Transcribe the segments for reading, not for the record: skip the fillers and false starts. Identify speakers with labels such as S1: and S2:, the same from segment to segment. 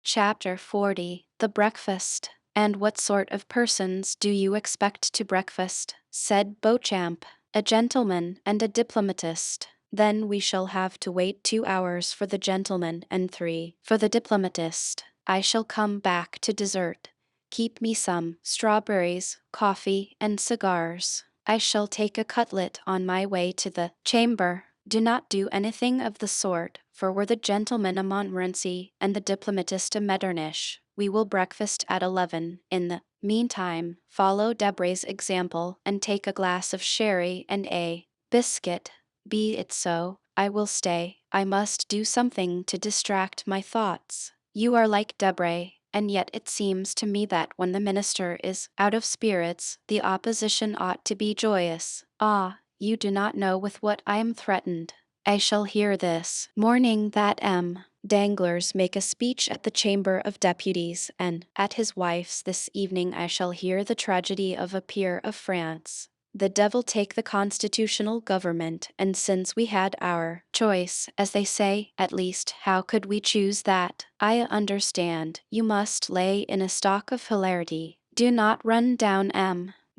S1: Chapter 40 The Breakfast. "And what sort of persons do you expect to breakfast?" said Beauchamp. "A gentleman and a diplomatist." "Then we shall have to wait 2 hours for the gentleman and 3 for the diplomatist. I shall come back to dessert. Keep me some strawberries, coffee, and cigars. I shall take a cutlet on my way to the chamber." "Do not do anything of the sort, for were the gentleman a Montmorency and the diplomatist a Metternich, we will breakfast at 11. In the meantime, follow Debray's example and take a glass of sherry and a biscuit." "Be it so. I will stay. I must do something to distract my thoughts." "You are like Debray, and yet it seems to me that when the minister is out of spirits, the opposition ought to be joyous." "Ah, you do not know with what I am threatened. I shall hear this morning that Danglars make a speech at the Chamber of Deputies, and at his wife's this evening I shall hear the tragedy of a peer of France. The devil take the constitutional government, and since we had our choice, as they say, at least, how could we choose that? I understand, you must lay in a stock of hilarity. Do not run down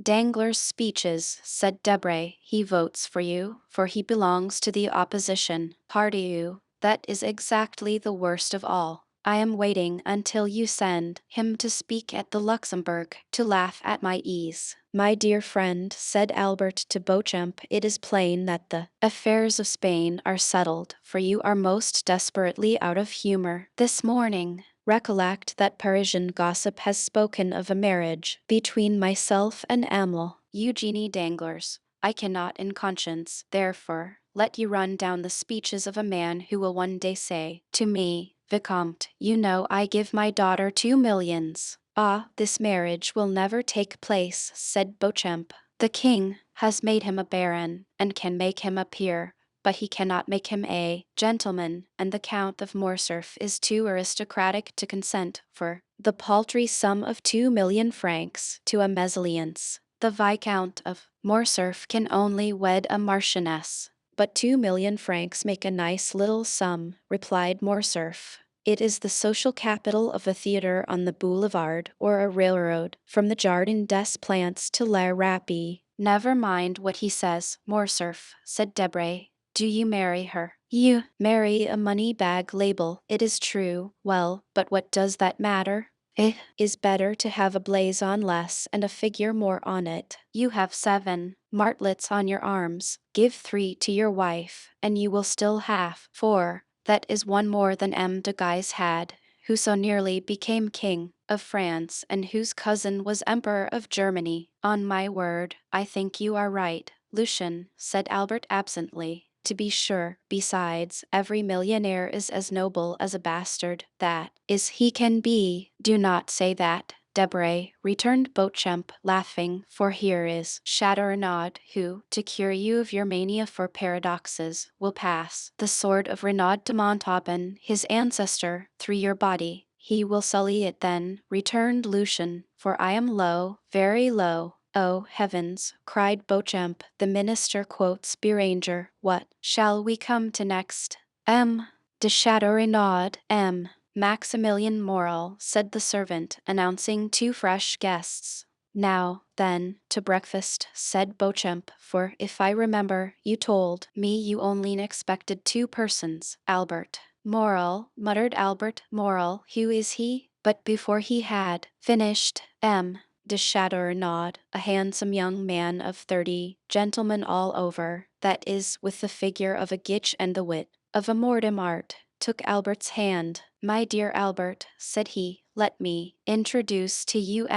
S1: Danglars' speeches," said Debray. "He votes for you, for he belongs to the opposition party. That is exactly the worst of all. I am waiting until you send him to speak at the Luxembourg, to laugh at my ease." "My dear friend," said Albert to Beauchamp, "it is plain that the affairs of Spain are settled, for you are most desperately out of humor this morning. Recollect that Parisian gossip has spoken of a marriage between myself and Eugenie Danglars. I cannot in conscience, therefore, let you run down the speeches of a man who will one day say to me, 'Vicomte, you know I give my daughter 2 millions.' Ah, this marriage will never take place," said Beauchamp. "The king has made him a baron, and can make him a peer, but he cannot make him a gentleman, and the Count of Morcerf is too aristocratic to consent for the paltry sum of 2 million francs to a mesalliance. The Viscount of Morcerf can only wed a marchioness." "But 2 million francs make a nice little sum," replied Morcerf. "It is the social capital of a theatre on the boulevard, or a railroad from the Jardin des Plantes to La Rapée." "Never mind what he says, Morcerf," said Debray. "Do you marry her?" "You marry a money-bag label, it is true. Well, but what does that matter? It is better to have a blazon less and a figure more on it. You have 7 martlets on your arms. Give 3 to your wife, and you will still have 4. That is one more than de Guise had, who so nearly became king of France and whose cousin was emperor of Germany. On my word, I think you are right, Lucien," said Albert absently. "To be sure, besides, every millionaire is as noble as a bastard. That is he can be." "Do not say that, Debray," returned Beauchamp, laughing, "for here is Renaud, who, to cure you of your mania for paradoxes, will pass the sword of Renaud de Montauban, his ancestor, through your body." "He will sully it then," returned Lucien, "for I am low, very low." "Oh, heavens!" cried Beauchamp, "the minister quotes Beranger. What shall we come to next?" "De Renaud, Maximilian Morel," said the servant, announcing 2 fresh guests. "Now, then, to breakfast," said Beauchamp, "for, if I remember, you told me you only expected 2 persons." "Albert Morel," muttered Albert Morel, "who is he?" But before he had finished, de Renaud, a handsome young man of 30, gentleman all over, that is, with the figure of a Gitch and the wit of a Mortemart, took Albert's hand. "My dear Albert," said he, "let me introduce to you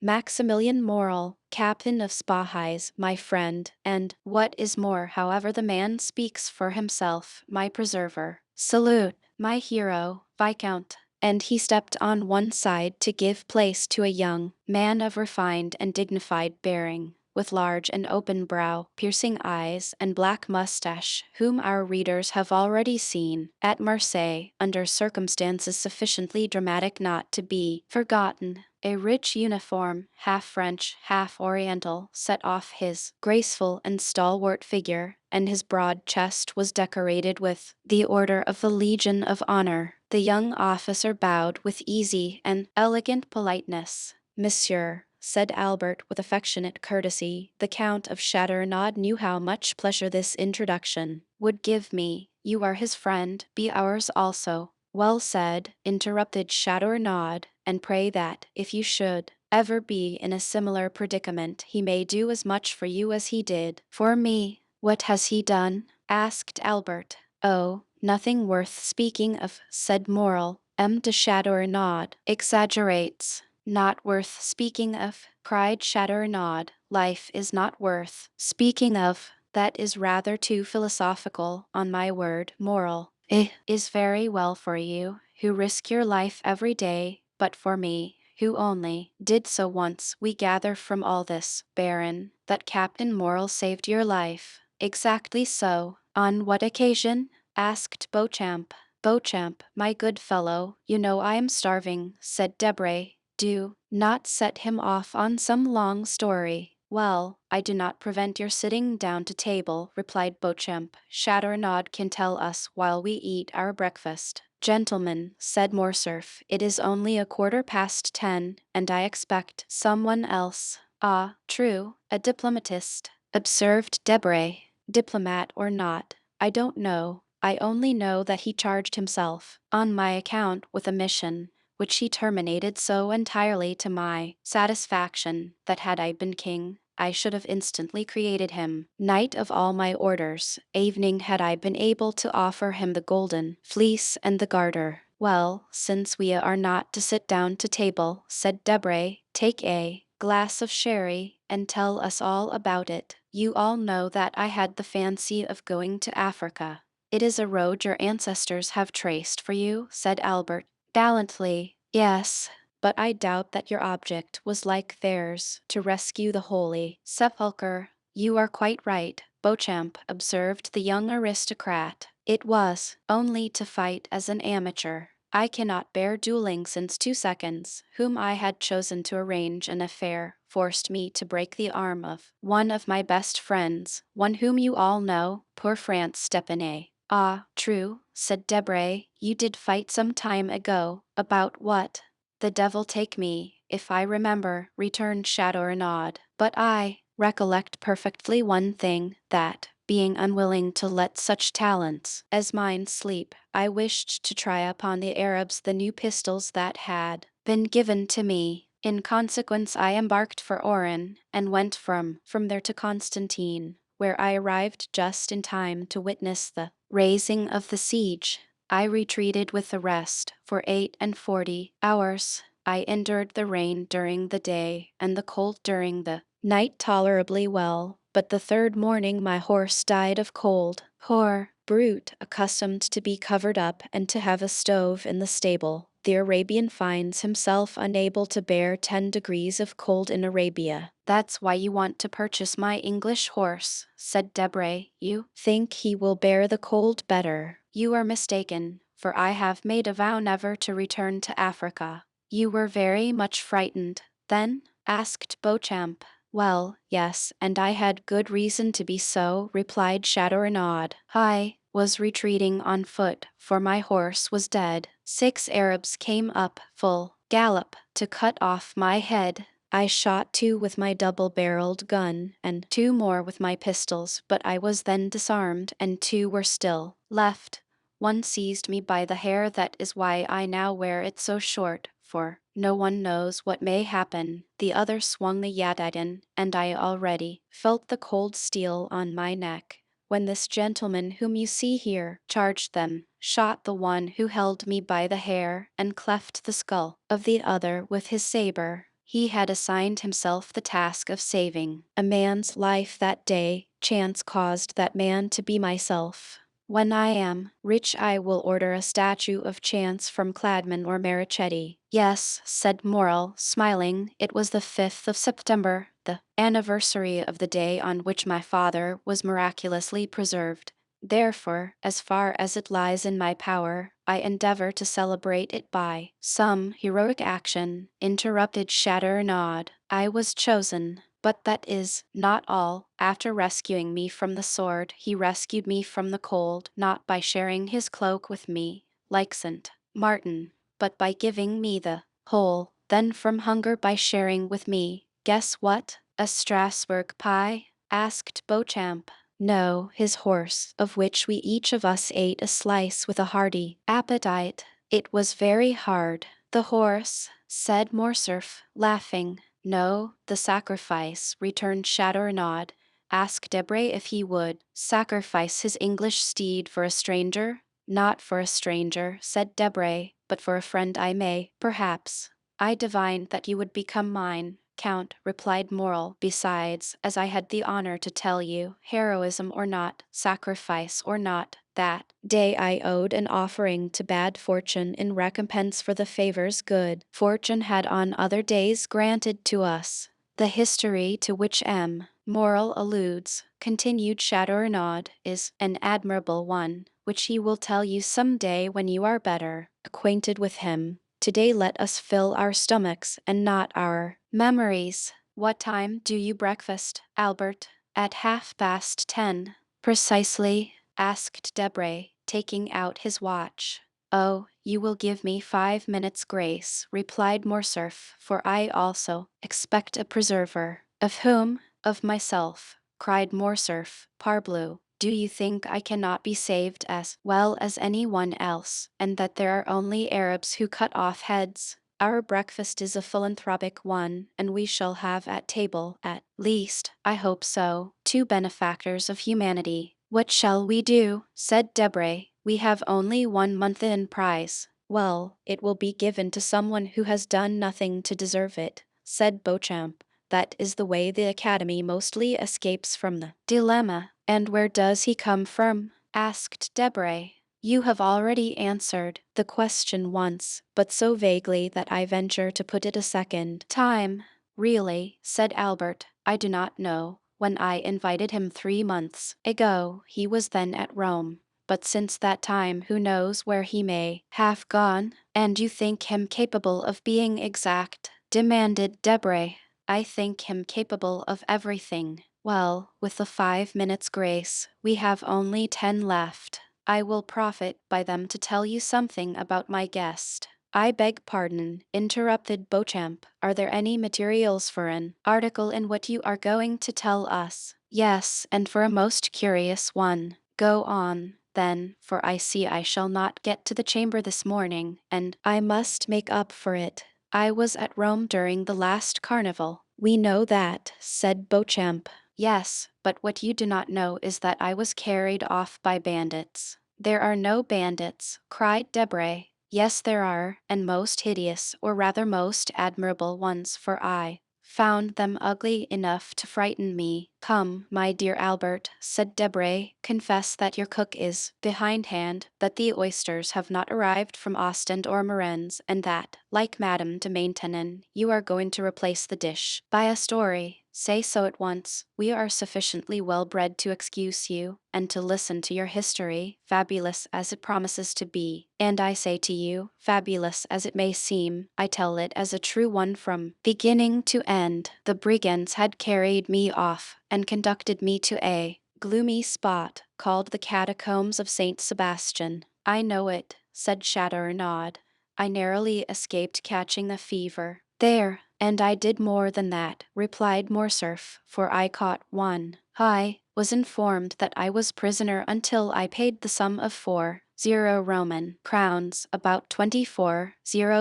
S1: Maximilian Morel, captain of Spahis, my friend, and, what is more, however the man speaks for himself, my preserver. Salute, my hero, Viscount." And he stepped on one side to give place to a young man of refined and dignified bearing, with large and open brow, piercing eyes, and black mustache, whom our readers have already seen at Marseilles, under circumstances sufficiently dramatic not to be forgotten. A rich uniform, half French, half Oriental, set off his graceful and stalwart figure, and his broad chest was decorated with the Order of the Legion of Honor. The young officer bowed with easy and elegant politeness. "Monsieur," said Albert with affectionate courtesy. The Count of Chateaurenaud knew how much pleasure this introduction would give me. "You are his friend, be ours also." "Well said," interrupted Chateaurenaud, "and pray that, if you should ever be in a similar predicament, he may do as much for you as he did for me." "What has he done?" asked Albert. "Oh, nothing worth speaking of," said Morel. "M. de Chateaurenaud exaggerates." "Not worth speaking of," cried Chateaurenaud. "Life is not worth speaking of. That is rather too philosophical, on my word, Morel. It is very well for you, who risk your life every day, but for me, who only did so once, we gather from all this, Baron, that Captain Morel saved your life." "Exactly so." "On what occasion?" asked Beauchamp. "Beauchamp, my good fellow, you know I am starving," said Debray. "Do not set him off on some long story." "Well, I do not prevent your sitting down to table," replied Beauchamp. "Chateaurenaud can tell us while we eat our breakfast." "Gentlemen," said Morcerf, "it is only 10:15, and I expect someone else." "Ah, true, a diplomatist," observed Debray. "Diplomat or not, I don't know. I only know that he charged himself, on my account, with a mission, which he terminated so entirely to my satisfaction, that had I been king, I should have instantly created him knight of all my orders. Evening had I been able to offer him the golden fleece and the garter." "Well, since we are not to sit down to table," said Debray, "take a glass of sherry, and tell us all about it. You all know that I had the fancy of going to Africa." "It is a road your ancestors have traced for you," said Albert. "Gallantly, yes, but I doubt that your object was like theirs, to rescue the Holy Sepulchre." "You are quite right," Beauchamp observed the young aristocrat. "It was only to fight as an amateur. I cannot bear dueling since 2 seconds, whom I had chosen to arrange an affair, forced me to break the arm of one of my best friends, one whom you all know, poor France Stepanet." "Ah, true," said Debray, "you did fight some time ago. About what?" "The devil take me, if I remember," returned Chateaurenaud. "But I recollect perfectly one thing, that, being unwilling to let such talents as mine sleep, I wished to try upon the Arabs the new pistols that had been given to me. In consequence I embarked for Oran, and went from there to Constantine, where I arrived just in time to witness the raising of the siege. I retreated with the rest for 48 hours. I endured the rain during the day, and the cold during the night tolerably well, but the third morning my horse died of cold. Poor brute, accustomed to be covered up and to have a stove in the stable. The Arabian finds himself unable to bear 10 degrees of cold in Arabia. "That's why you want to purchase my English horse," said Debray. "You think he will bear the cold better. You are mistaken, for I have made a vow never to return to Africa." "You were very much frightened, then?" asked Beauchamp. "Well, yes, and I had good reason to be so," replied Chateaurenaud. "I was retreating on foot, for my horse was dead. 6 Arabs came up, full gallop, to cut off my head. I shot 2 with my double-barreled gun, and 2 more with my pistols, but I was then disarmed, and 2 were still left. One seized me by the hair, that is why I now wear it so short, for no one knows what may happen. The other swung the yataghan, and I already felt the cold steel on my neck, when this gentleman whom you see here charged them, shot the one who held me by the hair, and cleft the skull of the other with his saber. He had assigned himself the task of saving a man's life that day. Chance caused that man to be myself. When I am rich I will order a statue of Chance from Cladman or Marichetti." "Yes," said Morel, smiling, "it was the 5th of September, the anniversary of the day on which my father was miraculously preserved. Therefore, as far as it lies in my power, I endeavor to celebrate it by some heroic action, interrupted Shatterenod. I was chosen, but that is not all. After rescuing me from the sword, he rescued me from the cold, not by sharing his cloak with me, like St. Martin, but by giving me the whole, then from hunger by sharing with me. Guess what? A Strasbourg pie? Asked Beauchamp. No, his horse, of which we each of us ate a slice with a hearty appetite. It was very hard. The horse, said Morcerf, laughing. No, the sacrifice, returned Chatterenod. Ask Debray if he would sacrifice his English steed for a stranger. Not for a stranger, said Debray, but for a friend I may, perhaps. I divined that you would become mine, Count, replied Morrel. Besides, as I had the honor to tell you, heroism or not, sacrifice or not, that day I owed an offering to bad fortune in recompense for the favors good fortune had on other days granted to us. The history to which M. Morrel alludes, continued Chatterenod, is an admirable one, which he will tell you some day when you are better acquainted with him. Today let us fill our stomachs and not our memories. What time do you breakfast, Albert? At 10:30. Precisely, asked Debray, taking out his watch. Oh, you will give me 5 minutes grace, replied Morcerf, for I also expect a preserver. Of whom? Of myself, cried Morcerf, parbleu. Do you think I cannot be saved as well as any one else, and that there are only Arabs who cut off heads? Our breakfast is a philanthropic one, and we shall have at table, at least, I hope so, 2 benefactors of humanity. What shall we do? Said Debray. We have only 1 month in prize. Well, it will be given to someone who has done nothing to deserve it, said Beauchamp. That is the way the Academy mostly escapes from the dilemma. And where does he come from? Asked Debray. You have already answered the question once, but so vaguely that I venture to put it a second time. Really, said Albert, I do not know. When I invited him 3 months ago, he was then at Rome. But since that time who knows where he may have gone? And you think him capable of being exact? Demanded Debray. I think him capable of everything. Well, with the 5 minutes grace, we have only 10 left. I will profit by them to tell you something about my guest. I beg pardon, interrupted Beauchamp. Are there any materials for an article in what you are going to tell us? Yes, and for a most curious one. Go on, then, for I see I shall not get to the chamber this morning, and I must make up for it. I was at Rome during the last carnival. We know that, said Beauchamp. Yes, but what you do not know is that I was carried off by bandits. There are no bandits, cried Debray. Yes, there are, and most hideous, or rather most admirable ones, for I found them ugly enough to frighten me. Come, my dear Albert, said Debray, confess that your cook is behindhand, that the oysters have not arrived from Ostend or Marennes, and that, like Madame de Maintenon, you are going to replace the dish by a story. Say so at once. We are sufficiently well bred to excuse you, and to listen to your history, fabulous as it promises to be. And I say to you, fabulous as it may seem, I tell it as a true one from beginning to end. The brigands had carried me off, and conducted me to a gloomy spot, called the Catacombs of Saint Sebastian. I know it, said Chatterenod. I narrowly escaped catching the fever there, and I did more than that, replied Morcerf, for I caught one. I was informed that I was prisoner until I paid the sum of 40 Roman crowns, about 24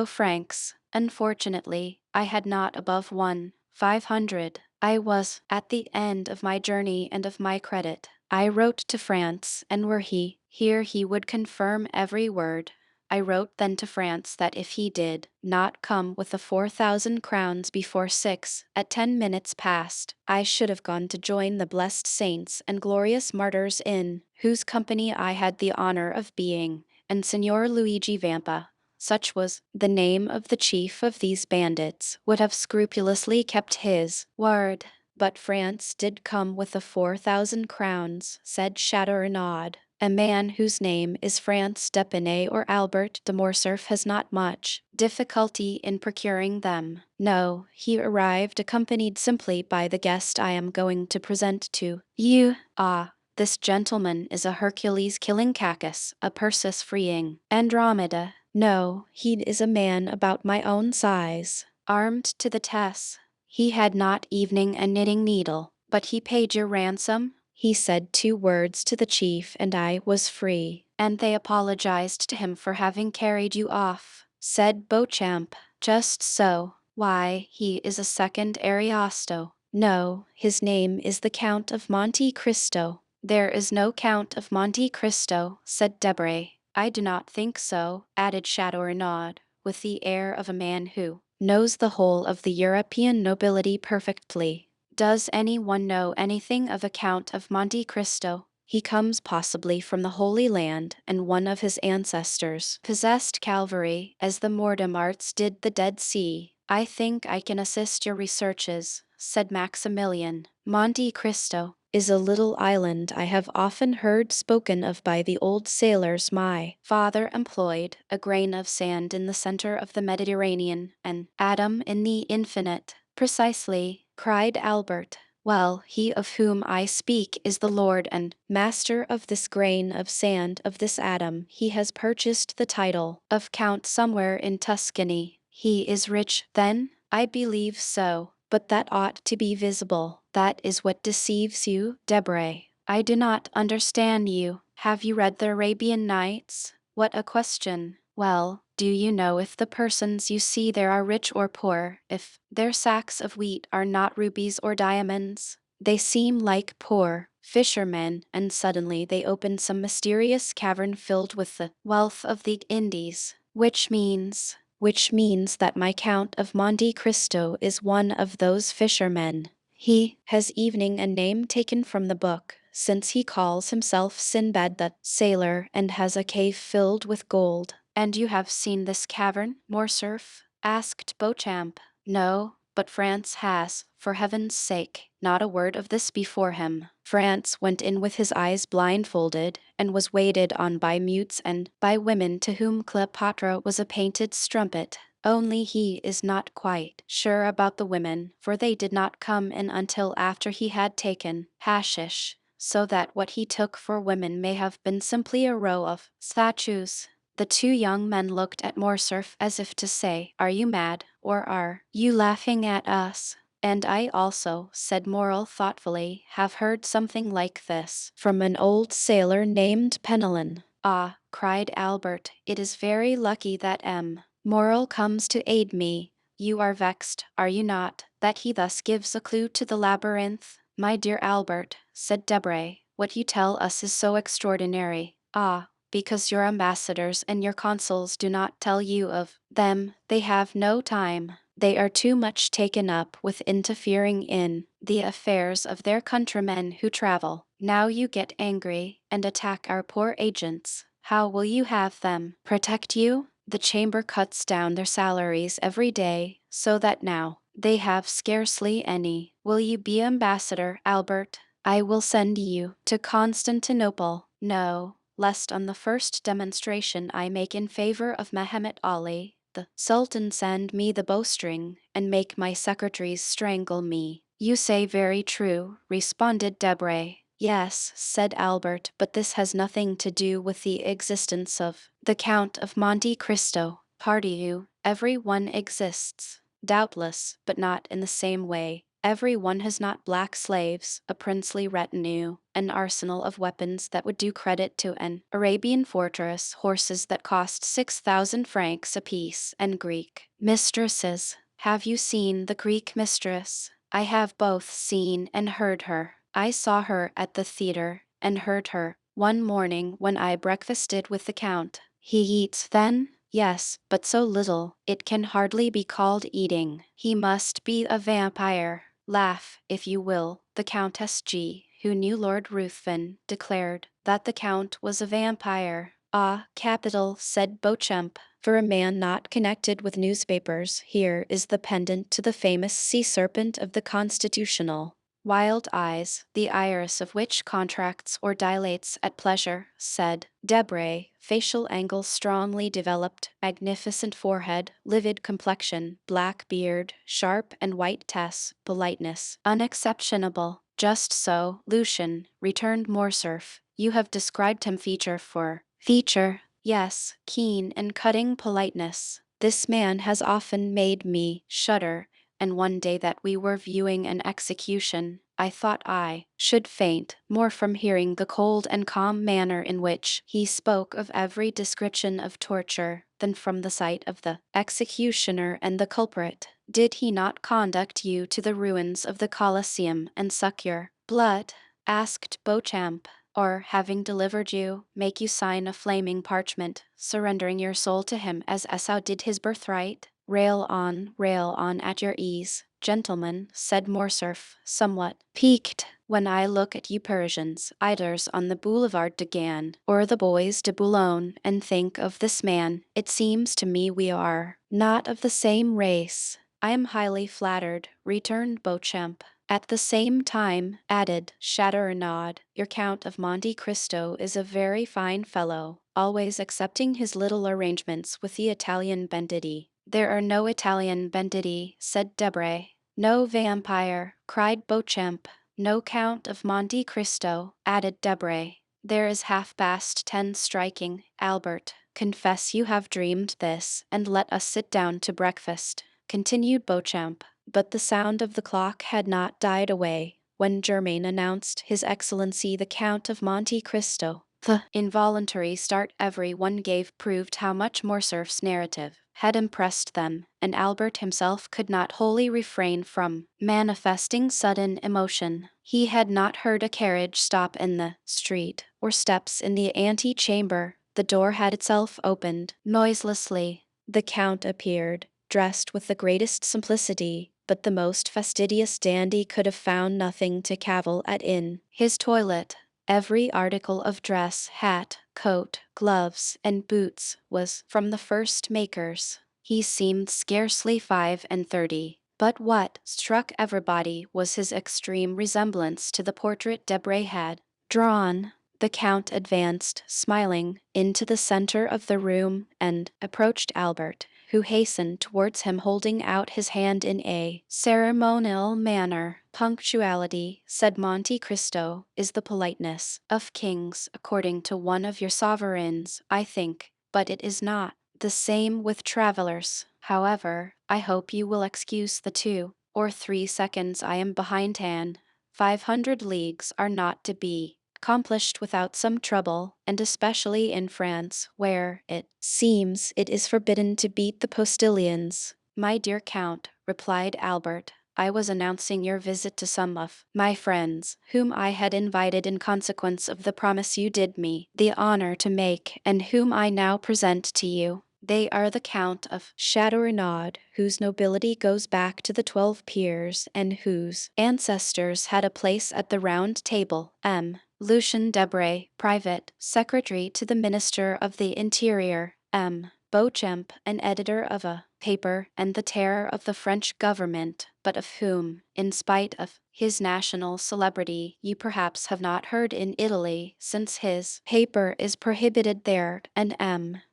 S1: francs. Unfortunately, I had not above 1,500. I was at the end of my journey and of my credit. I wrote to France, and were he here he would confirm every word. I wrote then to France that if he did not come with the 4,000 crowns before 6 at 10 minutes past, I should have gone to join the blessed saints and glorious martyrs in whose company I had the honor of being, and Signor Luigi Vampa, such was the name of the chief of these bandits, would have scrupulously kept his word. But France did come with the 4,000 crowns, said Chatterenod. A man whose name is France d'Epinay or Albert de Morcerf has not much difficulty in procuring them. No, he arrived accompanied simply by the guest I am going to present to you. Ah, this gentleman is a Hercules killing Cacus, a Perseus freeing Andromeda. No, he is a man about my own size, armed to the teeth. He had not even a knitting needle, but he paid your ransom. He said 2 words to the chief and I was free, and they apologized to him for having carried you off, said Beauchamp. Just so. Why, he is a second Ariosto. No, his name is the Count of Monte Cristo. There is no Count of Monte Cristo, said Debray. I do not think so, added Chateaurenaud, with the air of a man who knows the whole of the European nobility perfectly. Does anyone know anything of a Count of Monte Cristo? He comes possibly from the Holy Land, and one of his ancestors possessed Calvary, as the Mortemarts did the Dead Sea. I think I can assist your researches, said Maximilian. Monte Cristo is a little island I have often heard spoken of by the old sailors my father employed, a grain of sand in the center of the Mediterranean, an atom in the infinite. Precisely, cried Albert. Well, he of whom I speak is the lord and master of this grain of sand of this atom. He has purchased the title of Count somewhere in Tuscany. He is rich, then? I believe so, but that ought to be visible. That is what deceives you, Debray. I do not understand you. Have you read the Arabian Nights? What a question. Well, do you know if the persons you see there are rich or poor, if their sacks of wheat are not rubies or diamonds? They seem like poor fishermen, and suddenly they open some mysterious cavern filled with the wealth of the Indies, which means that my Count of Monte Cristo is one of those fishermen. He has evening a name taken from the book, since he calls himself Sinbad the sailor and has a cave filled with gold. And you have seen this cavern, Morcerf? Asked Beauchamp. No, but France has, for heaven's sake, not a word of this before him. France went in with his eyes blindfolded, and was waited on by mutes and by women to whom Cleopatra was a painted strumpet. Only he is not quite sure about the women, for they did not come in until after he had taken hashish, so that what he took for women may have been simply a row of statues. The 2 young men looked at Morcerf as if to say, Are you mad, or are you laughing at us? And I also, said Morrel thoughtfully, have heard something like this from an old sailor named Penelon. Ah, cried Albert, it is very lucky that Morrel comes to aid me. You are vexed, are you not, that he thus gives a clue to the labyrinth? My dear Albert, said Debray, what you tell us is so extraordinary. Ah, because your ambassadors and your consuls do not tell you of them, they have no time. They are too much taken up with interfering in the affairs of their countrymen who travel. Now you get angry and attack our poor agents. How will you have them protect you? The chamber cuts down their salaries every day, so that now they have scarcely any. Will you be ambassador, Albert? I will send you to Constantinople. No, lest on the first demonstration I make in favor of Mehemet Ali, the Sultan send me the bowstring, and make my secretaries strangle me. You say very true, responded Debray. Yes, said Albert, but this has nothing to do with the existence of the Count of Monte Cristo. Party you, every one exists, doubtless, but not in the same way. Every one has not black slaves, a princely retinue, an arsenal of weapons that would do credit to an Arabian fortress, horses that cost 6,000 francs apiece, and Greek mistresses. Have you seen the Greek mistress? I have both seen and heard her. I saw her at the theater, and heard her one morning when I breakfasted with the Count. He eats then? Yes, but so little, it can hardly be called eating. He must be a vampire. Laugh, if you will. The Countess G., who knew Lord Ruthven, declared that the Count was a vampire. Ah, capital, said Beauchamp. For a man not connected with newspapers, here is the pendant to the famous sea serpent of the Constitutional. wild eyes, the iris of which contracts or dilates at pleasure, said Debray, facial angles strongly developed, magnificent forehead, livid complexion, black beard, sharp and white teeth, politeness, unexceptionable. Just so, Lucian, returned Morcerf. You have described him feature for feature. Yes, keen and cutting politeness. This man has often made me shudder, and one day that we were viewing an execution, I thought I should faint more from hearing the cold and calm manner in which he spoke of every description of torture than from the sight of the executioner and the culprit. Did he not conduct you to the ruins of the Colosseum and suck your blood? Asked Beauchamp. Or, having delivered you, make you sign a flaming parchment, surrendering your soul to him as Esau did his birthright? Rail on at your ease, gentlemen, said Morcerf, somewhat piqued. When I look at you Parisians, idlers on the Boulevard de Gaulle, or the Bois de Boulogne, and think of this man, it seems to me we are not of the same race. I am highly flattered, returned Beauchamp. At the same time, added Chatterenaud, your Count of Monte Cristo is a very fine fellow, always accepting his little arrangements with the Italian banditti. There are no Italian banditti, said Debray. No vampire, cried Beauchamp. No Count of Monte Cristo, added Debray. There is 10:30 striking. Albert, confess you have dreamed this, and let us sit down to breakfast, continued Beauchamp. But the sound of the clock had not died away when Germain announced His Excellency the Count of Monte Cristo. The involuntary start every one gave proved how much Morcerf's narrative had impressed them, and Albert himself could not wholly refrain from manifesting sudden emotion. He had not heard a carriage stop in the street, or steps in the ante-chamber. The door had itself opened noiselessly. The Count appeared, dressed with the greatest simplicity, but the most fastidious dandy could have found nothing to cavil at in his toilet. Every article of dress, hat, coat, gloves, and boots was from the first makers. He seemed scarcely 35, but what struck everybody was his extreme resemblance to the portrait Debray had drawn. The Count advanced, smiling, into the center of the room and approached Albert, who hastened towards him holding out his hand in a ceremonial manner. Punctuality, said Monte Cristo, is the politeness of kings, according to one of your sovereigns, I think, but it is not the same with travelers. However, I hope you will excuse the 2 or 3 seconds I am behindhand. 500 leagues are not to be accomplished without some trouble, and especially in France, where, it seems, it is forbidden to beat the postilions. My dear Count, replied Albert, I was announcing your visit to some of my friends, whom I had invited in consequence of the promise you did me the honor to make, and whom I now present to you. They are the Count of Chatterenaud, whose nobility goes back to the 12 peers, and whose ancestors had a place at the Round Table. Lucien Debray, private secretary to the Minister of the Interior. Beauchamp, an editor of a paper and the terror of the French government, but of whom, in spite of his national celebrity, you perhaps have not heard in Italy, since his paper is prohibited there, and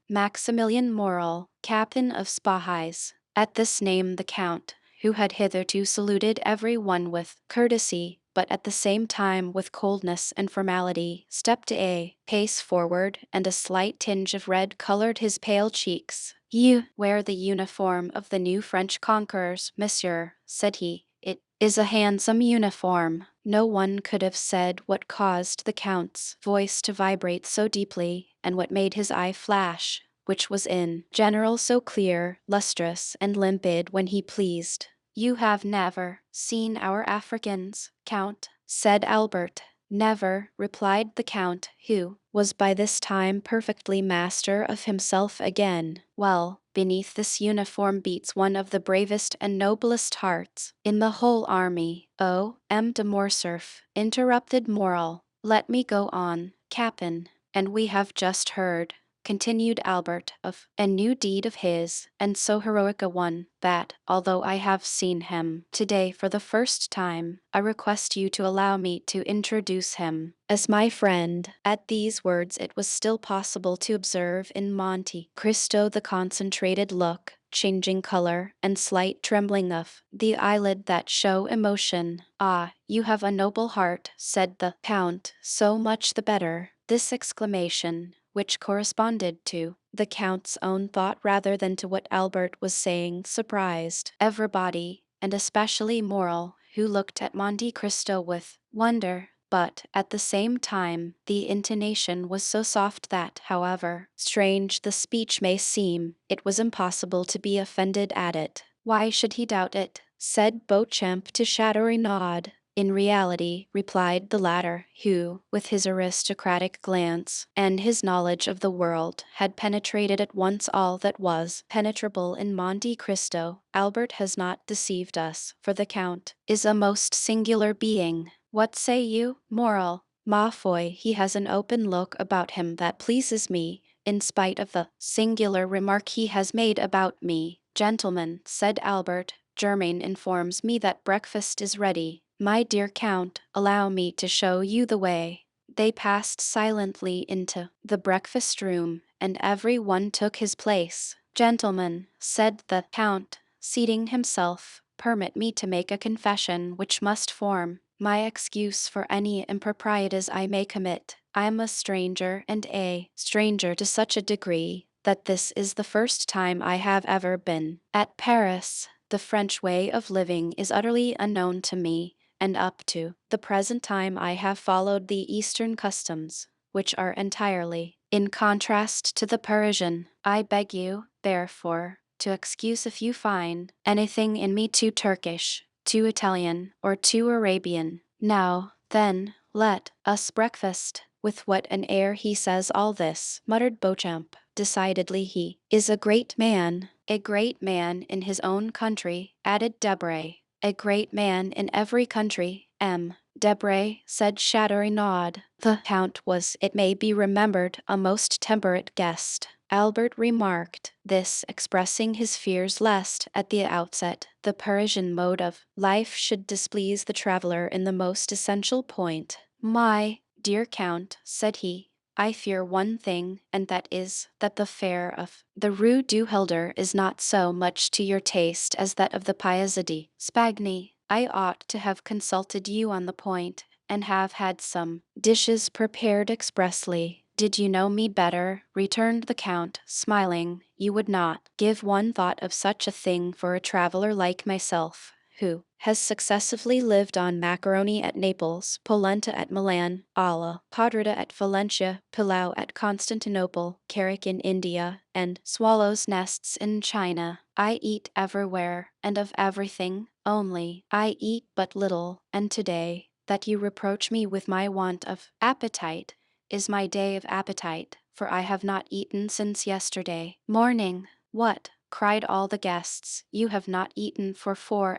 S1: Maximilian Morel, captain of Spies. At this name the Count, who had hitherto saluted every one with courtesy, but at the same time with coldness and formality, stepped a pace forward, and a slight tinge of red colored his pale cheeks. You wear the uniform of the new French conquerors, monsieur, said he. It is a handsome uniform. No one could have said what caused the Count's voice to vibrate so deeply, and what made his eye flash, which was in general so clear, lustrous, and limpid when he pleased. You have never seen our Africans, Count, said Albert. Never, replied the Count, who was by this time perfectly master of himself again. Well, beneath this uniform beats one of the bravest and noblest hearts in the whole army. Oh, M. de Morcerf, interrupted Morrel. Let me go on, Captain. And we have just heard continued Albert, of a new deed of his, and so heroic a one, that, although I have seen him today for the first time, I request you to allow me to introduce him as my friend." At these words it was still possible to observe in Monte Cristo the concentrated look, changing color, and slight trembling of the eyelid that show emotion. "Ah, you have a noble heart," said the Count, "so much the better." This exclamation, which corresponded to the Count's own thought rather than to what Albert was saying, surprised everybody, and especially Morrel, who looked at Monte Cristo with wonder. But, at the same time, the intonation was so soft that, however strange the speech may seem, it was impossible to be offended at it. "Why should he doubt it?" said Beauchamp to Chateaurenaud. "In reality," replied the latter, who, with his aristocratic glance and his knowledge of the world, had penetrated at once all that was penetrable in Monte Cristo, "Albert has not deceived us, for the Count is a most singular being. What say you, Morrel?" "Ma foi, he has an open look about him that pleases me, in spite of the singular remark he has made about me." "Gentlemen," said Albert, "Germain informs me that breakfast is ready. My dear Count, allow me to show you the way." They passed silently into the breakfast room, and every one took his place. "Gentlemen," said the Count, seating himself, "permit me to make a confession which must form my excuse for any improprieties I may commit. I am a stranger, and a stranger to such a degree that this is the first time I have ever been at Paris. The French way of living is utterly unknown to me, and up to the present time I have followed the Eastern customs, which are entirely in contrast to the Parisian. I beg you, therefore, to excuse if you find anything in me too Turkish, too Italian, or too Arabian. Now, then, let us breakfast." "With what an air he says all this," muttered Beauchamp. "Decidedly he is a great man." "A great man in his own country," added Debray. "A great man in every country, Debray," said Chateaurenaud. The Count was, it may be remembered, a most temperate guest. Albert remarked this, expressing his fears lest, at the outset, the Parisian mode of life should displease the traveler in the most essential point. "My dear Count," said he, "I fear one thing, and that is, that the fare of the Rue du Helder is not so much to your taste as that of the Piazza di Spagni. I ought to have consulted you on the point, and have had some dishes prepared expressly." "Did you know me better," returned the Count, smiling, "you would not give one thought of such a thing for a traveler like myself, who has successively lived on macaroni at Naples, polenta at Milan, alla podrida at Valencia, pilau at Constantinople, carrick in India, and swallows' nests in China. I eat everywhere, and of everything, only I eat but little, and today, that you reproach me with my want of appetite, is my day of appetite, for I have not eaten since yesterday morning." "What!" cried all the guests, "you have not eaten for 24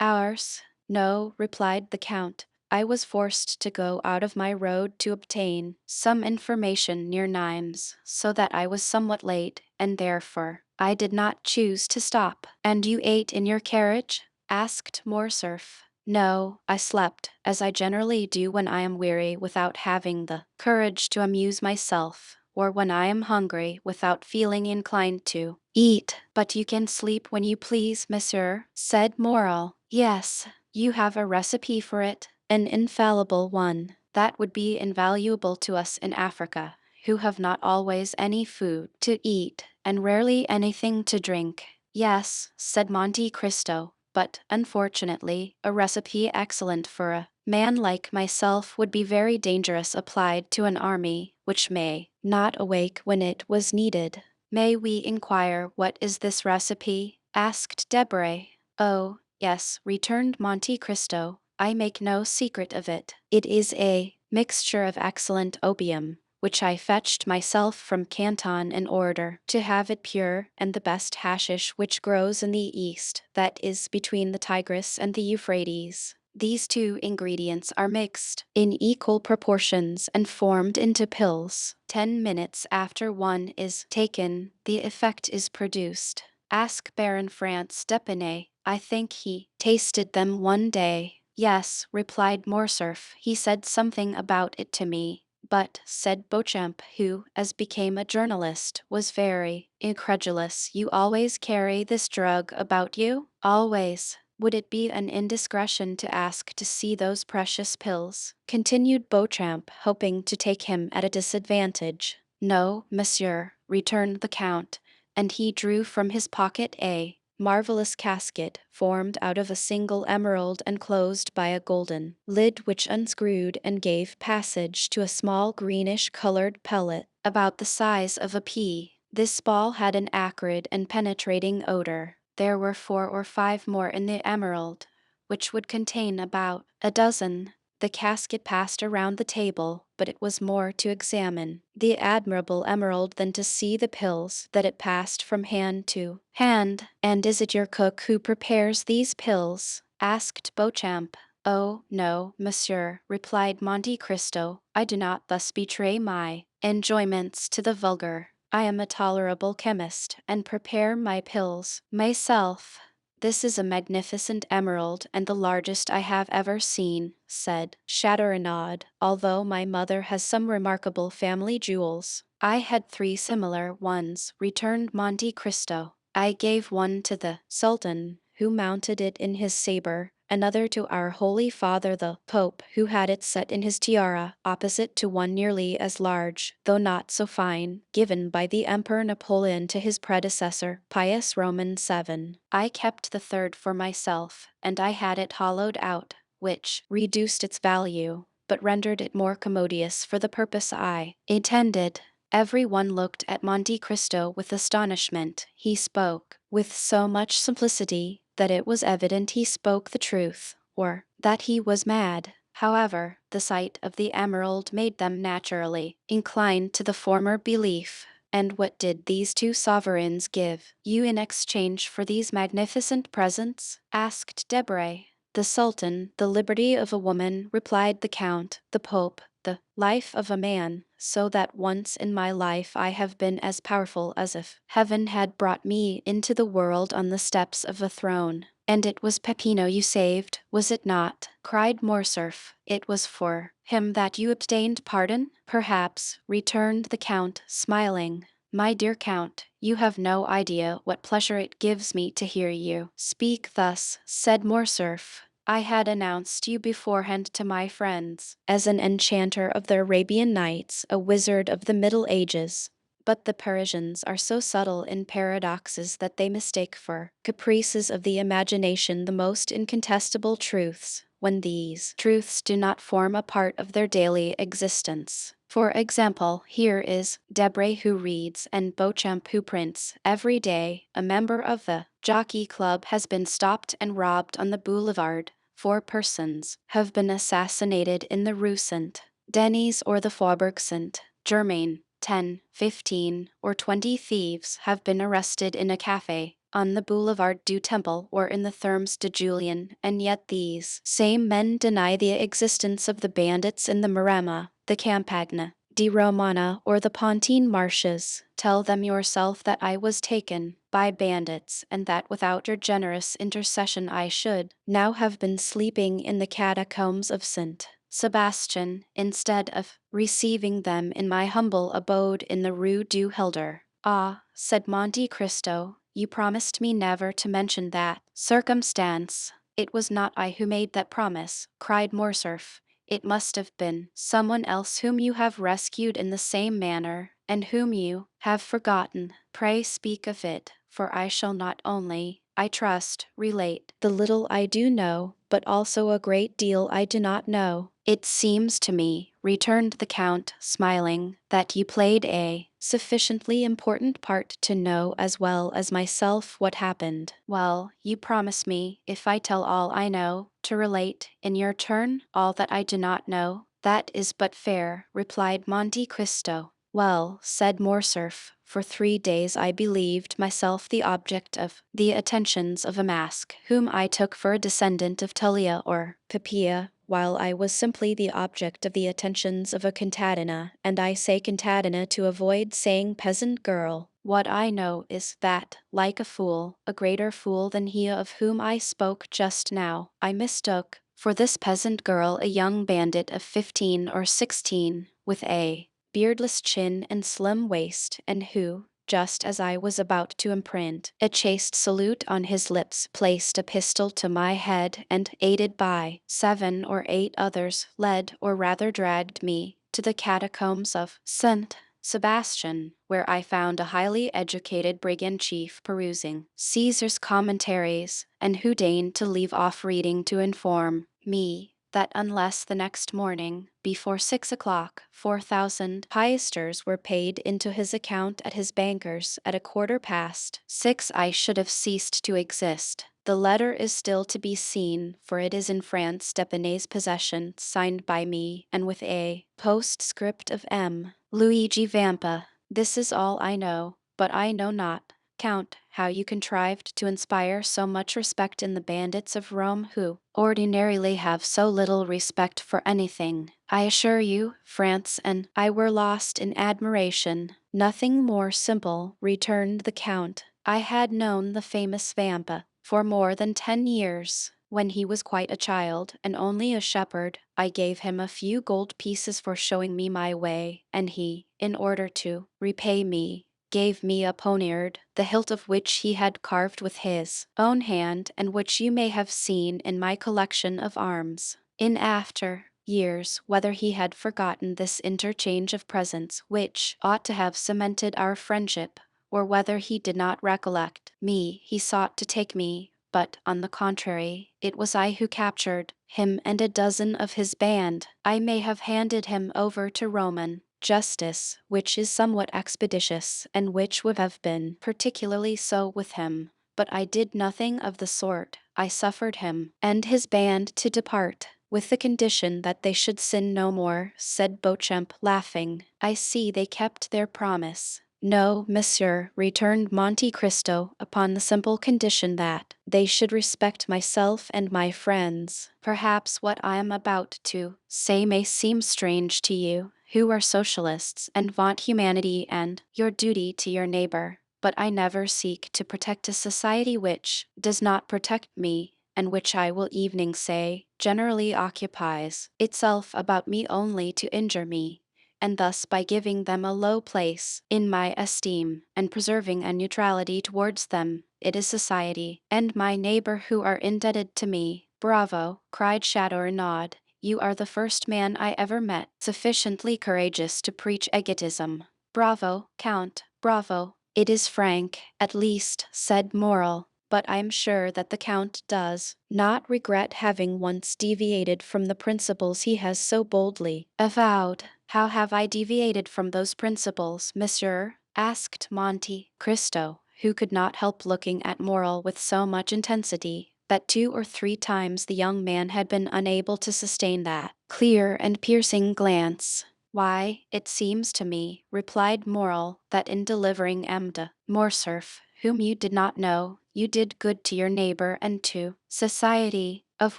S1: hours?" "No," replied the Count, "I was forced to go out of my road to obtain some information near Nimes, so that I was somewhat late, and therefore I did not choose to stop." "And you ate in your carriage?" asked Morcerf. "No, I slept, as I generally do when I am weary without having the courage to amuse myself, or when I am hungry without feeling inclined to eat." "But you can sleep when you please, monsieur," said Morrel. "Yes, you have a recipe for it, an infallible one. That would be invaluable to us in Africa, who have not always any food to eat, and rarely anything to drink." "Yes," said Monte Cristo, "but, unfortunately, a recipe excellent for a man like myself would be very dangerous applied to an army which may not awake when it was needed." "May we inquire what is this recipe?" asked Debray. "Oh, yes," returned Monte Cristo, "I make no secret of it. It is a mixture of excellent opium, which I fetched myself from Canton in order to have it pure, and the best hashish which grows in the East, that is between the Tigris and the Euphrates. These two ingredients are mixed in equal proportions and formed into pills. 10 minutes after one is taken, the effect is produced. Ask Baron Franz d'Epinay. I think he tasted them one day. Yes, replied Morcerf, he said something about it to me. But, said Beauchamp, who, as became a journalist, was very incredulous, you always carry this drug about you? Always. Would it be an indiscretion to ask to see those precious pills? Continued Beauchamp, hoping to take him at a disadvantage. No, monsieur, returned the Count, and he drew from his pocket a marvelous casket formed out of a single emerald and closed by a golden lid which unscrewed and gave passage to a small greenish-colored pellet about the size of a pea. This ball had an acrid and penetrating odor. There were 4 or 5 more in the emerald, which would contain about a dozen. The casket passed around the table, but it was more to examine the admirable emerald than to see the pills that it passed from hand to hand. And is it your cook who prepares these pills? Asked Beauchamp. Oh, no, monsieur, replied Monte Cristo, I do not thus betray my enjoyments to the vulgar. I am a tolerable chemist, and prepare my pills myself. This is a magnificent emerald, and the largest I have ever seen, said Chatterenaud, although my mother has some remarkable family jewels. I had 3 similar ones, returned Monte Cristo. I gave one to the Sultan, who mounted it in his saber, another to our Holy Father the Pope, who had it set in his tiara, opposite to one nearly as large, though not so fine, given by the Emperor Napoleon to his predecessor, Pius Roman VII. I kept the third for myself, and I had it hollowed out, which reduced its value, but rendered it more commodious for the purpose I intended. Every one looked at Monte Cristo with astonishment. He spoke with so much simplicity that it was evident he spoke the truth, or that he was mad. However, the sight of the emerald made them naturally inclined to the former belief. And what did these 2 sovereigns give you in exchange for these magnificent presents? Asked Debray. The Sultan, the liberty of a woman, replied the Count, the Pope, the life of a man, so that once in my life I have been as powerful as if heaven had brought me into the world on the steps of a throne. And it was Peppino you saved, was it not? Cried Morcerf. It was for him that you obtained pardon? Perhaps, returned the Count, smiling. My dear Count, you have no idea what pleasure it gives me to hear you speak thus, said Morcerf. I had announced you beforehand to my friends, as an enchanter of the Arabian Nights, a wizard of the Middle Ages. But the Parisians are so subtle in paradoxes that they mistake for caprices of the imagination the most incontestable truths, when these truths do not form a part of their daily existence. For example, here is Debray who reads and Beauchamp who prints. Every day, a member of the Jockey Club has been stopped and robbed on the boulevard. 4 persons have been assassinated in the Rue Saint-Denis or the Faubourg Saint-Germain. 10, 15, or 20 thieves have been arrested in a café, on the Boulevard du Temple or in the Thermes de Julien, and yet these same men deny the existence of the bandits in the Maremma, the Campagna di Romana, or the Pontine marshes. Tell them yourself that I was taken by bandits, and that without your generous intercession I should now have been sleeping in the catacombs of St. Sebastian, instead of receiving them in my humble abode in the Rue du Helder. Ah, said Monte Cristo, you promised me never to mention that circumstance. It was not I who made that promise, cried Morcerf. It must have been someone else whom you have rescued in the same manner, and whom you have forgotten. Pray speak of it, for I shall not only, I trust, relate the little I do know, but also a great deal I do not know. It seems to me, returned the Count, smiling, that you played a sufficiently important part to know as well as myself what happened. Well, you promise me, if I tell all I know, to relate, in your turn, all that I do not know. That is but fair, replied Monte Cristo. Well, said Morcerf, for 3 days I believed myself the object of the attentions of a mask, whom I took for a descendant of Tullia or Pipia, while I was simply the object of the attentions of a contadina, and I say contadina to avoid saying peasant girl. What I know is that, like a fool, a greater fool than he of whom I spoke just now, I mistook for this peasant girl a young bandit of 15 or 16, with a beardless chin and slim waist, and who, just as I was about to imprint a chaste salute on his lips, placed a pistol to my head and, aided by 7 or 8 others, led or rather dragged me to the catacombs of St. Sebastian, where I found a highly educated brigand chief perusing Caesar's commentaries, and who deigned to leave off reading to inform me that unless the next morning, before 6 o'clock, 4,000 piasters were paid into his account at his banker's at 6:15, I should have ceased to exist. The letter is still to be seen, for it is in France Stepanet's possession, signed by me, and with a postscript of M. Luigi Vampa. This is all I know, but I know not, Count, how you contrived to inspire so much respect in the bandits of Rome who ordinarily have so little respect for anything. I assure you, France and I were lost in admiration. Nothing more simple, returned the Count. I had known the famous Vampa for more than 10 years. When he was quite a child and only a shepherd, I gave him a few gold pieces for showing me my way, and he, in order to repay me, gave me a poniard, the hilt of which he had carved with his own hand, and which you may have seen in my collection of arms. In after years, whether he had forgotten this interchange of presents, which ought to have cemented our friendship, or whether he did not recollect me, he sought to take me, but, on the contrary, it was I who captured him and a dozen of his band. I may have handed him over to Roman justice, which is somewhat expeditious, and which would have been particularly so with him. But I did nothing of the sort. I suffered him and his band to depart, with the condition that they should sin no more, said Beauchamp, laughing. I see they kept their promise. No, monsieur, returned Monte Cristo, upon the simple condition that they should respect myself and my friends. Perhaps what I am about to say may seem strange to you, who are socialists and vaunt humanity and your duty to your neighbor, but I never seek to protect a society which does not protect me, and which I will evening say generally occupies itself about me only to injure me, and thus by giving them a low place in my esteem, and preserving a neutrality towards them, it is society and my neighbor who are indebted to me. Bravo, cried Chateaurenaud. You are the first man I ever met sufficiently courageous to preach egotism. Bravo, Count, bravo. It is frank, at least, said Morrel, but I am sure that the Count does not regret having once deviated from the principles he has so boldly avowed. How have I deviated from those principles, monsieur? Asked Monte Cristo, who could not help looking at Morrel with so much intensity that 2 or 3 times the young man had been unable to sustain that clear and piercing glance. Why, it seems to me, replied Morrel, that in delivering M. de Morcerf, whom you did not know, you did good to your neighbor and to society, of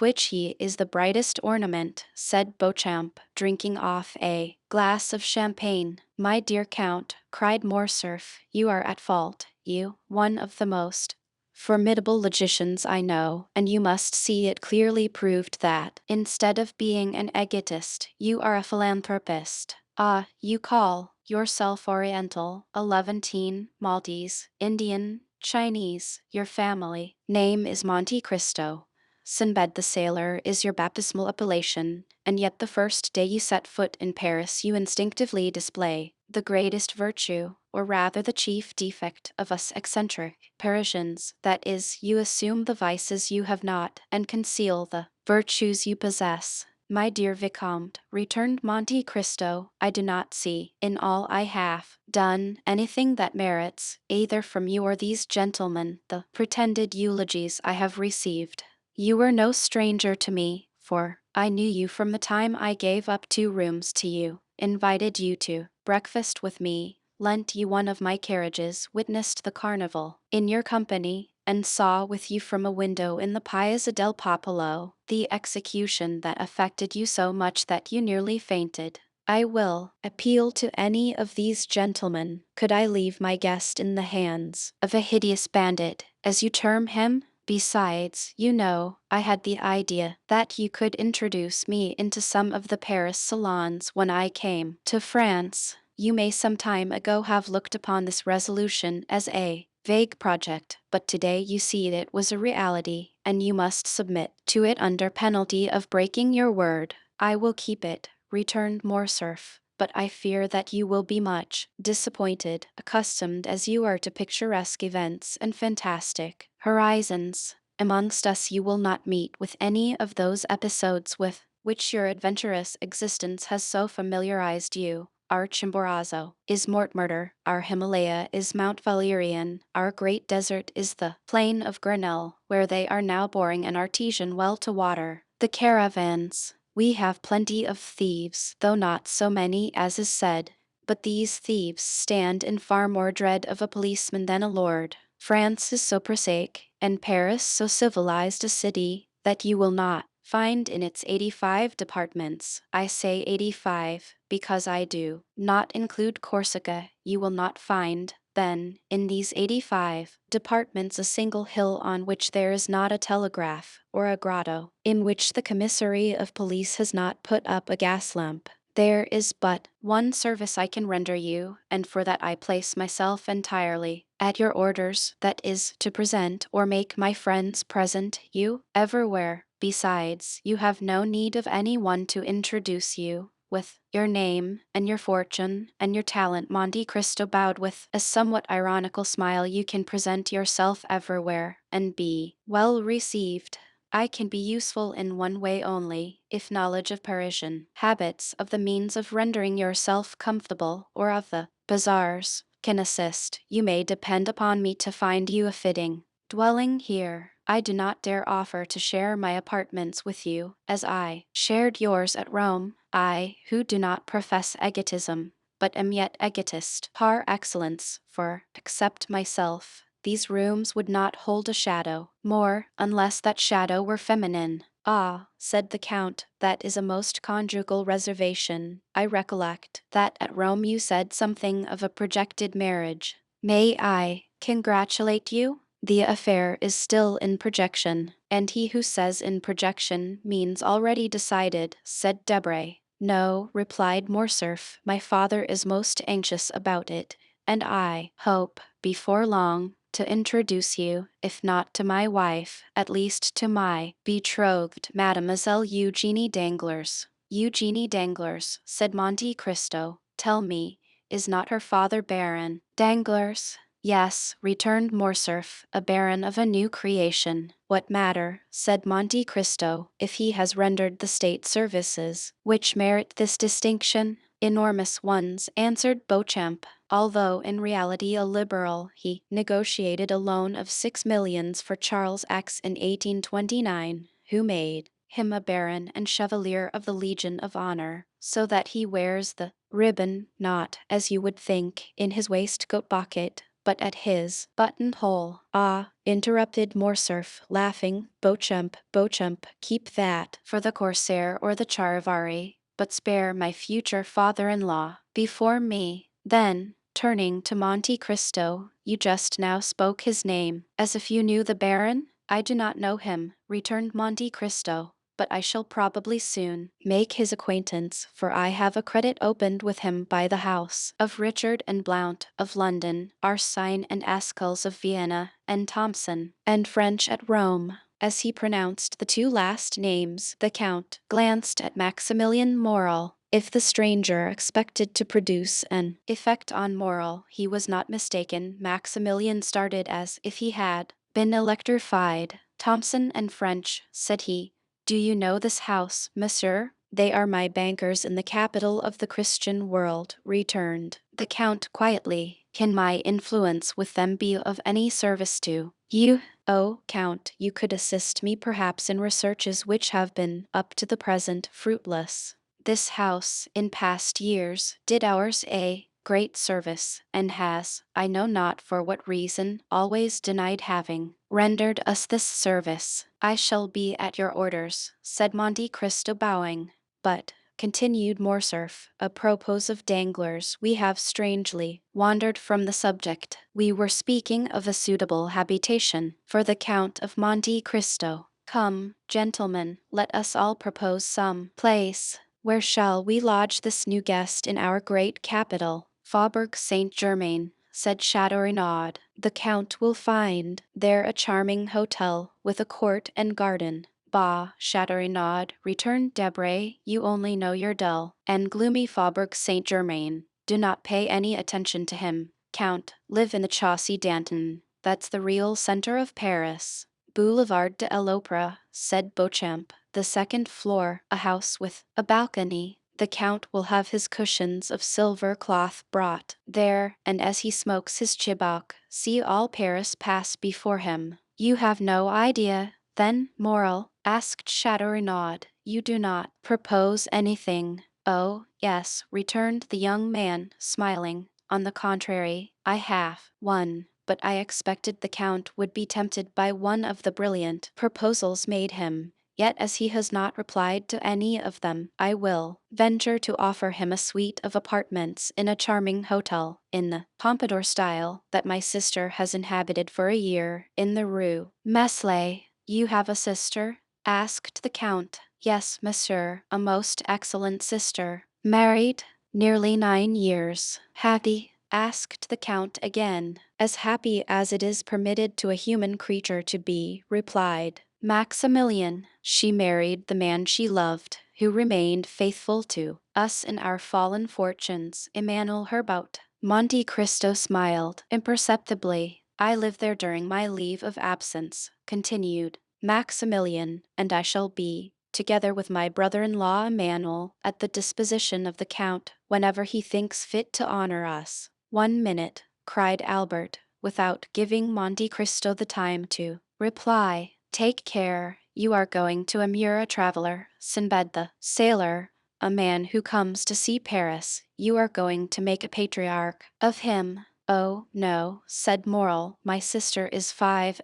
S1: which he is the brightest ornament, said Beauchamp, drinking off a glass of champagne. My dear Count, cried Morcerf, you are at fault, you, one of the most formidable logicians I know, and you must see it clearly proved that, instead of being an egotist, you are a philanthropist. Ah, you call yourself Oriental, a Levantine, Maltese, Indian, Chinese. Your family name is Monte Cristo. Sinbad the Sailor is your baptismal appellation, and yet the first day you set foot in Paris you instinctively display the greatest virtue, or rather the chief defect of us eccentric Parisians, that is, you assume the vices you have not, and conceal the virtues you possess. My dear Vicomte, returned Monte Cristo, I do not see, in all I have done, anything that merits, either from you or these gentlemen, the pretended eulogies I have received. You were no stranger to me, for I knew you from the time I gave up 2 rooms to you invited you to breakfast with me, lent you one of my carriages, witnessed the carnival in your company, and saw with you from a window in the Piazza del Popolo the execution that affected you so much that you nearly fainted. I will appeal to any of these gentlemen, could I leave my guest in the hands of a hideous bandit, as you term him? Besides, you know, I had the idea that you could introduce me into some of the Paris salons when I came to France. You may some time ago have looked upon this resolution as a vague project, but today you see it was a reality, and you must submit to it under penalty of breaking your word. I will keep it, returned Morcerf, but I fear that you will be much disappointed, accustomed as you are to picturesque events and fantastic horizons. Amongst us you will not meet with any of those episodes with which your adventurous existence has so familiarized you. Our Chimborazo is Mortmurder, our Himalaya is Mount Valerian, our great desert is the plain of Grenelle, where they are now boring an artesian well to water the caravans. We have plenty of thieves, though not so many as is said, but these thieves stand in far more dread of a policeman than a lord. France is so prosaic, and Paris so civilized a city, that you will not find in its 85 departments, I say 85, because I do not include Corsica, you will not find, then, in these 85 departments a single hill on which there is not a telegraph, or a grotto, in which the commissary of police has not put up a gas lamp. There is but one service I can render you, and for that I place myself entirely at your orders, that is, to present or make my friends present you everywhere. Besides, you have no need of any one to introduce you. With your name, and your fortune, and your talent, Monte Cristo bowed with a somewhat ironical smile. You can present yourself everywhere, and be well received. I can be useful in one way only, if knowledge of Parisian habits, of the means of rendering yourself comfortable, or of the bazaars, can assist. You may depend upon me to find you a fitting dwelling here. I do not dare offer to share my apartments with you, as I shared yours at Rome. I, who do not profess egotism, but am yet egotist par excellence, for, except myself, these rooms would not hold a shadow more, unless that shadow were feminine. Ah, said the Count, that is a most conjugal reservation. I recollect that at Rome you said something of a projected marriage. May I congratulate you? The affair is still in projection, and he who says in projection means already decided, said Debray. No, replied Morcerf, my father is most anxious about it, and I hope, before long, to introduce you, if not to my wife, at least to my betrothed, Mademoiselle Eugenie Danglars. Eugenie Danglars, said Monte Cristo, tell me, is not her father Baron Danglars? Yes, returned Morcerf, a baron of a new creation. What matter, said Monte Cristo, if he has rendered the state services which merit this distinction? Enormous ones, answered Beauchamp. Although in reality a liberal, he negotiated a loan of 6 millions for Charles X in 1829, who made him a baron and chevalier of the Legion of Honor, so that he wears the ribbon, not, as you would think, in his waistcoat pocket, but at his buttonhole. Ah, interrupted Morcerf, laughing, Beauchamp, keep that for the Corsair or the Charivari, but spare my future father-in-law before me. Then, turning to Monte Cristo, you just now spoke his name, as if you knew the Baron? I do not know him, returned Monte Cristo, but I shall probably soon make his acquaintance, for I have a credit opened with him by the house of Richard and Blount of London, Arsine and Ascles of Vienna, and Thompson and French at Rome. As he pronounced the two last names, the Count glanced at Maximilian Morrel. If the stranger expected to produce an effect on Morrel, he was not mistaken. Maximilian started as if he had been electrified. Thompson and French, said he, do you know this house, monsieur? They are my bankers in the capital of the Christian world, returned the Count quietly. Can my influence with them be of any service to you? Oh, Count, you could assist me perhaps in researches which have been, up to the present, fruitless. This house, in past years, did ours a great service, and has, I know not for what reason, always denied having rendered us this service. I shall be at your orders, said Monte Cristo bowing. But, continued Morcerf, apropos of danglers, we have strangely wandered from the subject. We were speaking of a suitable habitation for the Count of Monte Cristo. Come, gentlemen, let us all propose some place. Where shall we lodge this new guest in our great capital? Faubourg Saint-Germain, said Chateaurenaud. The Count will find there a charming hotel, with a court and garden. Bah, Chateaurenaud, returned Debray, you only know your dull and gloomy Faubourg Saint-Germain. Do not pay any attention to him. Count, live in the Chaussee d'Antin. That's the real center of Paris. Boulevard de l'Opera, said Beauchamp. The second floor, a house with a balcony. The Count will have his cushions of silver cloth brought there, and as he smokes his chibouque, see all Paris pass before him. You have no idea, then, Morel? Asked Chateaurenaud. You do not propose anything. Oh, yes, returned the young man, smiling. On the contrary, I have one. But I expected the Count would be tempted by one of the brilliant proposals made him. Yet as he has not replied to any of them, I will venture to offer him a suite of apartments in a charming hotel, in the Pompadour style, that my sister has inhabited for a year, in the Rue Meslay. You have a sister? Asked the Count. Yes, monsieur, a most excellent sister. Married? Nearly 9 years. Happy? Asked the Count again. As happy as it is permitted to a human creature to be, replied Maximilian. She married the man she loved, who remained faithful to us in our fallen fortunes, Emmanuel Herbaut. Monte Cristo smiled imperceptibly. I live there during my leave of absence, continued Maximilian, and I shall be, together with my brother-in-law Emmanuel, at the disposition of the Count whenever he thinks fit to honor us. 1 minute, cried Albert, without giving Monte Cristo the time to reply. Take care, you are going to immure a traveler, Sinbad the sailor, a man who comes to see Paris. You are going to make a patriarch of him. Oh, no, said Morel, my sister is 25,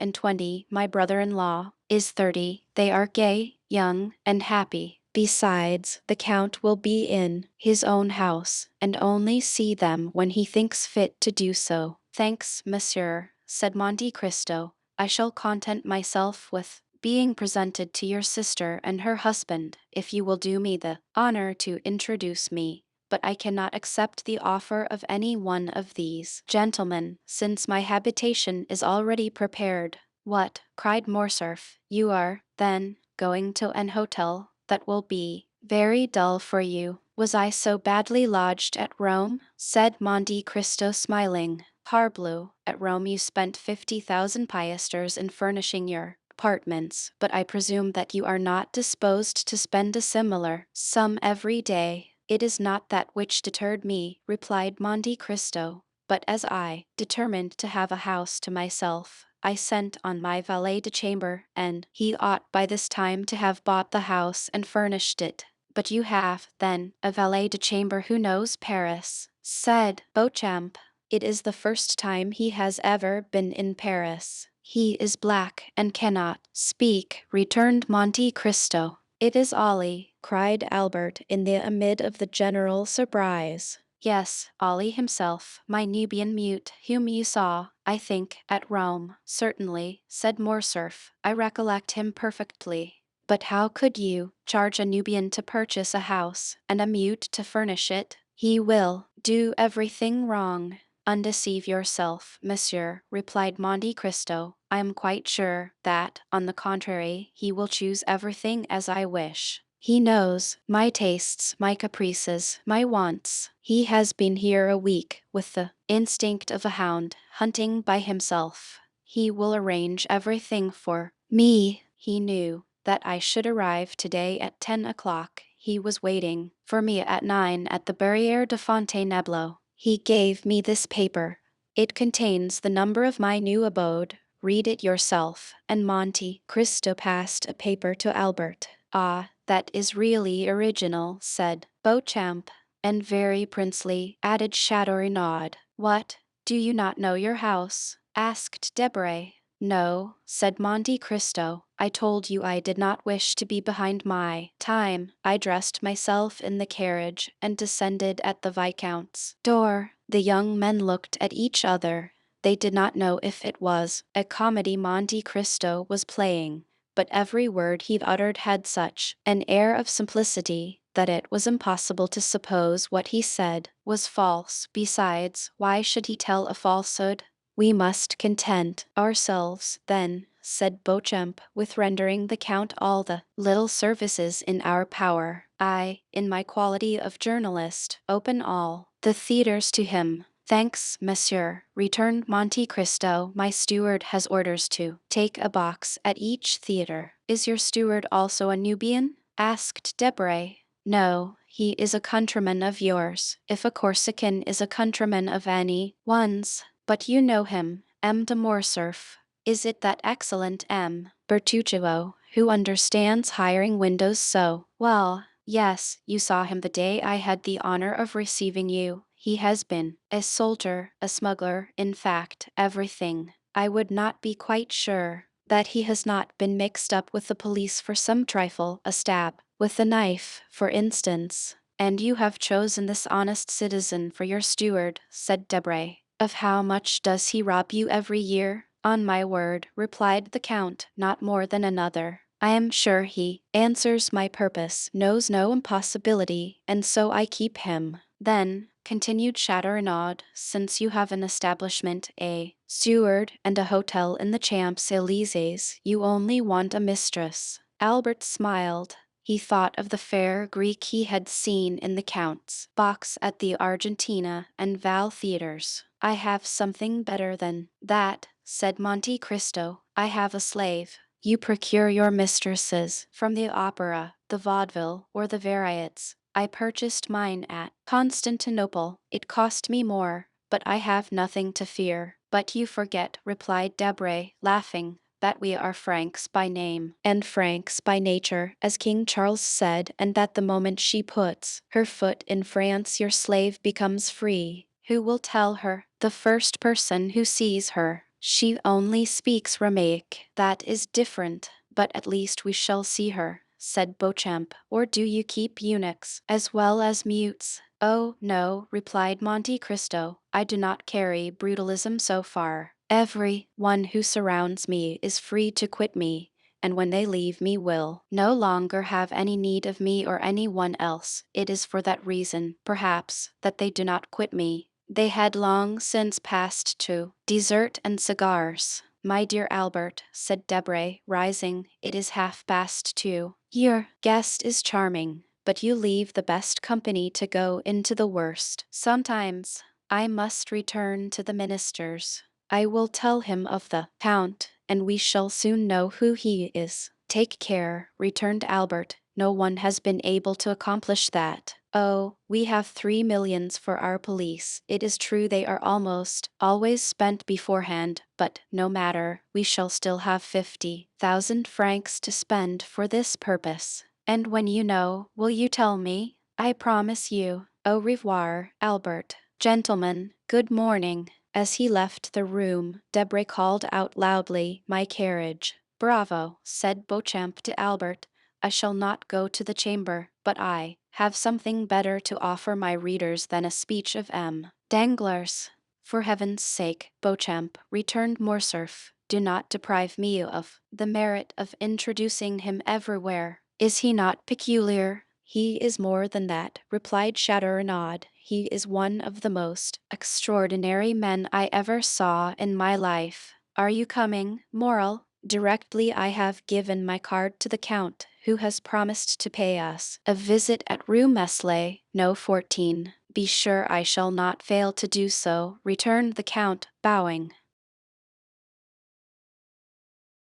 S1: my brother-in-law is 30. They are gay, young, and happy. Besides, the Count will be in his own house, and only see them when he thinks fit to do so. Thanks, monsieur, said Monte Cristo. I shall content myself with being presented to your sister and her husband, if you will do me the honor to introduce me. But I cannot accept the offer of any one of these gentlemen, since my habitation is already prepared. What? Cried Morcerf. You are, then, going to an hotel? That will be very dull for you. Was I so badly lodged at Rome? Said Monte Cristo smiling. Parbleu, at Rome you spent 50,000 piasters in furnishing your apartments, but I presume that you are not disposed to spend a similar sum every day. It is not that which deterred me, replied Monte Cristo, but as I determined to have a house to myself, I sent on my valet de chambre, and he ought by this time to have bought the house and furnished it. But you have, then, a valet de chambre who knows Paris, said Beauchamp. It is the first time he has ever been in Paris. He is black and cannot speak, returned Monte Cristo. It is Ollie, cried Albert in the amid of the general surprise. Yes, Ollie himself, my Nubian mute, whom you saw, I think, at Rome. Certainly, said Morcerf, I recollect him perfectly. But how could you charge a Nubian to purchase a house, and a mute to furnish it? He will do everything wrong. Undeceive yourself, monsieur, replied Monte Cristo. I am quite sure that, on the contrary, he will choose everything as I wish. He knows my tastes, my caprices, my wants. He has been here a week with the instinct of a hound, hunting by himself. He will arrange everything for me. He knew that I should arrive today at 10 o'clock. He was waiting for me at 9 at the Barriere de Fontainebleau. He gave me this paper. It contains the number of my new abode. Read it yourself. And Monte Cristo passed a paper to Albert. Ah, That is really original, said Beauchamp. And very princely, added Chateaurenaud. What? Do you not know your house? Asked Debray. No, said Monte Cristo. I told you I did not wish to be behind my time. I dressed myself in the carriage and descended at the Viscount's door. The young men looked at each other. They did not know if it was a comedy Monte Cristo was playing, but every word he uttered had such an air of simplicity that it was impossible to suppose what he said was false. Besides, why should he tell a falsehood? We must content ourselves, then, said Beauchamp, with rendering the Count all the little services in our power. I, in my quality of journalist, open all the theatres to him. Thanks, monsieur, returned Monte Cristo. My steward has orders to take a box at each theatre. Is your steward also a Nubian? Asked Debray. No, he is a countryman of yours, if a Corsican is a countryman of any one's. But you know him, M. de Morcerf. Is it that excellent M. Bertuccio, who understands hiring windows so well? Yes, you saw him the day I had the honor of receiving you. He has been a soldier, a smuggler, in fact, everything. I would not be quite sure that he has not been mixed up with the police for some trifle, a stab with a knife, for instance. And you have chosen this honest citizen for your steward, said Debray. Of how much does he rob you every year? On my word, replied the Count, not more than another. I am sure he answers my purpose, knows no impossibility, and so I keep him. Then, continued Chateaurenaud, since you have an establishment, a steward, and a hotel in the Champs-Élysées, you only want a mistress. Albert smiled. He thought of the fair Greek he had seen in the Count's box at the Argentina and Val theatres. I have something better than that, said Monte Cristo. I have a slave. You procure your mistresses from the opera, the vaudeville, or the varieties. I purchased mine at Constantinople. It cost me more, but I have nothing to fear. But you forget, replied Debray, laughing, that we are Franks by name, and Franks by nature, as King Charles said, and that the moment she puts her foot in France your slave becomes free. Who will tell her? The first person who sees her. She only speaks Ramaic. That is different, but at least we shall see her, said Beauchamp. Or do you keep eunuchs as well as mutes? Oh, no, replied Monte Cristo. I do not carry brutalism so far. Every one who surrounds me is free to quit me, and when they leave me will no longer have any need of me or any one else. It is for that reason, perhaps, that they do not quit me. They had long since passed to dessert and cigars. My dear Albert, said Debray, rising, it is 2:30. Your guest is charming, but you leave the best company to go into the worst. Sometimes I must return to the minister's. I will tell him of the Count, and we shall soon know who he is. Take care, returned Albert. No one has been able to accomplish that. Oh, we have 3 millions for our police. It is true they are almost always spent beforehand, but no matter, we shall still have 50,000 francs to spend for this purpose. And when you know, will you tell me? I promise you. Au revoir, Albert. Gentlemen, good morning. As he left the room, Debray called out loudly, my carriage. Bravo, said Beauchamp to Albert. I shall not go to the chamber, but I have something better to offer my readers than a speech of M. Danglars. For heaven's sake, Beauchamp, returned Morcerf, do not deprive me of the merit of introducing him everywhere. Is he not peculiar? He is more than that, replied Chateaurenaud. He is one of the most extraordinary men I ever saw in my life. Are you coming, Morel? Directly I have given my card to the Count, who has promised to pay us a visit at Rue Meslay, No. 14. Be sure I shall not fail to do so, returned the Count, bowing.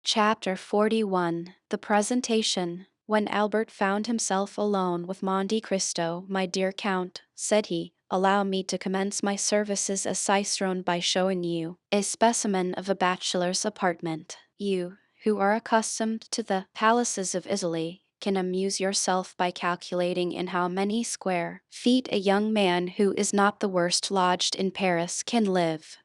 S1: Chapter 41. The Presentation. When Albert found himself alone with Monte Cristo, my dear Count, said he, allow me to commence my services as cicerone by showing you a specimen of a bachelor's apartment. You, who are accustomed to the palaces of Italy, can amuse yourself by calculating in how many square feet a young man who is not the worst lodged in Paris can live.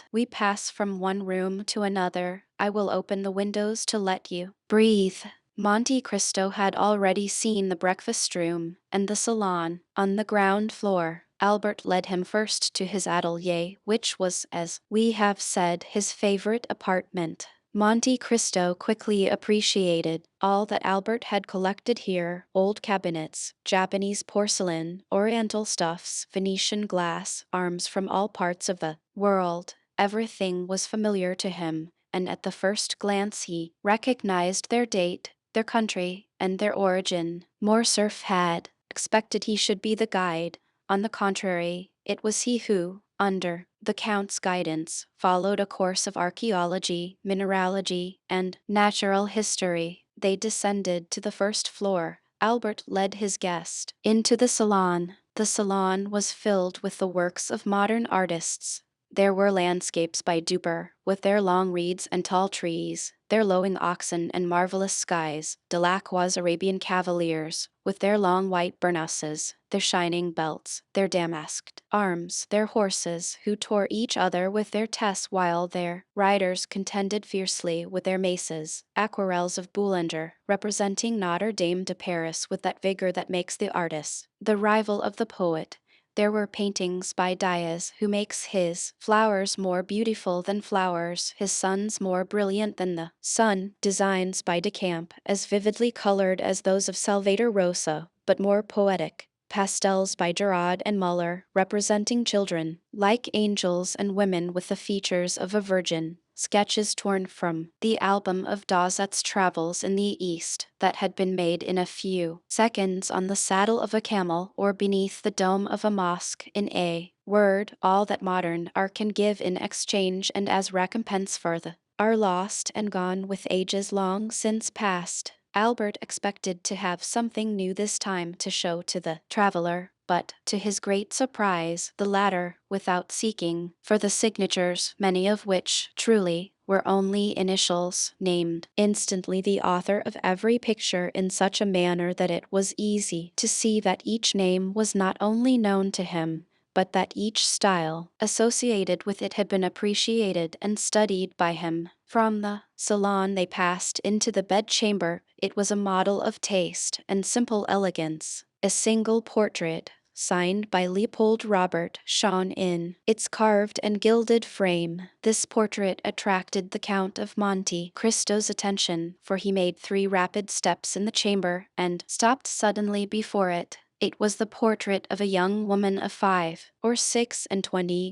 S1: We pass from one room to another. I will open the windows to let you breathe. Monte Cristo had already seen the breakfast room and the salon on the ground floor. Albert led him first to his atelier, which was, as we have said, his favorite apartment. Monte Cristo quickly appreciated all that Albert had collected here: old cabinets, Japanese porcelain, oriental stuffs, Venetian glass, arms from all parts of the world. Everything was familiar to him, and at the first glance he recognized their date, their country, and their origin. Morcerf had expected he should be the guide. On the contrary, it was he who, under the Count's guidance, followed a course of archaeology, mineralogy, and natural history. They descended to the first floor. Albert led his guest into the salon. The salon was filled with the works of modern artists. There were landscapes by Duper, with their long reeds and tall trees, their lowing oxen and marvelous skies; Delacroix's Arabian cavaliers, with their long white burnouses, their shining belts, their damasked arms, their horses, who tore each other with their tests while their riders contended fiercely with their maces; aquarelles of Boulanger, representing Notre Dame de Paris with that vigor that makes the artist the rival of the poet. There were paintings by Diaz, who makes his flowers more beautiful than flowers, his suns more brilliant than the sun; designs by Decamp, as vividly colored as those of Salvator Rosa, but more poetic; pastels by Gerard and Muller, representing children, like angels, and women with the features of a virgin; sketches torn from the album of Dauzet's travels in the East, that had been made in a few seconds on the saddle of a camel or beneath the dome of a mosque; in a word, all that modern art can give in exchange and as recompense for the are lost and gone with ages long since past. Albert expected to have something new this time to show to the traveler, but, to his great surprise, the latter, without seeking for the signatures, many of which, truly, were only initials, named instantly the author of every picture in such a manner that it was easy to see that each name was not only known to him, but that each style associated with it had been appreciated and studied by him. From the salon they passed into the bedchamber. It was a model of taste and simple elegance. A single portrait, signed by Leopold Robert, shone in its carved and gilded frame. This portrait attracted the Count of Monte Cristo's attention, for he made 3 rapid steps in the chamber and stopped suddenly before it. It was the portrait of a young woman of 5 or 26,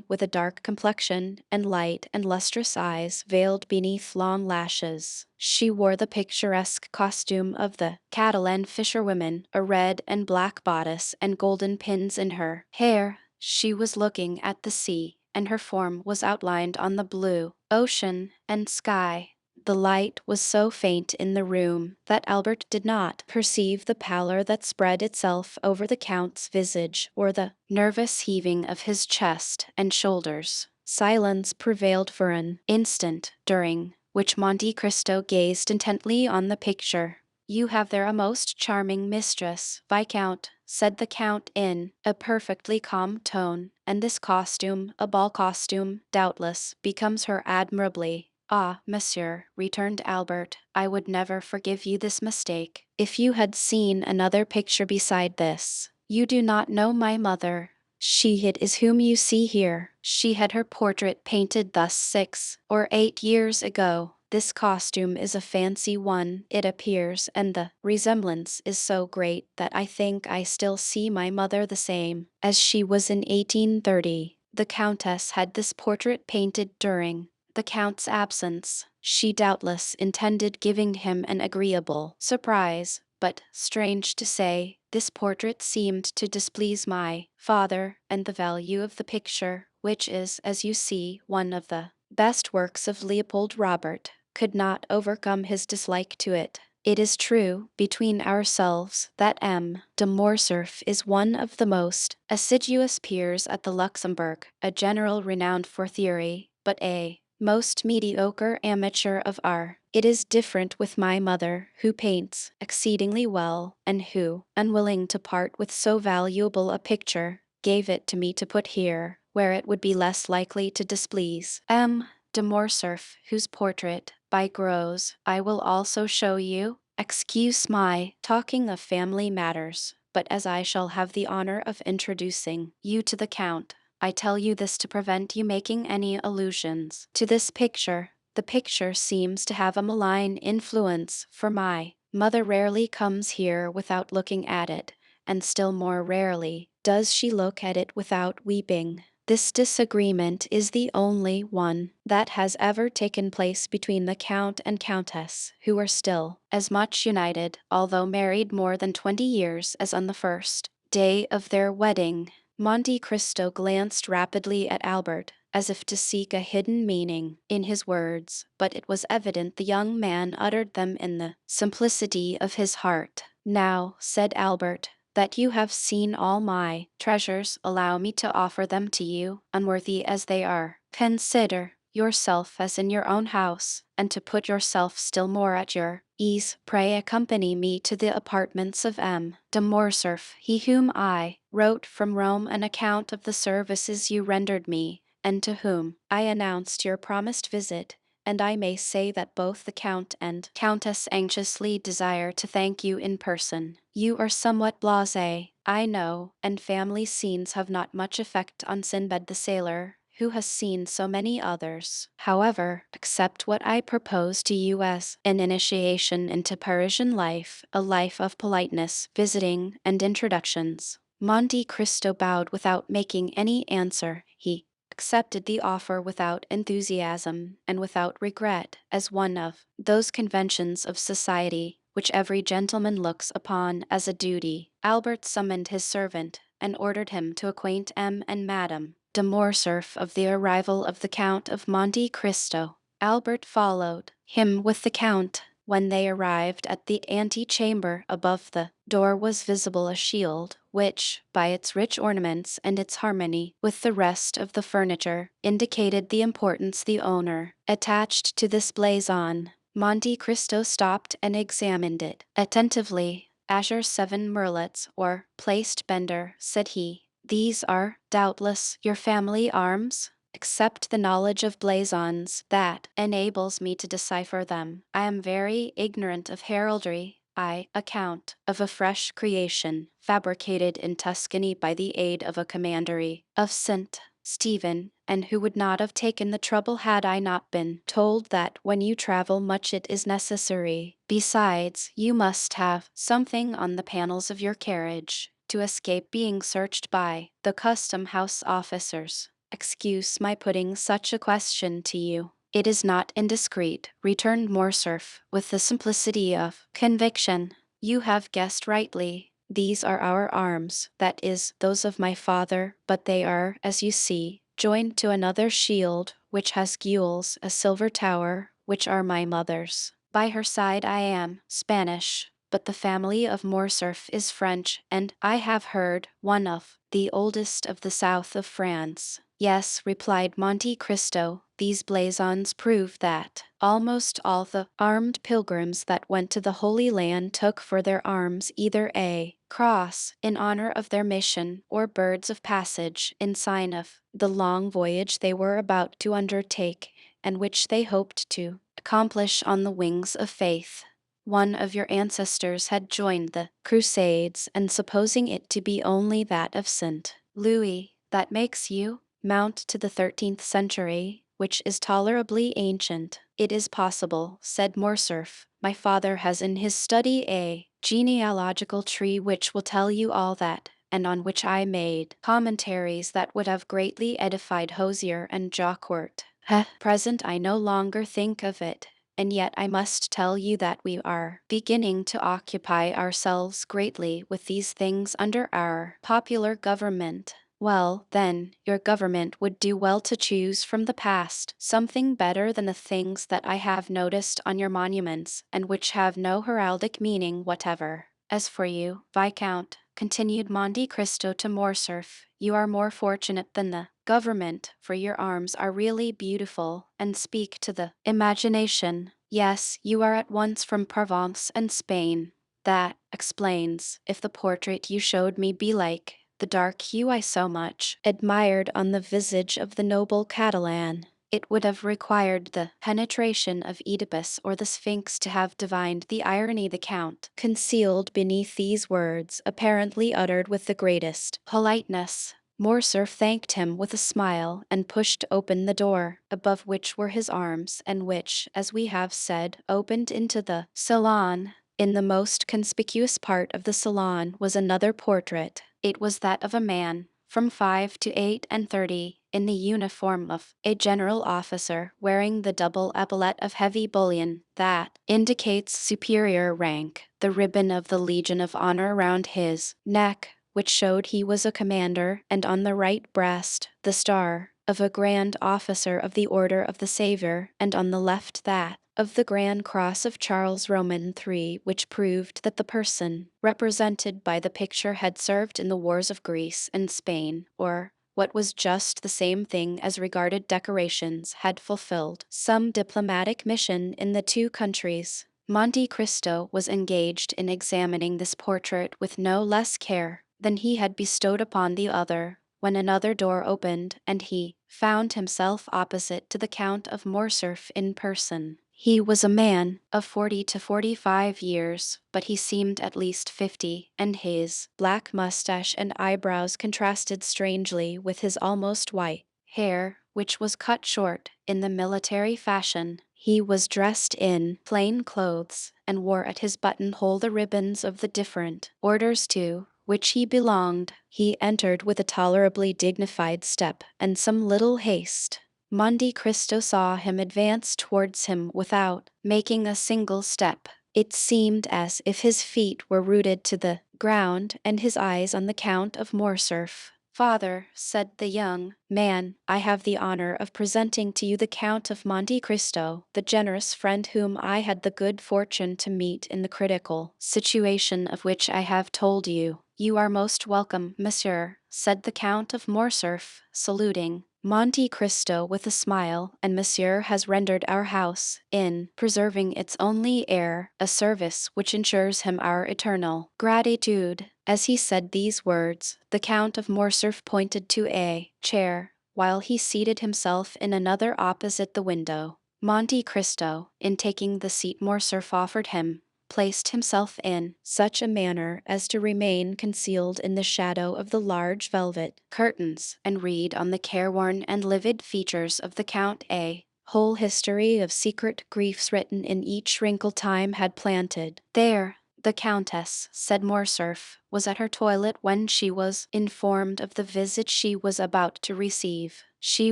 S1: with a dark complexion and light and lustrous eyes veiled beneath long lashes. She wore the picturesque costume of the Catalan fisherwomen, a red and black bodice and golden pins in her hair. She was looking at the sea, and her form was outlined on the blue ocean and sky. The light was so faint in the room that Albert did not perceive the pallor that spread itself over the Count's visage, or the nervous heaving of his chest and shoulders. Silence prevailed for an instant, during which Monte Cristo gazed intently on the picture. "You have there a most charming mistress, Viscount," said the Count in a perfectly calm tone, "and this costume, a ball costume, doubtless, becomes her admirably." "Ah, monsieur," returned Albert, "I would never forgive you this mistake, if you had seen another picture beside this. You do not know my mother. She it is whom you see here. She had her portrait painted thus 6 or 8 years ago. This costume is a fancy one, it appears, and the resemblance is so great that I think I still see my mother the same as she was in 1830. The Countess had this portrait painted during the Count's absence. She doubtless intended giving him an agreeable surprise, but, strange to say, this portrait seemed to displease my father, and the value of the picture, which is, as you see, one of the best works of Leopold Robert, could not overcome his dislike to it. It is true, between ourselves, that M. de Morcerf is one of the most assiduous peers at the Luxembourg, a general renowned for theory, but A. most mediocre amateur of art. It is different with my mother, who paints exceedingly well, and who, unwilling to part with so valuable a picture, gave it to me to put here, where it would be less likely to displease M. de Morcerf, whose portrait, by Gros, I will also show you. Excuse my talking of family matters, but as I shall have the honor of introducing you to the Count, I tell you this to prevent you making any allusions to this picture. The picture seems to have a malign influence, for my mother rarely comes here without looking at it, and still more rarely does she look at it without weeping. This disagreement is the only one that has ever taken place between the Count and Countess, who are still as much united, although married more than 20 years, as on the first day of their wedding. Monte Cristo glanced rapidly at Albert, as if to seek a hidden meaning in his words, but it was evident the young man uttered them in the simplicity of his heart. "Now," said Albert, "that you have seen all my treasures, allow me to offer them to you, unworthy as they are. Consider yourself as in your own house, and to put yourself still more at your ease, pray accompany me to the apartments of M. de Morcerf, he whom I wrote from Rome an account of the services you rendered me, and to whom I announced your promised visit, and I may say that both the Count and Countess anxiously desire to thank you in person. You are somewhat blasé, I know, and family scenes have not much effect on Sinbad the sailor, who has seen so many others. However, accept what I propose to you as an initiation into Parisian life, a life of politeness, visiting, and introductions." Monte Cristo bowed without making any answer. He accepted the offer without enthusiasm and without regret, as one of those conventions of society which every gentleman looks upon as a duty. Albert summoned his servant, and ordered him to acquaint M. and Madame de Morcerf of the arrival of the Count of Monte Cristo. Albert followed him with the Count. When they arrived at the antechamber, above the door was visible a shield, which, by its rich ornaments and its harmony with the rest of the furniture, indicated the importance the owner attached to this blazon. Monte Cristo stopped and examined it attentively. "Azure 7 merlets, or placed bender," said he. "These are, doubtless, your family arms? Except the knowledge of blazons, that enables me to decipher them. I am very ignorant of heraldry. I account of a fresh creation, fabricated in Tuscany by the aid of a commandery of St. Stephen, and who would not have taken the trouble had I not been told that when you travel much it is necessary. Besides, you must have something on the panels of your carriage, to escape being searched by the custom-house officers. Excuse my putting such a question to you. It is not indiscreet," returned Morcerf, with the simplicity of conviction. "You have guessed rightly. These are our arms, that is, those of my father, but they are, as you see, joined to another shield, which has gules, a silver tower, which are my mother's. By her side I am Spanish, but the family of Morcerf is French, and, I have heard, one of the oldest of the south of France." "Yes," replied Monte Cristo, "these blazons prove that almost all the armed pilgrims that went to the Holy Land took for their arms either a cross, in honor of their mission, or birds of passage, in sign of the long voyage they were about to undertake, and which they hoped to accomplish on the wings of faith. One of your ancestors had joined the Crusades, and supposing it to be only that of St. Louis, that makes you mount to the 13th century, which is tolerably ancient." "It is possible," said Morcerf. "My father has in his study a genealogical tree which will tell you all that, and on which I made commentaries that would have greatly edified Hosier and Jacquart. At present I no longer think of it, and yet I must tell you that we are beginning to occupy ourselves greatly with these things under our popular government." "Well, then, your government would do well to choose from the past something better than the things that I have noticed on your monuments, and which have no heraldic meaning whatever. As for you, Viscount, continued Monte Cristo to Morcerf, you are more fortunate than the government, for your arms are really beautiful and speak to the imagination. Yes, you are at once from Provence and Spain. That explains if the portrait you showed me be like the dark hue I so much admired on the visage of the noble Catalan. It would have required the penetration of Oedipus or the Sphinx to have divined the irony the Count concealed beneath these words, apparently uttered with the greatest politeness. Morcerf thanked him with a smile and pushed open the door, above which were his arms, and which, as we have said, opened into the salon. In the most conspicuous part of the salon was another portrait. It was that of a man, from 5 to 8 and 30, in the uniform of a general officer, wearing the double epaulette of heavy bullion that indicates superior rank, the ribbon of the Legion of Honor round his neck, which showed he was a commander, and on the right breast the star of a grand officer of the Order of the Saviour, and on the left that of the Grand Cross of Charles Roman III, which proved that the person represented by the picture had served in the wars of Greece and Spain, or, what was just the same thing as regarded decorations, had fulfilled some diplomatic mission in the two countries. Monte Cristo was engaged in examining this portrait with no less care than he had bestowed upon the other, when another door opened and he found himself opposite to the Count of Morcerf in person. He was a man of 40 to 45 years, but he seemed at least 50, and his black mustache and eyebrows contrasted strangely with his almost white hair, which was cut short in the military fashion. He was dressed in plain clothes, and wore at his buttonhole the ribbons of the different orders to which he belonged. He entered with a tolerably dignified step and some little haste. Monte Cristo saw him advance towards him without making a single step. It seemed as if his feet were rooted to the ground and his eyes on the Count of Morcerf. "Father," said the young man, "I have the honor of presenting to you the Count of Monte Cristo, the generous friend whom I had the good fortune to meet in the critical situation of which I have told you." "You are most welcome, monsieur," said the Count of Morcerf, saluting Monte Cristo with a smile, "and monsieur has rendered our house, in preserving its only heir, a service which ensures him our eternal gratitude." As he said these words, the Count of Morcerf pointed to a chair, while he seated himself in another opposite the window. Monte Cristo, in taking the seat Morcerf offered him, placed himself in such a manner as to remain concealed in the shadow of the large velvet curtains, and read on the careworn and livid features of the Count a whole history of secret griefs written in each wrinkle time had planted there. The Countess, said Morcerf, was at her toilet when she was informed of the visit she was about to receive. She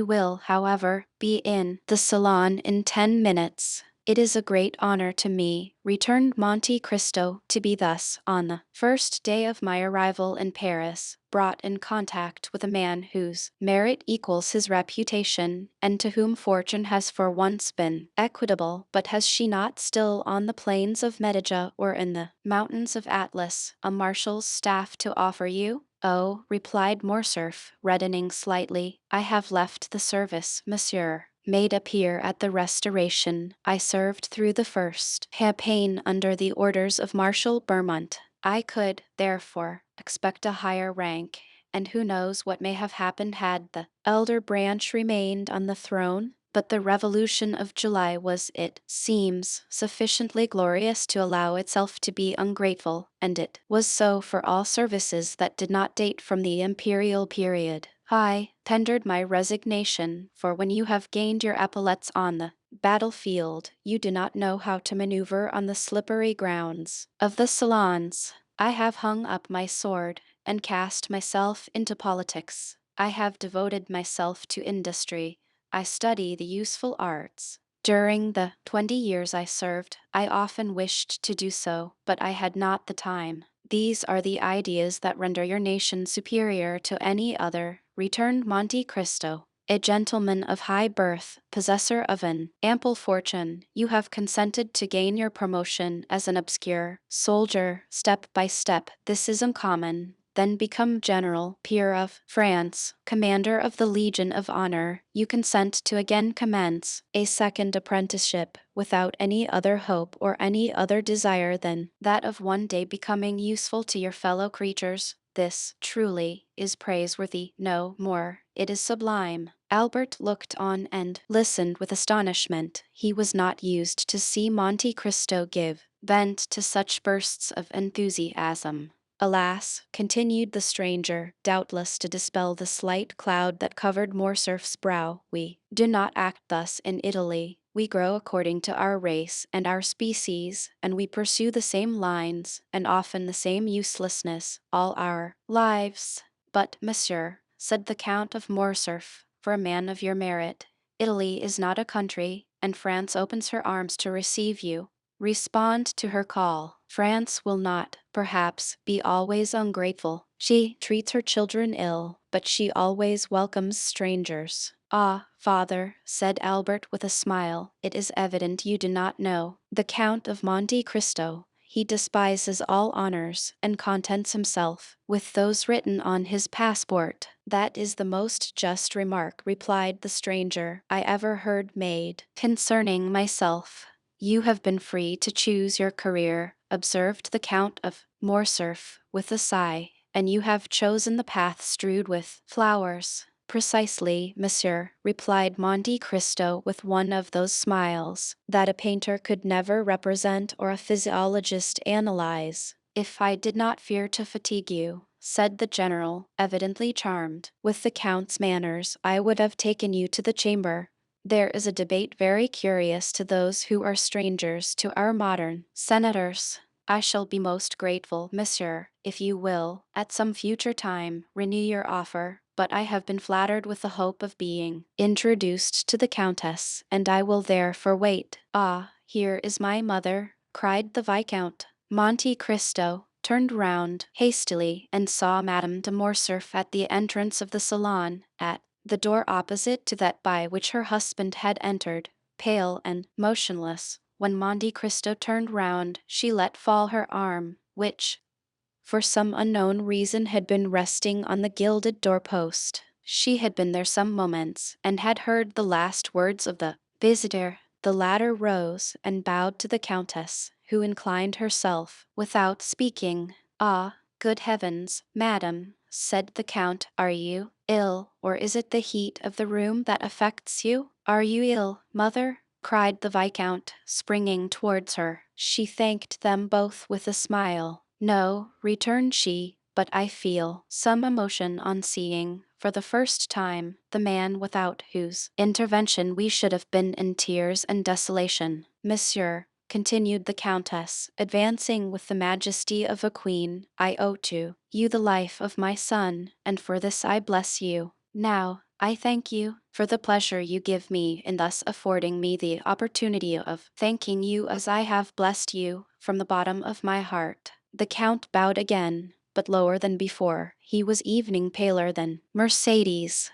S1: will, however, be in the salon in 10 minutes. "It is a great honor to me," returned Monte Cristo, "to be thus, on the first day of my arrival in Paris, brought in contact with a man whose merit equals his reputation, and to whom fortune has for once been equitable. But has she not still on the plains of Medija or in the mountains of Atlas a marshal's staff to offer you?" "Oh," replied Morcerf, reddening slightly, "I have left the service, monsieur. Made a peer at the Restoration, I served through the first campaign under the orders of Marshal Bermont. I could, therefore, expect a higher rank, and who knows what may have happened had the elder branch remained on the throne? But the Revolution of July was, it seems, sufficiently glorious to allow itself to be ungrateful, and it was so for all services that did not date from the imperial period. I tendered my resignation, for when you have gained your epaulettes on the battlefield, you do not know how to maneuver on the slippery grounds of the salons. I have hung up my sword and cast myself into politics. I have devoted myself to industry. I study the useful arts. During the 20 years I served, I often wished to do so, but I had not the time." "These are the ideas that render your nation superior to any other," returned Monte Cristo. "A gentleman of high birth, possessor of an ample fortune, you have consented to gain your promotion as an obscure soldier, step by step. This is uncommon. then become General, Peer of France, Commander of the Legion of Honor, you consent to again commence a second apprenticeship without any other hope or any other desire than that of one day becoming useful to your fellow creatures. This, truly, is praiseworthy, no more. It is sublime. Albert looked on and listened with astonishment. He was not used to see Monte Cristo give vent to such bursts of enthusiasm. Alas, continued the stranger, doubtless to dispel the slight cloud that covered Morcerf's brow, we do not act thus in Italy. We grow according to our race and our species, and we pursue the same lines, and often the same uselessness, all our lives. But, monsieur, said the Count of Morcerf, for a man of your merit, Italy is not a country, and France opens her arms to receive you. Respond to her call. France will not, perhaps, be always ungrateful. She treats her children ill, but she always welcomes strangers. Ah, father, said Albert with a smile, it is evident you do not know the Count of Monte Cristo. He despises all honors, and contents himself with those written on his passport. That is the most just remark, replied the stranger, I ever heard made concerning myself. You have been free to choose your career, observed the Count of Morcerf with a sigh, and you have chosen the path strewed with flowers. Precisely, monsieur, replied Monte Cristo with one of those smiles that a painter could never represent or a physiologist analyze. If I did not fear to fatigue you, said the general, evidently charmed with the Count's manners, I would have taken you to the chamber. There is a debate very curious to those who are strangers to our modern senators. I shall be most grateful, monsieur, if you will, at some future time, renew your offer, but I have been flattered with the hope of being introduced to the Countess, and I will therefore wait. Ah, here is my mother, cried the Viscount. Monte Cristo turned round hastily and saw Madame de Morcerf at the entrance of the salon, at the door opposite to that by which her husband had entered, pale and motionless. When Monte Cristo turned round, she let fall her arm, which, for some unknown reason, had been resting on the gilded doorpost. She had been there some moments, and had heard the last words of the visitor. The latter rose and bowed to the Countess, who inclined herself, without speaking. Ah, good heavens, madam, said the Count, are you ill, or is it the heat of the room that affects you? Are you ill, mother? Cried the Viscount, springing towards her. She thanked them both with a smile. No, returned she, but I feel some emotion on seeing, for the first time, the man without whose intervention we should have been in tears and desolation. Monsieur, continued the Countess, advancing with the majesty of a queen, I owe to you the life of my son, and for this I bless you. Now, I thank you for the pleasure you give me in thus affording me the opportunity of thanking you as I have blessed you from the bottom of my heart. The Count bowed again, but lower than before. He was evening paler than Mercedes.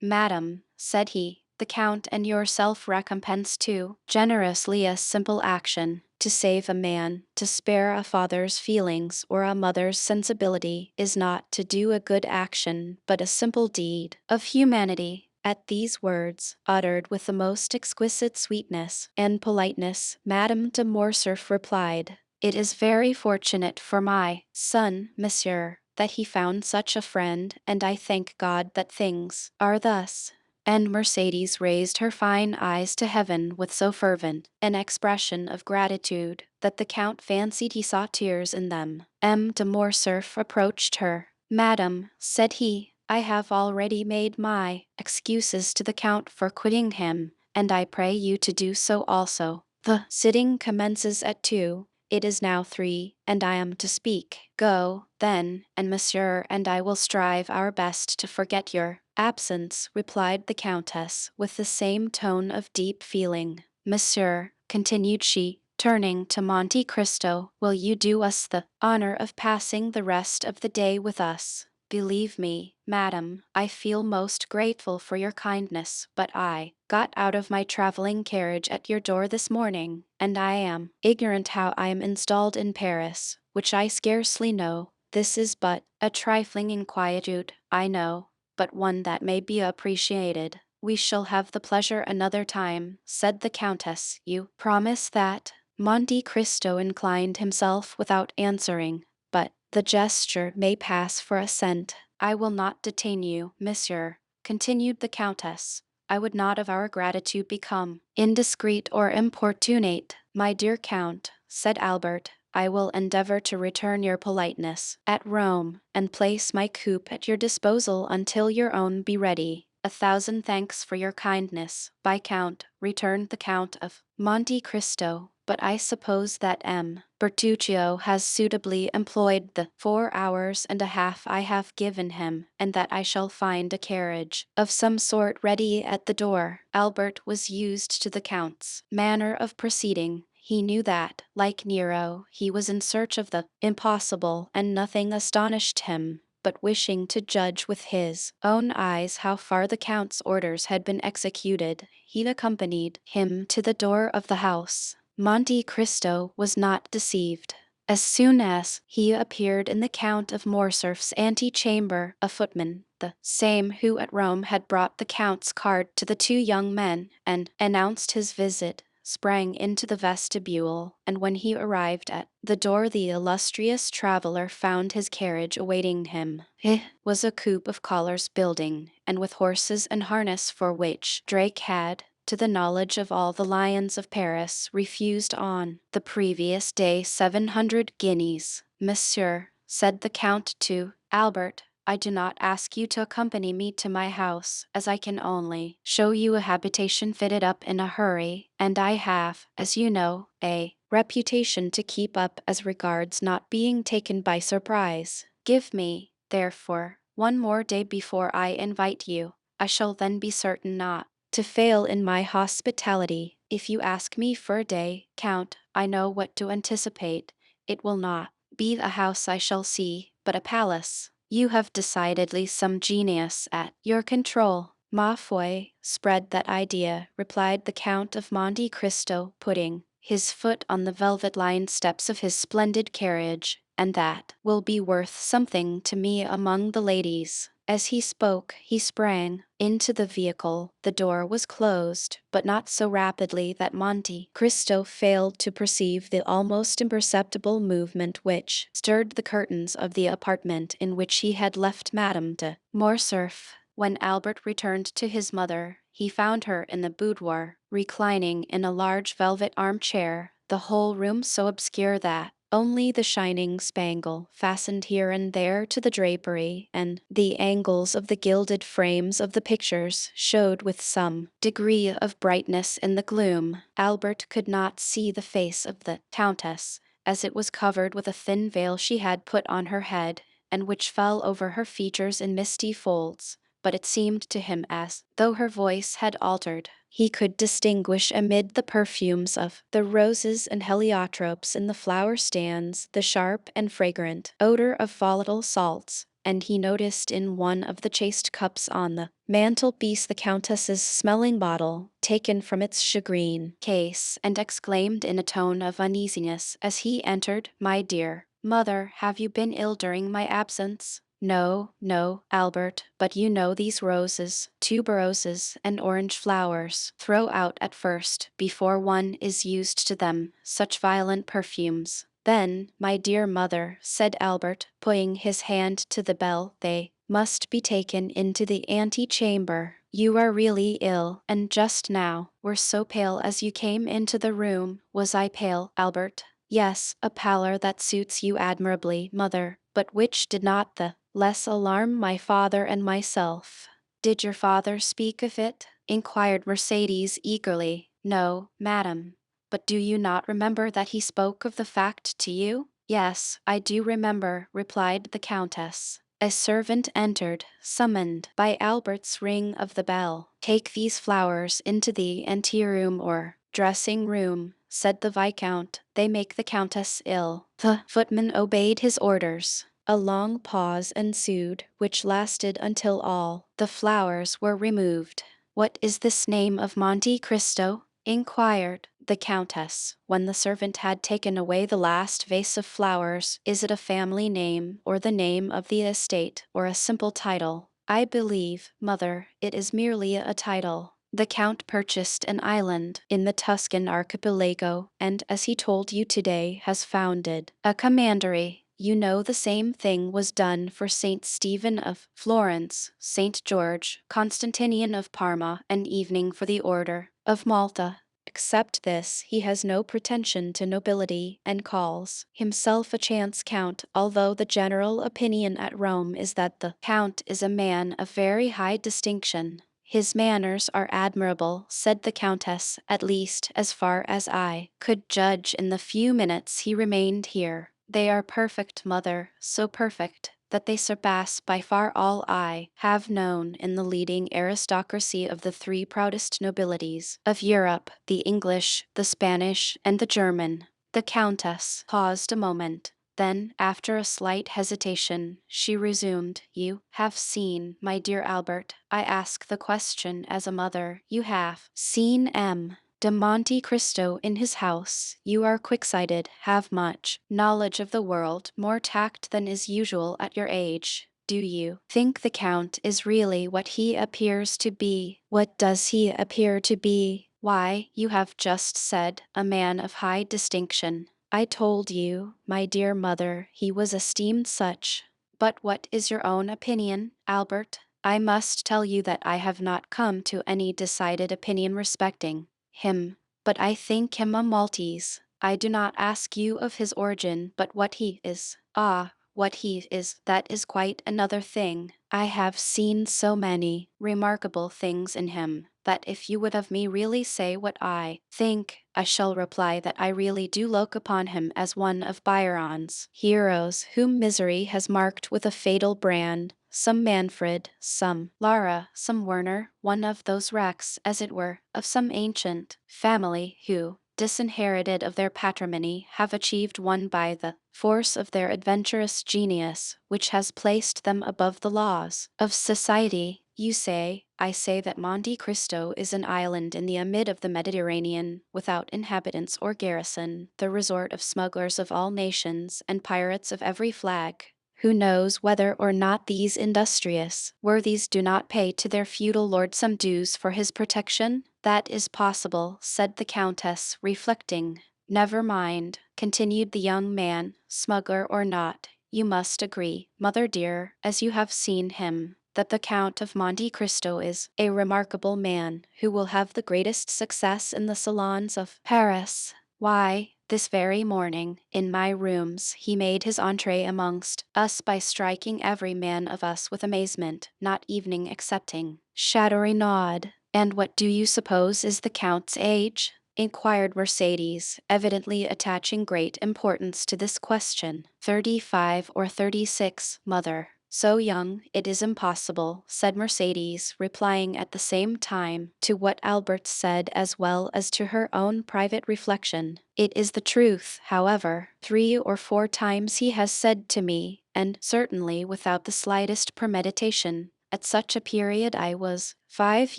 S1: Madam, said he, the Count and yourself recompense too generously a simple action. To save a man, to spare a father's feelings or a mother's sensibility, is not to do a good action, but a simple deed of humanity. At these words, uttered with the most exquisite sweetness and politeness, Madame de Morcerf replied, it is very fortunate for my son, monsieur, that he found such a friend, and I thank God that things are thus. And Mercedes raised her fine eyes to heaven with so fervent an expression of gratitude that the Count fancied he saw tears in them. M. de Morcerf approached her. Madam, said he, I have already made my excuses to the Count for quitting him, and I pray you to do so also. The sitting commences at 2. It is now 3, and I am to speak. Go, then, and monsieur and I will strive our best to forget your absence, replied the Countess, with the same tone of deep feeling. Monsieur, continued she, turning to Monte Cristo, will you do us the honor of passing the rest of the day with us? Believe me, madam, I feel most grateful for your kindness, but I got out of my traveling carriage at your door this morning, and I am ignorant how I am installed in Paris, which I scarcely know. This is but a trifling inquietude, I know, but one that may be appreciated. We shall have the pleasure another time, said the Countess. You promise that? Monte Cristo inclined himself without answering, but the gesture may pass for assent. I will not detain you, monsieur, continued the Countess. I would not of our gratitude become indiscreet or importunate. My dear Count, said Albert, I will endeavor to return your politeness at Rome, and place my coupe at your disposal until your own be ready. 1,000 thanks for your kindness, Viscount, returned the Count of Monte Cristo, but I suppose that M. Bertuccio has suitably employed the 4 hours and a half I have given him, and that I shall find a carriage of some sort ready at the door. Albert was used to the Count's manner of proceeding. He knew that, like Nero, he was in search of the impossible, and nothing astonished him. But wishing to judge with his own eyes how far the Count's orders had been executed, he accompanied him to the door of the house. Monte Cristo was not deceived. As soon as he appeared in the Count of Morcerf's antechamber, a footman, the same who at Rome had brought the Count's card to the 2 young men and announced his visit, sprang into the vestibule, and when he arrived at the door the illustrious traveler found his carriage awaiting him. It was a coupe of collars building, and with horses and harness for which Drake had, to the knowledge of all the lions of Paris, refused on the previous day 700 guineas. Monsieur, said the Count to Albert, I do not ask you to accompany me to my house, as I can only show you a habitation fitted up in a hurry, and I have, as you know, a reputation to keep up as regards not being taken by surprise. Give me, therefore, 1 more day before I invite you. I shall then be certain not to fail in my hospitality. If you ask me for a day, Count, I know what to anticipate. It will not be a house I shall see, but a palace. You have decidedly some genius at your control. Ma foi, spread that idea, replied the Count of Monte Cristo, putting his foot on the velvet-lined steps of his splendid carriage, and that will be worth something to me among the ladies. As he spoke, he sprang into the vehicle. The door was closed, but not so rapidly that Monte Cristo failed to perceive the almost imperceptible movement which stirred the curtains of the apartment in which he had left Madame de Morcerf. When Albert returned to his mother, he found her in the boudoir, reclining in a large velvet armchair, the whole room so obscure that only the shining spangle, fastened here and there to the drapery, and the angles of the gilded frames of the pictures, showed with some degree of brightness in the gloom. Albert could not see the face of the Countess, as it was covered with a thin veil she had put on her head, and which fell over her features in misty folds, but it seemed to him as though her voice had altered. He could distinguish amid the perfumes of the roses and heliotropes in the flower stands the sharp and fragrant odor of volatile salts, and he noticed in one of the chased cups on the mantelpiece the Countess's smelling bottle, taken from its shagreen case, and exclaimed in a tone of uneasiness as he entered, My dear mother, have you been ill during my absence? No, no, Albert, but you know these roses, tuberoses, and orange flowers throw out at first, before one is used to them, such violent perfumes. Then, my dear mother, said Albert, putting his hand to the bell, they must be taken into the ante-chamber. You are really ill, and just now were so pale as you came into the room. Was I pale, Albert? Yes, a pallor that suits you admirably, mother, but which did not the less alarm my father and myself. Did your father speak of it? Inquired Mercedes eagerly. No, madam. But do you not remember that he spoke of the fact to you? Yes, I do remember, replied the Countess. A servant entered, summoned by Albert's ring of the bell. Take these flowers into the anteroom or dressing room, said the Viscount. They make the Countess ill. The footman obeyed his orders. A long pause ensued, which lasted until all the flowers were removed. What is this name of Monte Cristo? Inquired The Countess, when the servant had taken away the last vase of flowers, is it a family name, or the name of the estate, or a simple title? I believe, mother, it is merely a title. The Count purchased an island in the Tuscan archipelago, and, as he told you today, has founded a commandery. You know the same thing was done for Saint Stephen of Florence, Saint George, Constantinian of Parma, and evening for the Order of Malta. Except this, he has no pretension to nobility, and calls himself a chance count, although the general opinion at Rome is that the count is a man of very high distinction. His manners are admirable, said the Countess, at least as far as I could judge in the few minutes he remained here. They are perfect, mother, so perfect that they surpass by far all I have known in the leading aristocracy of the three proudest nobilities of Europe, the English, the Spanish, and the German. The Countess paused a moment. Then, after a slight hesitation, she resumed, You have seen, my dear Albert, I ask the question as a mother, you have seen M. de Monte Cristo in his house. You are quick-sighted, have much knowledge of the world, more tact than is usual at your age. Do you think the Count is really what he appears to be? What does he appear to be? Why, you have just said, a man of high distinction. I told you, my dear mother, he was esteemed such. But what is your own opinion, Albert? I must tell you that I have not come to any decided opinion respecting him, but I think him a Maltese. I do not ask you of his origin, but what he is. Ah, what he is, that is quite another thing. I have seen so many remarkable things in him, that if you would have me really say what I think, I shall reply that I really do look upon him as one of Byron's heroes whom misery has marked with a fatal brand. Some Manfred, some Lara, some Werner, one of those wrecks, as it were, of some ancient family who, disinherited of their patrimony, have achieved one by the force of their adventurous genius, which has placed them above the laws of society. You say, I say that Monte Cristo is an island in the amid of the Mediterranean, without inhabitants or garrison, the resort of smugglers of all nations, and pirates of every flag. Who knows whether or not these industrious worthies do not pay to their feudal lord some dues for his protection? That is possible, said the Countess, reflecting. Never mind, continued the young man, smuggler or not, you must agree, mother dear, as you have seen him, that the Count of Monte Cristo is a remarkable man, who will have the greatest success in the salons of Paris. Why, this very morning, in my rooms, he made his entrée amongst us by striking every man of us with amazement, not evening excepting. Chateaurenaud. And what do you suppose is the Count's age? Inquired Mercedes, evidently attaching great importance to this question. 35 or 36, mother. So young, it is impossible, said Mercedes, replying at the same time to what Albert said as well as to her own private reflection. It is the truth, however. 3 or 4 times he has said to me, and certainly without the slightest premeditation, at such a period I was 5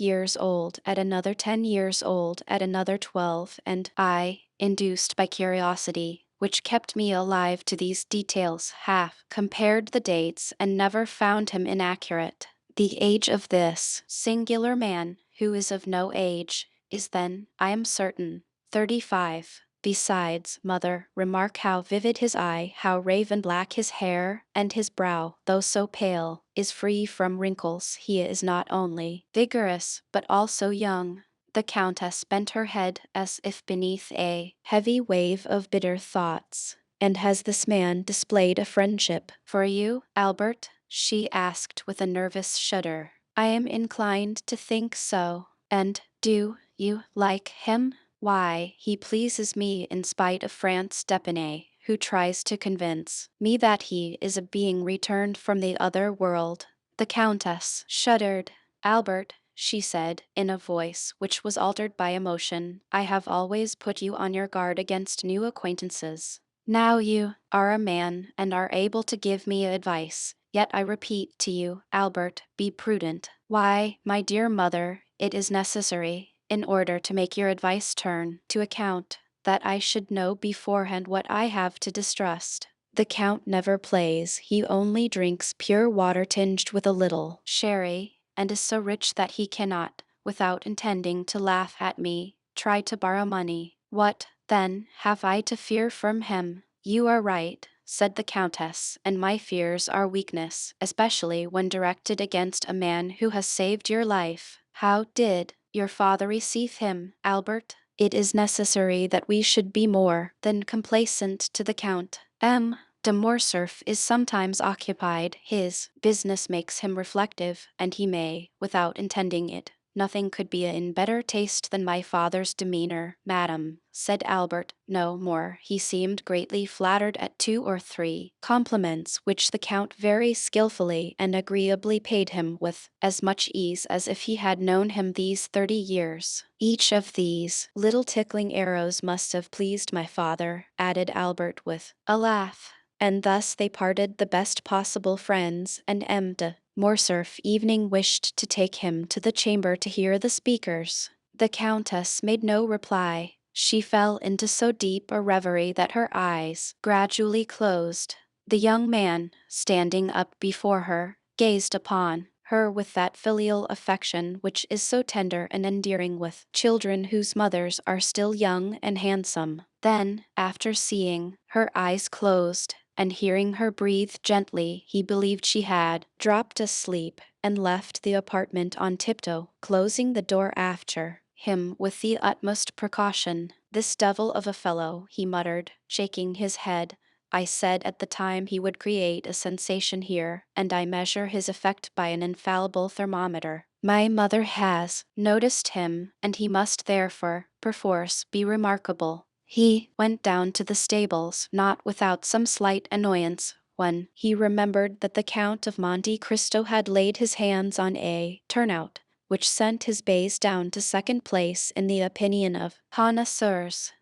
S1: years old, at another 10 years old, at another 12, and I, induced by curiosity, which kept me alive to these details, half compared the dates and never found him inaccurate. The age of this singular man, who is of no age, is then, I am certain, 35. Besides, mother, remark how vivid his eye, how raven-black his hair, and his brow, though so pale, is free from wrinkles. He is not only vigorous, but also young. The Countess bent her head as if beneath a heavy wave of bitter thoughts. And has this man displayed a friendship for you, Albert? She asked with a nervous shudder. I am inclined to think so. And do you like him? Why, he pleases me in spite of France d'Epinay, who tries to convince me that he is a being returned from the other world. The Countess shuddered. Albert, she said, in a voice which was altered by emotion, I have always put you on your guard against new acquaintances. Now you are a man and are able to give me advice. Yet I repeat to you, Albert, be prudent. Why, my dear mother, it is necessary. in order to make your advice turn to account, that I should know beforehand what I have to distrust. The Count never plays, he only drinks pure water tinged with a little sherry, and is so rich that he cannot, without intending to laugh at me, try to borrow money. What, then, have I to fear from him? You are right, said the Countess, and my fears are weakness, especially when directed against a man who has saved your life. How did your father receive him, Albert? It is necessary that we should be more than complaisant to the Count. De Morcerf is sometimes occupied, his business makes him reflective, and he may, without intending it. Nothing could be in better taste than my father's demeanor, madam, said Albert. No more, he seemed greatly flattered at 2 or 3 compliments which the Count very skilfully and agreeably paid him with as much ease as if he had known him these 30 years. Each of these little tickling arrows must have pleased my father, added Albert with a laugh. And thus they parted the best possible friends, and M. de Morcerf evening wished to take him to the chamber to hear the speakers. The Countess made no reply. She fell into so deep a reverie that her eyes gradually closed. The young man, standing up before her, gazed upon her with that filial affection which is so tender and endearing with children whose mothers are still young and handsome. Then, after seeing her eyes closed, and hearing her breathe gently, he believed she had dropped asleep, and left the apartment on tiptoe, closing the door after him with the utmost precaution. This devil of a fellow, he muttered, shaking his head. I said at the time he would create a sensation here, and I measure his effect by an infallible thermometer. My mother has noticed him, and he must therefore, perforce, be remarkable. He went down to the stables, not without some slight annoyance, when he remembered that the Count of Monte Cristo had laid his hands on a turnout, which sent his bays down to second place in the opinion of connoisseurs.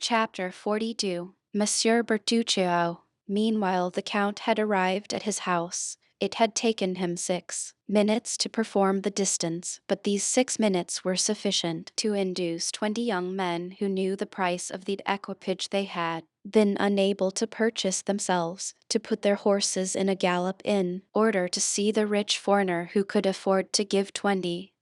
S1: Chapter 42. Monsieur Bertuccio. Meanwhile the Count had arrived at his house. It had taken him 6 minutes to perform the distance, but these 6 minutes were sufficient to induce 20 young men who knew the price of the equipage they had been unable to purchase themselves, to put their horses in a gallop in order to see the rich foreigner who could afford to give 20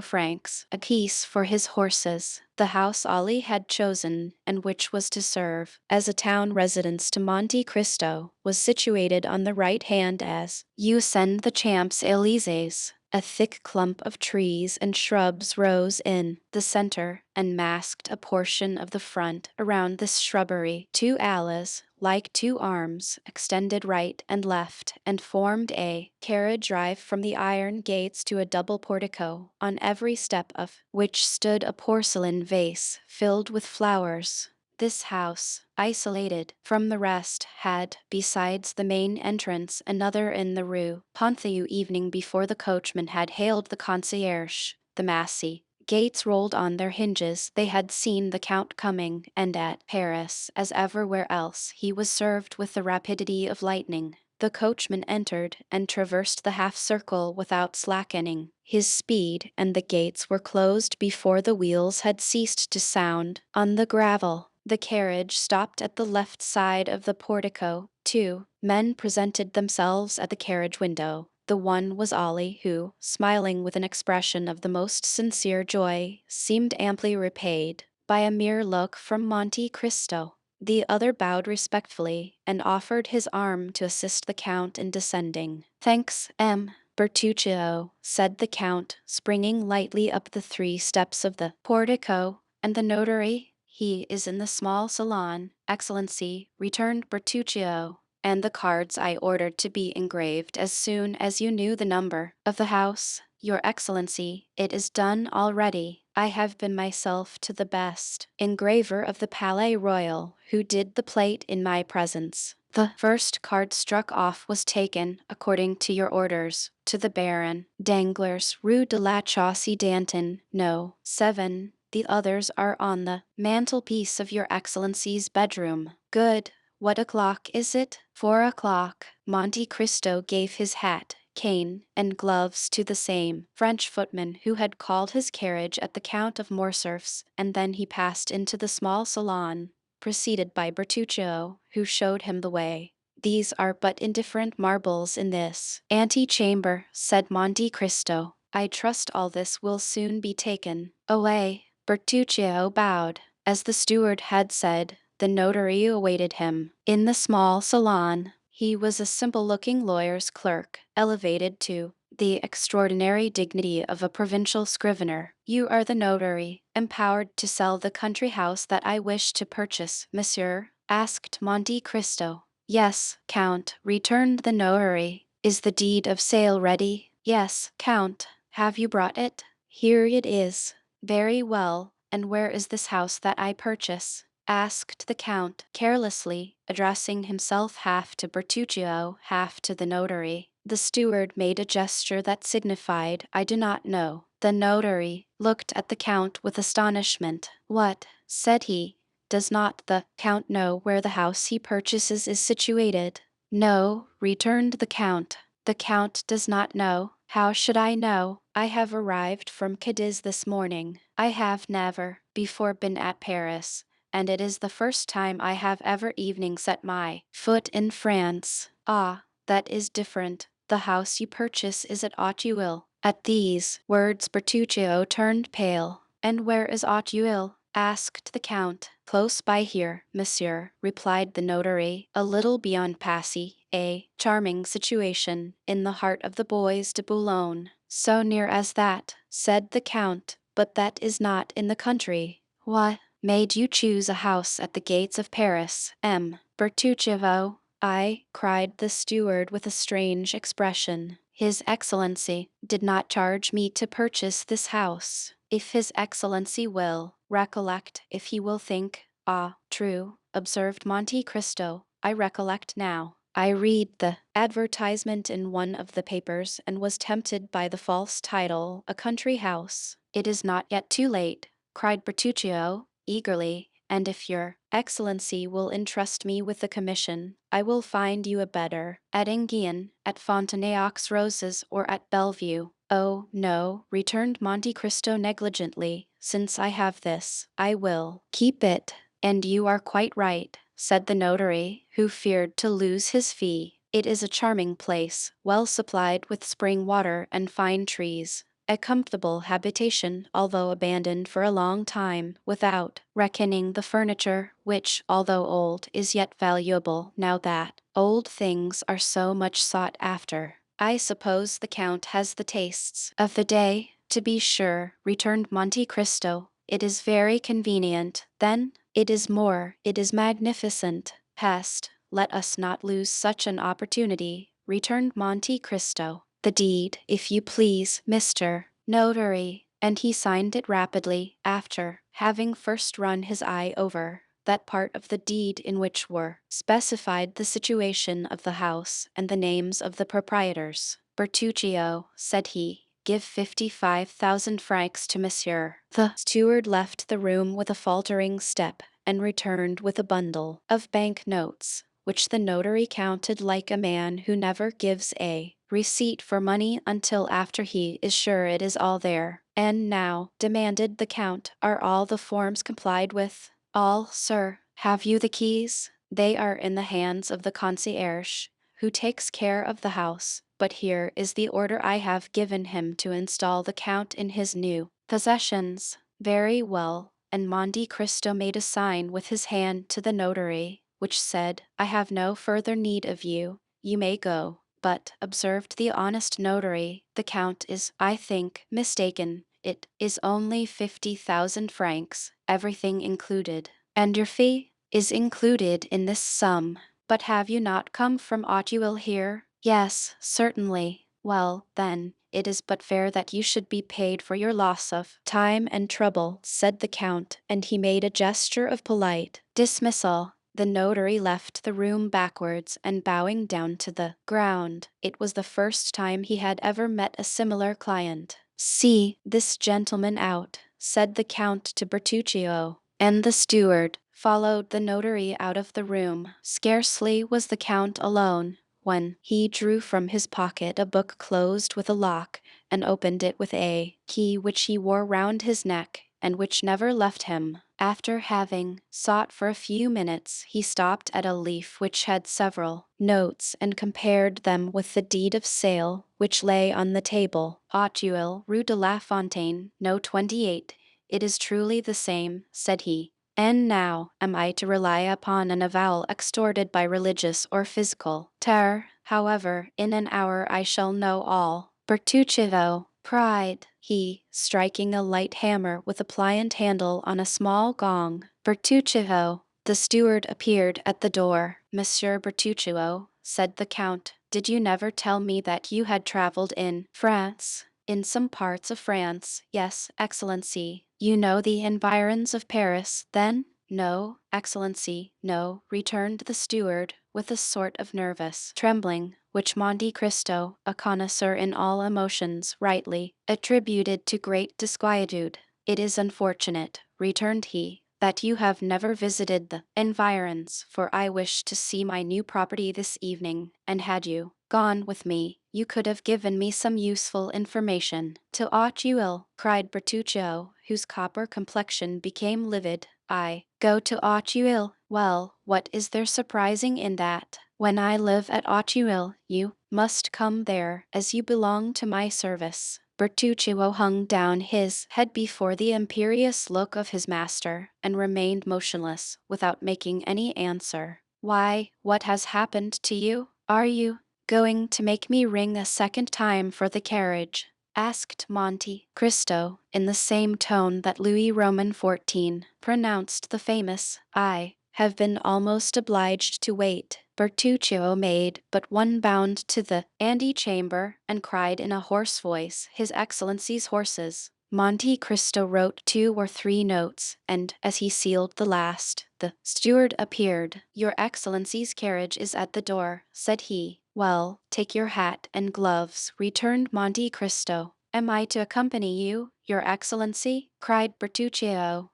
S1: francs apiece for his horses. The house Ali had chosen, and which was to serve as a town residence to Monte Cristo, was situated on the right hand as you ascend the Champs-Élysées. A thick clump of trees and shrubs rose in the center and masked a portion of the front. Around this shrubbery, 2 alleys, like 2 arms, extended right and left, and formed a carriage drive from the iron gates to a double portico, on every step of which stood a porcelain vase filled with flowers. This house, isolated from the rest, had, besides the main entrance, another in the Rue Ponthieu. Evening before the coachman had hailed the concierge. The massy gates rolled on their hinges. They had seen the Count coming, and at Paris, as everywhere else, he was served with the rapidity of lightning. The coachman entered and traversed the half-circle without slackening his speed, and the gates were closed before the wheels had ceased to sound on the gravel. The carriage stopped at the left side of the portico. 2 men presented themselves at the carriage window. The one was Ali, who, smiling with an expression of the most sincere joy, seemed amply repaid by a mere look from Monte Cristo. The other bowed respectfully, and offered his arm to assist the Count in descending. Thanks, M. Bertuccio, said the Count, springing lightly up the 3 steps of the portico. And the notary? He is in the small salon, Excellency, returned Bertuccio. And the cards I ordered to be engraved as soon as you knew the number of the house. Your Excellency, it is done already. I have been myself to the best engraver of the Palais Royal, who did the plate in my presence. The first card struck off was taken, according to your orders, to the Baron Danglars, Rue de la Chaussée d'Antin, No. 7. The others are on the mantelpiece of your Excellency's bedroom. Good. What o'clock is it? 4 o'clock. Monte Cristo gave his hat, cane, and gloves to the same French footman who had called his carriage at the Count of Morcerf's, and then he passed into the small salon, preceded by Bertuccio, who showed him the way. These are but indifferent marbles in this ante-chamber, said Monte Cristo. I trust all this will soon be taken away. Bertuccio bowed. As the steward had said, the notary awaited him in the small salon. He was a simple-looking lawyer's clerk, elevated to the extraordinary dignity of a provincial scrivener. You are the notary, empowered to sell the country house that I wish to purchase, monsieur? Asked Monte Cristo. Yes, Count, returned the notary. Is the deed of sale ready? Yes, Count. Have you brought it? Here it is. Very well, and where is this house that I purchase? Asked the Count, carelessly, addressing himself half to Bertuccio, half to the notary. The steward made a gesture that signified, I do not know. The notary looked at the Count with astonishment. What, said he, does not the Count know where the house he purchases is situated? No, returned the Count. The Count does not know. How should I know? I have arrived from Cadiz this morning. I have never before been at Paris, and it is the first time I have ever evening set my foot in France. Ah, that is different. The house you purchase is at Auteuil. At these words Bertuccio turned pale. And where is Auteuil? Asked the Count. Close by here, monsieur, replied the notary, a little beyond Passy, a charming situation, in the heart of the Bois de Boulogne. So near as that, said the Count, but that is not in the country. What made you choose a house at the gates of Paris, M. Bertuccio? I, cried the steward with a strange expression. His Excellency did not charge me to purchase this house. If His Excellency will recollect, if he will think, ah, true, observed Monte Cristo, I recollect now. I read the advertisement in one of the papers and was tempted by the false title, A Country House. It is not yet too late, cried Bertuccio, eagerly, and if your Excellency will entrust me with the commission, I will find you a better, at Enghien, at Fontenay-aux Roses, or at Bellevue. Oh, no, returned Monte Cristo negligently, since I have this, I will keep it. And you are quite right, said the notary, who feared to lose his fee. It is a charming place, well supplied with spring water and fine trees. A comfortable habitation, although abandoned for a long time, without reckoning the furniture, which, although old, is yet valuable, now that old things are so much sought after. I suppose the Count has the tastes of the day. To be sure, returned Monte Cristo. It is very convenient. Then, it is more, it is magnificent. Peste, let us not lose such an opportunity, returned Monte Cristo. The deed, if you please, Mr. Notary. And he signed it rapidly, after having first run his eye over that part of the deed in which were specified the situation of the house and the names of the proprietors. Bertuccio, said he, give 55,000 francs to monsieur. The steward left the room with a faltering step and returned with a bundle of bank notes, which the notary counted like a man who never gives a receipt for money until after he is sure it is all there. And now, demanded the Count, are all the forms complied with? All, sir. Have you the keys? They are in the hands of the concierge, who takes care of the house, but here is the order I have given him to install the Count in his new possessions. Very well. And Monte Cristo made a sign with his hand to the notary, which said, I have no further need of you. You may go. But, observed the honest notary, the Count is, I think, mistaken. It is only 50,000 francs, everything included. And your fee is included in this sum. But have you not come from Auteuil here? Yes, certainly. Well, then, it is but fair that you should be paid for your loss of time and trouble, said the Count, and he made a gesture of polite dismissal. The notary left the room backwards and bowing down to the ground. It was the first time he had ever met a similar client. See this gentleman out, said the Count to Bertuccio, and the steward followed the notary out of the room. Scarcely was the Count alone, when he drew from his pocket a book closed with a lock, and opened it with a key which he wore round his neck, and which never left him. After having sought for a few minutes, he stopped at a leaf which had several notes and compared them with the deed of sale which lay on the table. Auteuil, Rue de la Fontaine, No. 28. It is truly the same, said he. And now, am I to rely upon an avowal extorted by religious or physical terror? However, in an hour I shall know all. Bertuccio, pride, he, striking a light hammer with a pliant handle on a small gong. Bertuccio. The steward appeared at the door. Monsieur Bertuccio, said the Count, did you never tell me that you had traveled in France? In some parts of France, yes, Excellency. You know the environs of Paris, then? No, Excellency, no, returned the steward, with a sort of nervous trembling, which Monte Cristo, a connoisseur in all emotions, rightly attributed to great disquietude. It is unfortunate, returned he, that you have never visited the environs, for I wish to see my new property this evening, and had you gone with me, you could have given me some useful information. To Auteuil, cried Bertuccio, whose copper complexion became livid. I go to Auteuil. Well, what is there surprising in that? When I live at Auteuil, you must come there, as you belong to my service. Bertuccio hung down his head before the imperious look of his master, and remained motionless, without making any answer. Why, what has happened to you? Are you going to make me ring a second time for the carriage? Asked Monte Cristo, in the same tone that Louis Roman XIV pronounced the famous I have been almost obliged to wait. Bertuccio made but one bound to the antechamber, and cried in a hoarse voice, His Excellency's horses. Monte Cristo wrote 2 or 3 notes, and, as he sealed the last, the steward appeared. Your Excellency's carriage is at the door, said he. Well, take your hat and gloves, returned Monte Cristo. Am I to accompany you, Your Excellency? Cried Bertuccio.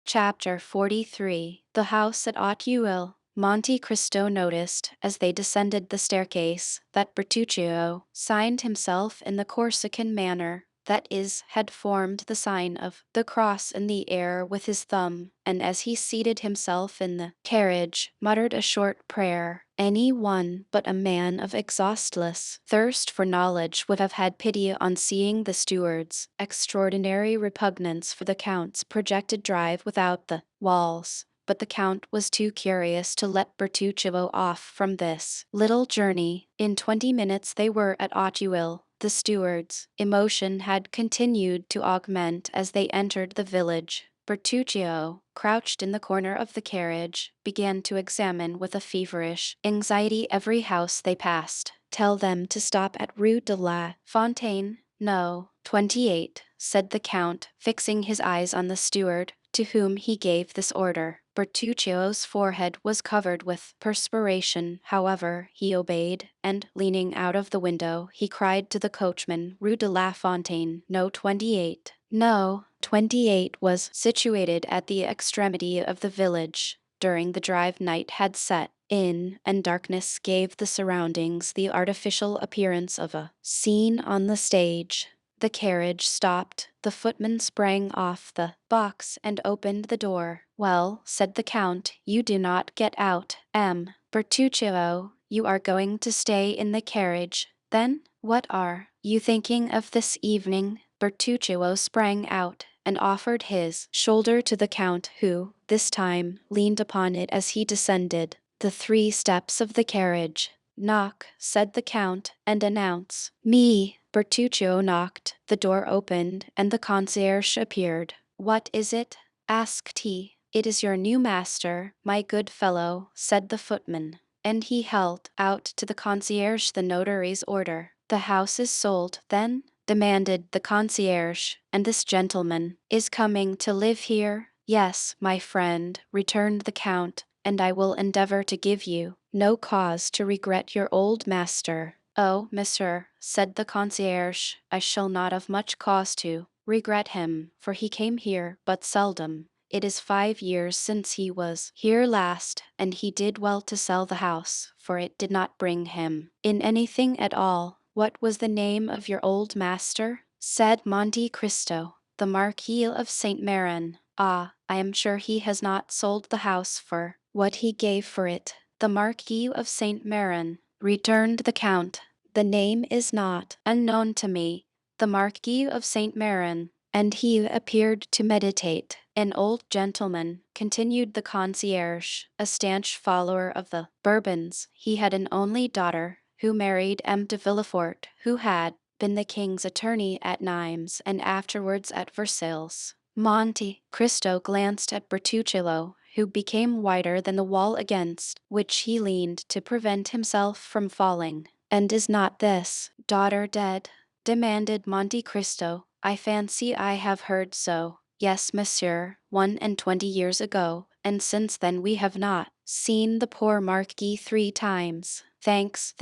S1: Chapter 43. The House at Auteuil. Monte Cristo noticed, as they descended the staircase, that Bertuccio signed himself in the Corsican manner, that is, had formed the sign of the cross in the air with his thumb, and as he seated himself in the carriage, muttered a short prayer. Any one but a man of exhaustless thirst for knowledge would have had pity on seeing the steward's extraordinary repugnance for the Count's projected drive without the walls. But the Count was too curious to let Bertuccio off from this little journey. In 20 minutes they were at Auteuil. The steward's emotion had continued to augment as they entered the village. Bertuccio, crouched in the corner of the carriage, began to examine with a feverish anxiety every house they passed. Tell them to stop at Rue de la Fontaine. No, 28, said the Count, fixing his eyes on the steward, to whom he gave this order. Bertuccio's forehead was covered with perspiration, however, he obeyed, and, leaning out of the window, he cried to the coachman, Rue de la Fontaine, No. 28. No. 28 was situated at the extremity of the village. During the drive night had set in, and darkness gave the surroundings the artificial appearance of a scene on the stage. The carriage stopped. The footman sprang off the box and opened the door. Well, said the Count, you do not get out, M. Bertuccio, you are going to stay in the carriage. Then, what are you thinking of this evening? Bertuccio sprang out, and offered his shoulder to the Count, who, this time, leaned upon it as he descended the 3 steps of the carriage. Knock, said the Count, and announce me. Bertuccio knocked, the door opened, and the concierge appeared. What is it? Asked he. It is your new master, my good fellow, said the footman, and he held out to the concierge the notary's order. The house is sold, then? Demanded the concierge, and this gentleman is coming to live here? Yes, my friend, returned the Count, and I will endeavor to give you no cause to regret your old master. Oh, monsieur, said the concierge, I shall not have much cause to regret him, for he came here but seldom. It is 5 years since he was here last, and he did well to sell the house, for it did not bring him in anything at all. What was the name of your old master? Said Monte Cristo. The Marquis of Saint Méran. Ah, I am sure he has not sold the house for what he gave for it. The Marquis of Saint Méran, returned the Count. The name is not unknown to me. The Marquis of Saint Méran. And he appeared to meditate. An old gentleman, continued the concierge, a stanch follower of the Bourbons. He had an only daughter, who married M. de Villefort, who had been the king's attorney at Nimes and afterwards at Versailles. Monte Cristo glanced at Bertuccio, who became whiter than the wall against which he leaned to prevent himself from falling. And is not this daughter dead? Demanded Monte Cristo. I fancy I have heard so. Yes, monsieur, 21 years ago, and since then we have not seen the poor Marquis 3 times. Thanks,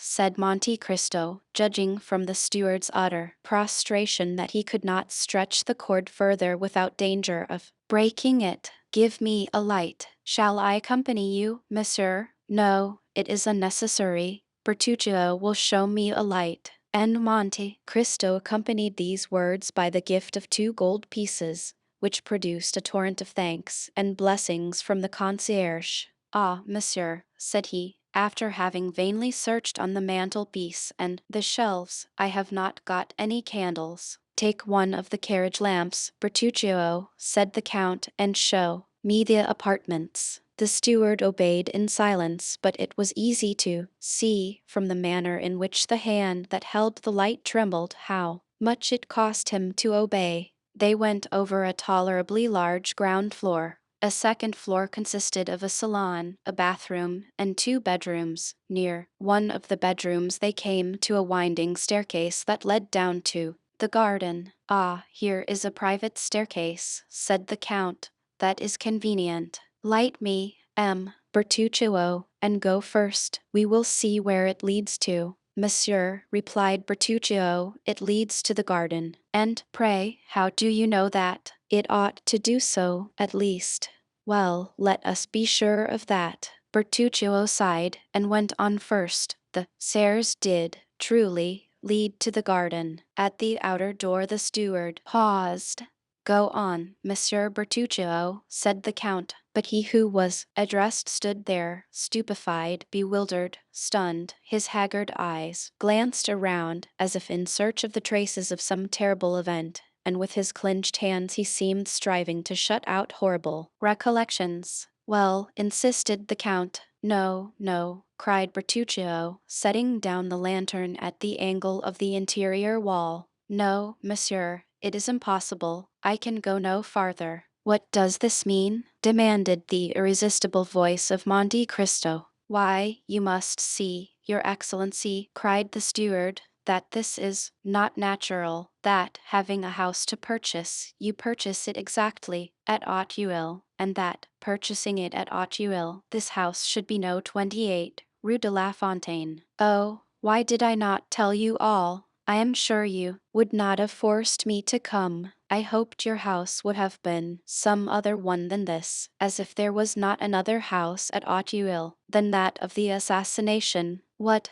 S1: said Monte Cristo, judging from the steward's utter prostration that he could not stretch the cord further without danger of breaking it. Give me a light. Shall I accompany you, monsieur? No, it is unnecessary. Bertuccio will show me a light. And Monte Cristo accompanied these words by the gift of 2 gold pieces, which produced a torrent of thanks and blessings from the concierge. Ah, monsieur, said he, after having vainly searched on the mantelpiece and the shelves, I have not got any candles. Take one of the carriage lamps, Bertuccio, said the Count, and show me the apartments. The steward obeyed in silence, but it was easy to see, from the manner in which the hand that held the light trembled, how much it cost him to obey. They went over a tolerably large ground floor. A second floor consisted of a salon, a bathroom, and 2 bedrooms. Near one of the bedrooms they came to a winding staircase that led down to the garden. Ah, here is a private staircase, said the Count. That is convenient. Light me, M. Bertuccio, and go first. We will see where it leads to. Monsieur, replied Bertuccio, it leads to the garden. And, pray, how do you know that? It ought to do so, at least. Well, let us be sure of that. Bertuccio sighed, and went on first. The stairs did, truly, lead to the garden. At the outer door the steward paused. Go on, Monsieur Bertuccio, said the Count, but he who was addressed stood there, stupefied, bewildered, stunned. His haggard eyes glanced around as if in search of the traces of some terrible event, and with his clenched hands he seemed striving to shut out horrible recollections. Well, insisted the Count. No, no, cried Bertuccio, setting down the lantern at the angle of the interior wall. No, monsieur, it is impossible. I can go no farther. What does this mean? Demanded the irresistible voice of Monte Cristo. Why, you must see, your excellency, cried the steward, that this is not natural, that, having a house to purchase, you purchase it exactly at Auteuil, and that, purchasing it at Auteuil, this house should be no 28, Rue de la Fontaine. Oh, why did I not tell you all? I am sure you would not have forced me to come. I hoped your house would have been some other one than this, as if there was not another house at Auteuil than that of the assassination. What,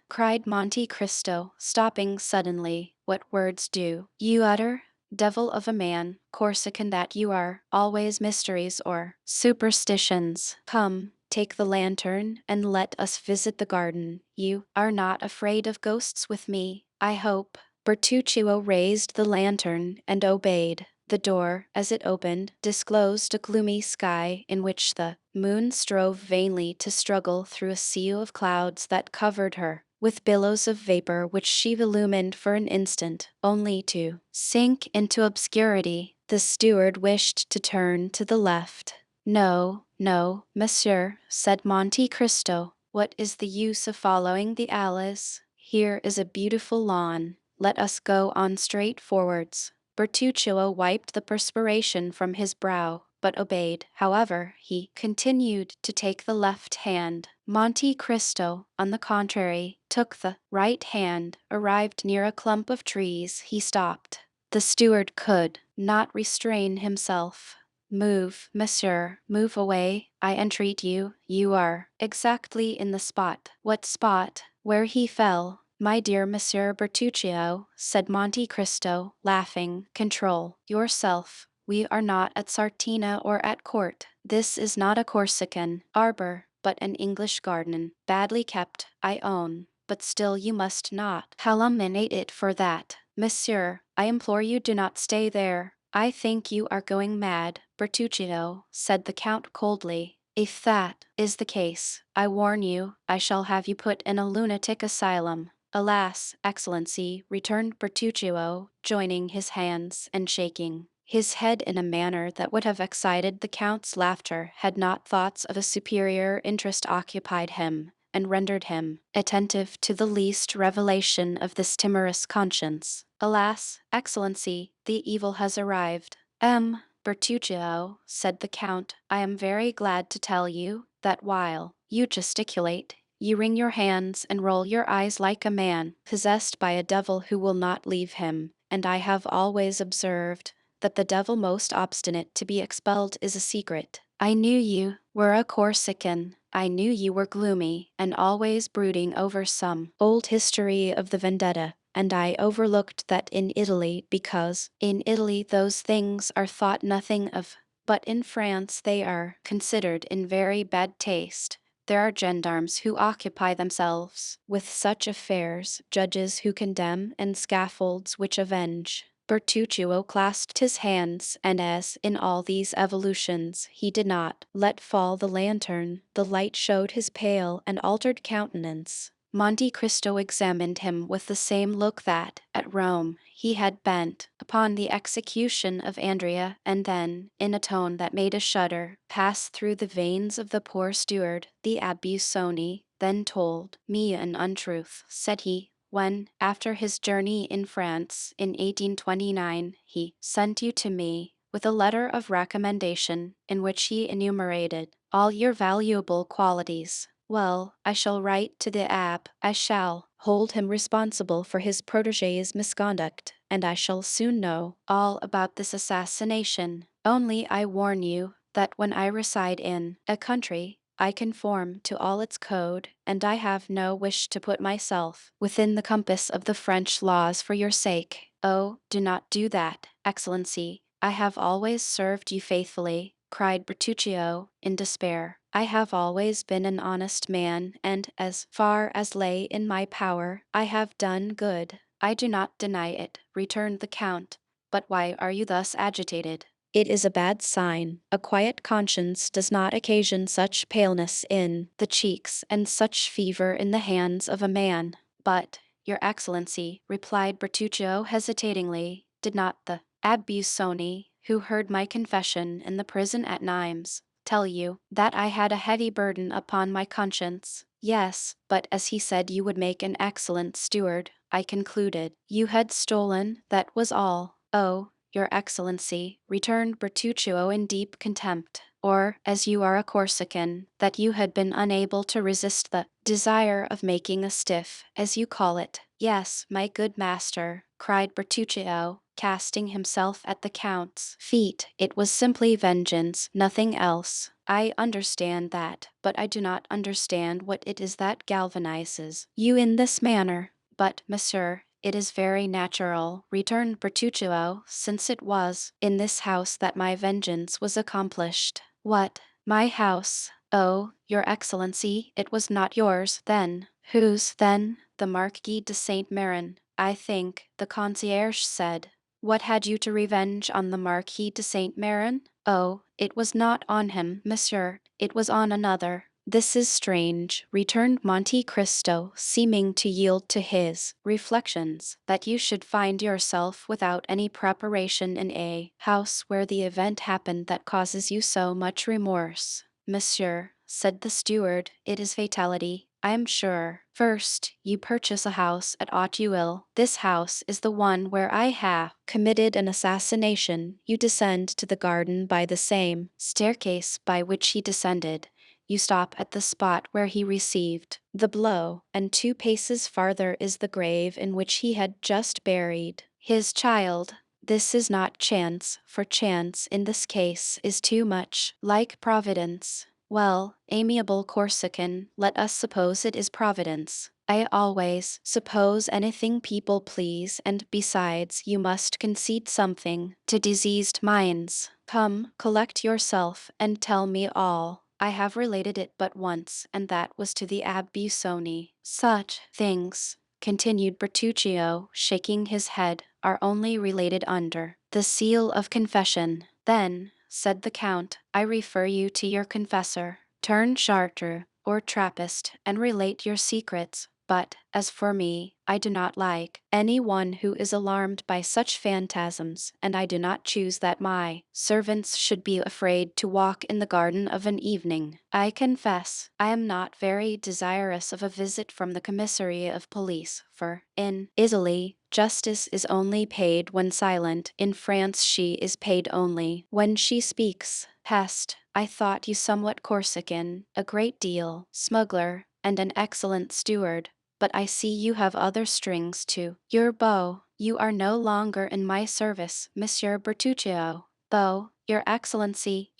S1: cried Monte Cristo, stopping suddenly. What words do you utter? Devil of a man, Corsican that you are, always mysteries or superstitions. Come, take the lantern, and let us visit the garden. You are not afraid of ghosts with me, I hope. Bertuccio raised the lantern and obeyed. The door, as it opened, disclosed a gloomy sky in which the moon strove vainly to struggle through a sea of clouds that covered her with billows of vapor which she illumined for an instant, only to sink into obscurity. The steward wished to turn to the left. No, no, monsieur, said Monte Cristo. What is the use of following the alleys? Here is a beautiful lawn. Let us go on straight forwards. Bertuccio wiped the perspiration from his brow, but obeyed. However, he continued to take the left hand. Monte Cristo, on the contrary, took the right hand. Arrived near a clump of trees, he stopped. The steward could not restrain himself. Move, monsieur, move away, I entreat you. You are exactly in the spot. What spot? Where he fell. My dear Monsieur Bertuccio, said Monte Cristo, laughing, control yourself. We are not at Sartina or at court. This is not a Corsican arbor, but an English garden, badly kept, I own, but still you must not calumniate it for that. Monsieur, I implore you do not stay there. I think you are going mad, Bertuccio, said the Count coldly. If that is the case, I warn you, I shall have you put in a lunatic asylum. Alas, Excellency, returned Bertuccio, joining his hands and shaking his head in a manner that would have excited the Count's laughter had not thoughts of a superior interest occupied him, and rendered him attentive to the least revelation of this timorous conscience. Alas, Excellency, the evil has arrived. Bertuccio, said the Count, I am very glad to tell you that while you gesticulate, you wring your hands and roll your eyes like a man possessed by a devil who will not leave him, and I have always observed that the devil most obstinate to be expelled is a secret. I knew you were a Corsican. I knew you were gloomy and always brooding over some old history of the vendetta, and I overlooked that in Italy because in Italy those things are thought nothing of, but in France they are considered in very bad taste. There are gendarmes who occupy themselves with such affairs, judges who condemn, and scaffolds which avenge. Bertuccio clasped his hands, and as in all these evolutions he did not let fall the lantern, the light showed his pale and altered countenance. Monte Cristo examined him with the same look that, at Rome, he had bent upon the execution of Andrea, and then, in a tone that made a shudder pass through the veins of the poor steward, the Abbé Busoni then told me an untruth, said he, when, after his journey in France in 1829, he sent you to me with a letter of recommendation in which he enumerated all your valuable qualities. Well, I shall write to the Abbé, I shall hold him responsible for his protégé's misconduct, and I shall soon know all about this assassination. Only I warn you that when I reside in a country, I conform to all its code, and I have no wish to put myself within the compass of the French laws for your sake. Oh, do not do that, Excellency. I have always served you faithfully, cried Bertuccio, in despair. I have always been an honest man, and as far as lay in my power, I have done good. I do not deny it, returned the Count. But why are you thus agitated? It is a bad sign. A quiet conscience does not occasion such paleness in the cheeks and such fever in the hands of a man. But, Your Excellency, replied Bertuccio hesitatingly, did not the Abbé Busoni, who heard my confession in the prison at Nimes, tell you that I had a heavy burden upon my conscience? Yes, but as he said you would make an excellent steward, I concluded you had stolen, that was all. Oh, Your Excellency, returned Bertuccio in deep contempt, or, as you are a Corsican, that you had been unable to resist the desire of making a stiff, as you call it. Yes, my good master, cried Bertuccio, casting himself at the Count's feet. It was simply vengeance, nothing else. I understand that, but I do not understand what it is that galvanizes you in this manner. But, monsieur, it is very natural, returned Bertuccio, since it was in this house that my vengeance was accomplished. What? My house? Oh, Your Excellency, it was not yours, then. Whose, then? The Marquis de Saint Méran, I think, the concierge said. What had you to revenge on the Marquis de Saint Méran? Oh, it was not on him, monsieur, it was on another. This is strange, returned Monte Cristo, seeming to yield to his reflections, that you should find yourself without any preparation in a house where the event happened that causes you so much remorse. Monsieur, said the steward, it is fatality, I am sure. First, you purchase a house at Auteuil. This house is the one where I have committed an assassination. You descend to the garden by the same staircase by which he descended. You stop at the spot where he received the blow, and 2 paces farther is the grave in which he had just buried his child. This is not chance, for chance in this case is too much like providence. Well, amiable Corsican, let us suppose it is providence. I always suppose anything people please, and besides, you must concede something to diseased minds. Come, collect yourself, and tell me all. I have related it but once, and that was to the Abbe Busoni. Such things, continued Bertuccio, shaking his head, are only related under the seal of confession. Then, said the Count, I refer you to your confessor. Turn charter or Trappist and relate your secrets. But, as for me, I do not like any one who is alarmed by such phantasms, and I do not choose that my servants should be afraid to walk in the garden of an evening. I confess, I am not very desirous of a visit from the commissary of police, for, in Italy, justice is only paid when silent. In France she is paid only when she speaks. Pest, I thought you somewhat Corsican, a great deal, smuggler, and an excellent steward. But I see you have other strings to your bow. You are no longer in my service, Monsieur Bertuccio. Though, your Excellency,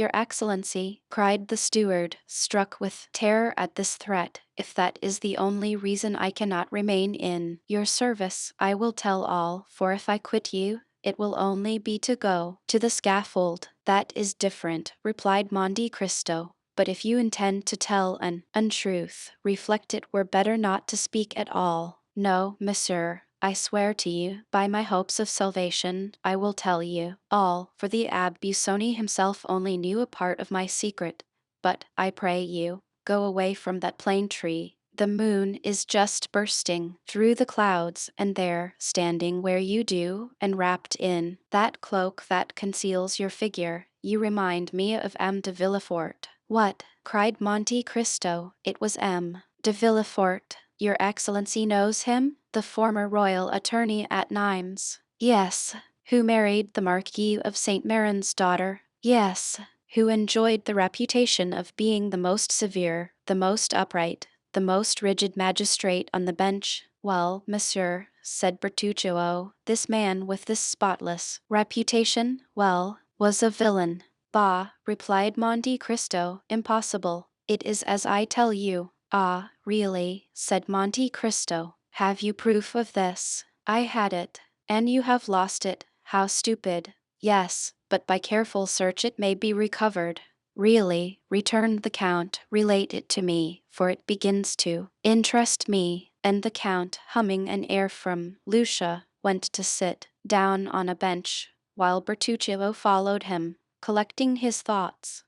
S1: cried the steward, struck with terror at this threat, if that is the only reason I cannot remain in your service, I will tell all, for if I quit you, it will only be to go to the scaffold. That is different, replied Monte Cristo. But if you intend to tell an untruth, reflect it were better not to speak at all. No, monsieur, I swear to you, by my hopes of salvation, I will tell you all, for the Abbe Busoni himself only knew a part of my secret. But, I pray you, go away from that plane tree. The moon is just bursting through the clouds, and there, standing where you do, and wrapped in that cloak that conceals your figure, you remind me of M. de Villefort. What? Cried Monte Cristo. It was M. de Villefort. Your Excellency knows him? The former royal attorney at Nimes. Yes. Who married the Marquis of St. Maron's daughter? Yes. Who enjoyed the reputation of being the most severe, the most upright, the most rigid magistrate on the bench? Well, monsieur, said Bertuccio, this man with this spotless reputation, well, was a villain. Bah, replied Monte Cristo, impossible. It is as I tell you. Ah, really, said Monte Cristo. Have you proof of this? I had it. And you have lost it. How stupid. Yes, but by careful search it may be recovered. Really, returned the Count, relate it to me, for it begins to interest me. And the Count, humming an air from Lucia, went to sit down on a bench, while Bertuccio followed him, collecting his thoughts.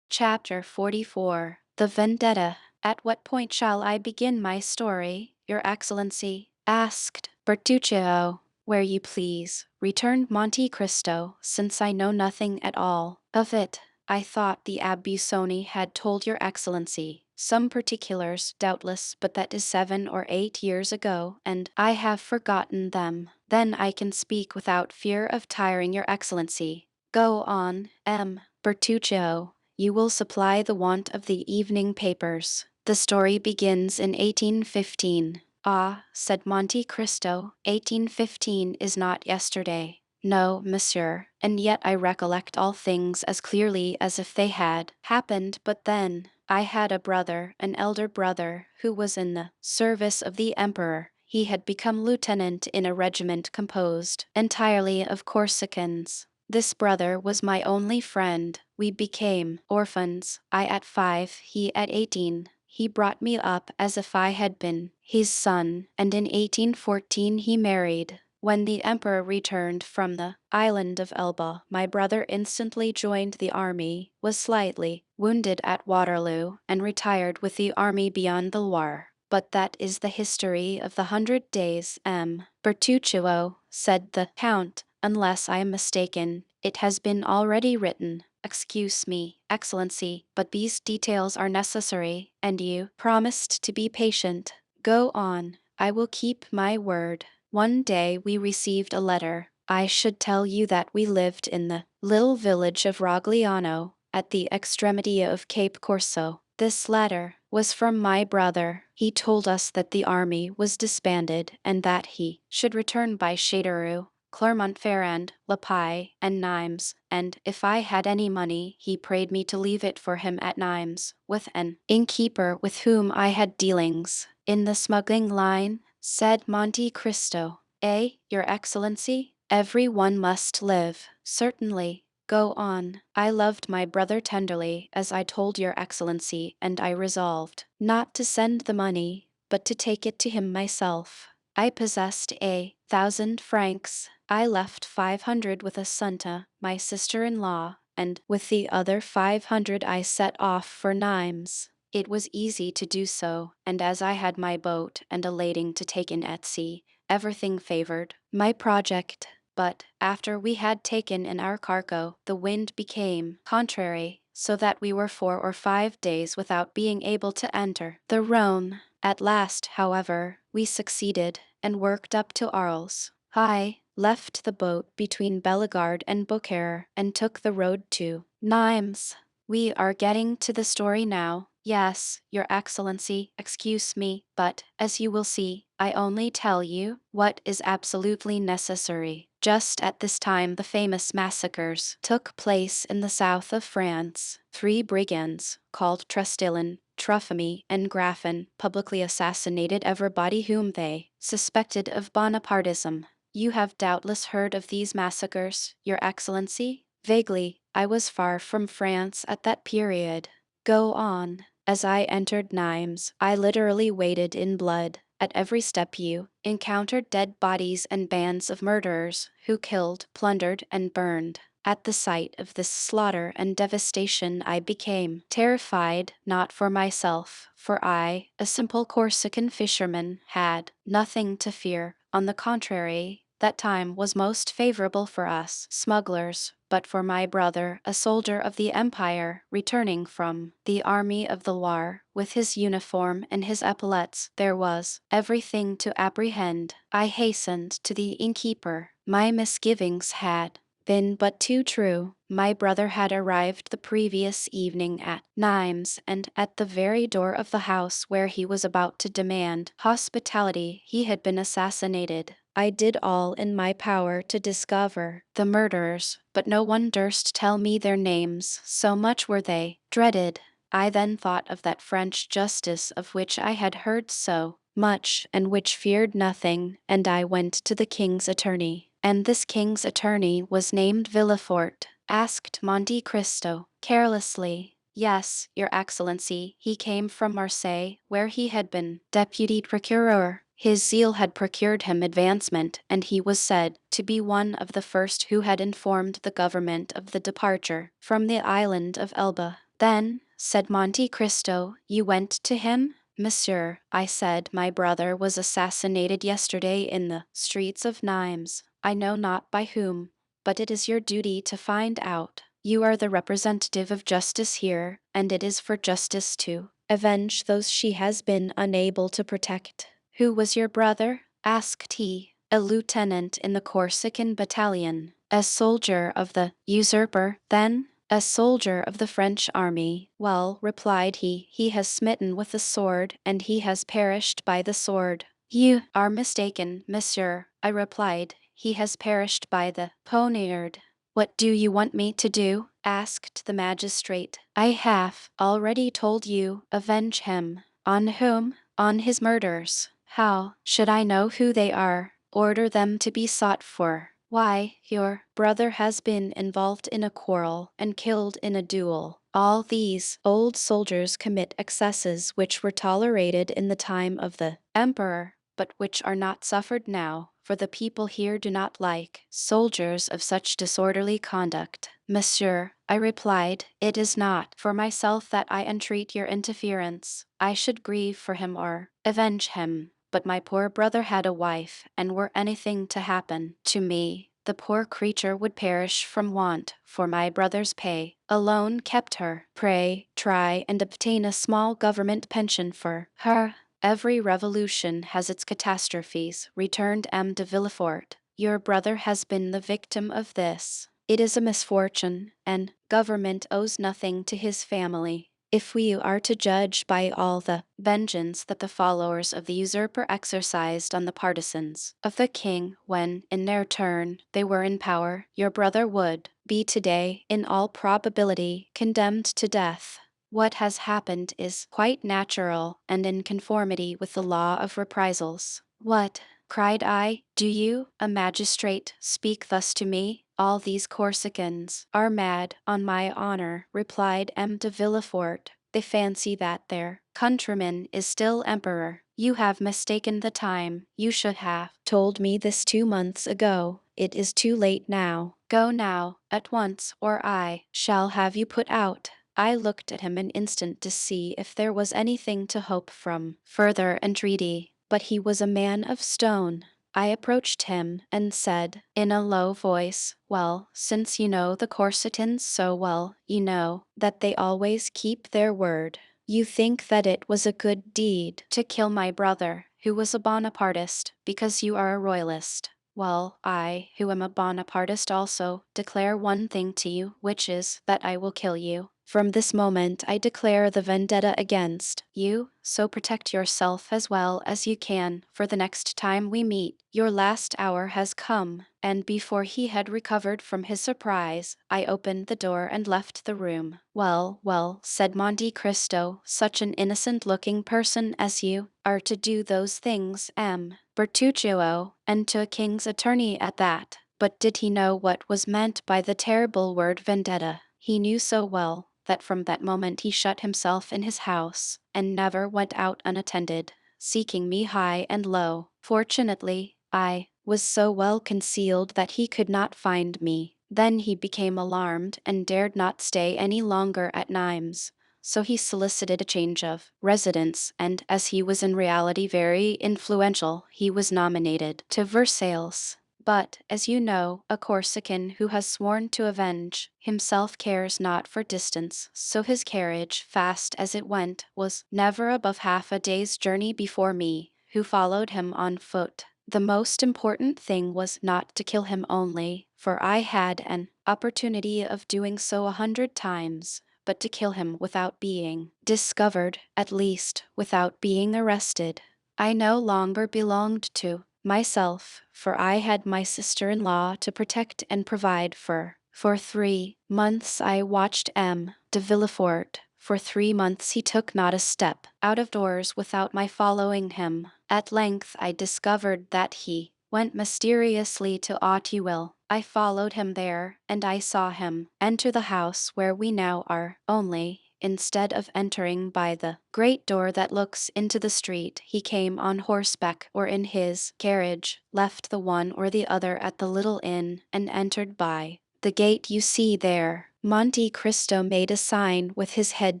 S1: Chapter 44. The Vendetta. At what point shall I begin my story, Your Excellency? Asked Bertuccio. Where you please, returned Monte Cristo, since I know nothing at all of it. I thought the Abbe Busoni had told Your Excellency some particulars, doubtless, but that is 7 or 8 years ago, and I have forgotten them. Then I can speak without fear of tiring Your Excellency. Go on, M. Bertuccio. You will supply the want of the evening papers. The story begins in 1815. Ah, said Monte Cristo, 1815 is not yesterday. No, monsieur, and yet I recollect all things as clearly as if they had happened but then. I had a brother, an elder brother, who was in the service of the emperor. He had become lieutenant in a regiment composed entirely of Corsicans. This brother was my only friend. We became orphans, I at 5, he at 18. He brought me up as if I had been his son, and in 1814 he married. When the emperor returned from the island of Elba, my brother instantly joined the army, was slightly wounded at Waterloo, and retired with the army beyond the Loire. But that is the history of the 100 days, M. Bertuccio, said the Count. Unless I am mistaken, it has been already written. Excuse me, Excellency, but these details are necessary, and you promised to be patient. Go on, I will keep my word. One day we received a letter. I should tell you that we lived in the little village of Rogliano, at the extremity of Cape Corso. This letter was from my brother. He told us that the army was disbanded and that he should return by Châteauroux, Clermont-Ferrand, La Paix, and Nimes, and if I had any money, he prayed me to leave it for him at Nimes, with an innkeeper with whom I had dealings in the smuggling line, said Monte Cristo. Your Excellency? Every one must live. Certainly. Go on. I loved my brother tenderly, as I told your Excellency, and I resolved not to send the money, but to take it to him myself. I possessed 1,000 francs. I left 500 with Assunta, my sister-in-law, and with the other 500 I set off for Nimes. It was easy to do so, and as I had my boat and a lading to take in at sea, everything favored my project. But after we had taken in our cargo, the wind became contrary, so that we were 4 or 5 days without being able to enter the Rhone. At last, however, we succeeded, and worked up to Arles. I left the boat between Bellegarde and Beaucaire, and took the road to Nimes. We are getting to the story now. Yes, Your Excellency, excuse me, but, as you will see, I only tell you what is absolutely necessary. Just at this time the famous massacres took place in the south of France. 3 brigands, called Trestillon, Truffamy, and Graffin, publicly assassinated everybody whom they suspected of Bonapartism. You have doubtless heard of these massacres, Your Excellency? Vaguely. I was far from France at that period. Go on. As I entered Nimes, I literally waded in blood. At every step you encountered dead bodies and bands of murderers who killed, plundered, and burned. At the sight of this slaughter and devastation I became terrified, not for myself, for I, a simple Corsican fisherman, had nothing to fear. On the contrary, that time was most favorable for us smugglers, but for my brother, a soldier of the Empire, returning from the army of the Loire, with his uniform and his epaulets, there was everything to apprehend. I hastened to the innkeeper. My misgivings had been but too true. My brother had arrived the previous evening at Nimes, and at the very door of the house where he was about to demand hospitality he had been assassinated. I did all in my power to discover the murderers, but no one durst tell me their names, so much were they dreaded. I then thought of that French justice of which I had heard so much, and which feared nothing, and I went to the king's attorney. And this king's attorney was named Villefort, asked Monte Cristo, carelessly. Yes, Your Excellency, he came from Marseille, where he had been deputy procureur. His zeal had procured him advancement, and he was said to be one of the first who had informed the government of the departure from the island of Elba. Then, said Monte Cristo, you went to him? Monsieur, I said, my brother was assassinated yesterday in the streets of Nimes. I know not by whom, but it is your duty to find out. You are the representative of justice here, and it is for justice to avenge those she has been unable to protect. Who was your brother? Asked he. A lieutenant in the Corsican battalion. A soldier of the usurper, then? A soldier of the French army. Well, replied he has smitten with the sword, and he has perished by the sword. You are mistaken, monsieur, I replied. He has perished by the poniard. What do you want me to do? Asked the magistrate. I have already told you, avenge him. On whom? On his murderers. How should I know who they are? Order them to be sought for. Why, your brother has been involved in a quarrel and killed in a duel. All these old soldiers commit excesses which were tolerated in the time of the emperor, but which are not suffered now, for the people here do not like soldiers of such disorderly conduct. Monsieur, I replied, it is not for myself that I entreat your interference. I should grieve for him or avenge him. But my poor brother had a wife, and were anything to happen to me, the poor creature would perish from want, for my brother's pay alone kept her. Pray, try and obtain a small government pension for her. Every revolution has its catastrophes, returned M. de Villefort. Your brother has been the victim of this. It is a misfortune, and government owes nothing to his family. If we are to judge by all the vengeance that the followers of the usurper exercised on the partisans of the king when, in their turn, they were in power, your brother would be today, in all probability, condemned to death. What has happened is quite natural and in conformity with the law of reprisals. What, cried I, do you, a magistrate, speak thus to me? All these Corsicans are mad, on my honor, replied M. de Villefort. They fancy that their countryman is still emperor. You have mistaken the time. You should have told me this 2 months ago. It is too late now. Go now, at once, or I shall have you put out. I looked at him an instant to see if there was anything to hope from further entreaty, but he was a man of stone. I approached him and said, in a low voice, well, since you know the Corsicans so well, you know that they always keep their word. You think that it was a good deed to kill my brother, who was a Bonapartist, because you are a royalist. Well, I, who am a Bonapartist also, declare one thing to you, which is that I will kill you. From this moment I declare the vendetta against you, so protect yourself as well as you can, for the next time we meet. Your last hour has come. And before he had recovered from his surprise, I opened the door and left the room. Well, well, said Monte Cristo, such an innocent-looking person as you are to do those things, M. Bertuccio, and to a king's attorney at that. But did he know what was meant by the terrible word vendetta? He knew so well that from that moment he shut himself in his house, and never went out unattended, seeking me high and low. Fortunately, I was so well concealed that he could not find me. Then he became alarmed and dared not stay any longer at Nimes. So he solicited a change of residence, and as he was in reality very influential, he was nominated to Versailles. But, as you know, a Corsican who has sworn to avenge himself cares not for distance, so his carriage, fast as it went, was never above half a day's journey before me, who followed him on foot. The most important thing was not to kill him only, for I had an opportunity of doing so 100 times, but to kill him without being discovered, at least without being arrested. I no longer belonged to myself, for I had my sister-in-law to protect and provide for. For 3 months I watched M. de Villefort. For 3 months he took not a step out of doors without my following him. At length I discovered that he went mysteriously to Auteuil. I followed him there, and I saw him enter the house where we now are, only instead of entering by the great door that looks into the street, he came on horseback or in his carriage, left the one or the other at the little inn, and entered by the gate you see there. Monte Cristo made a sign with his head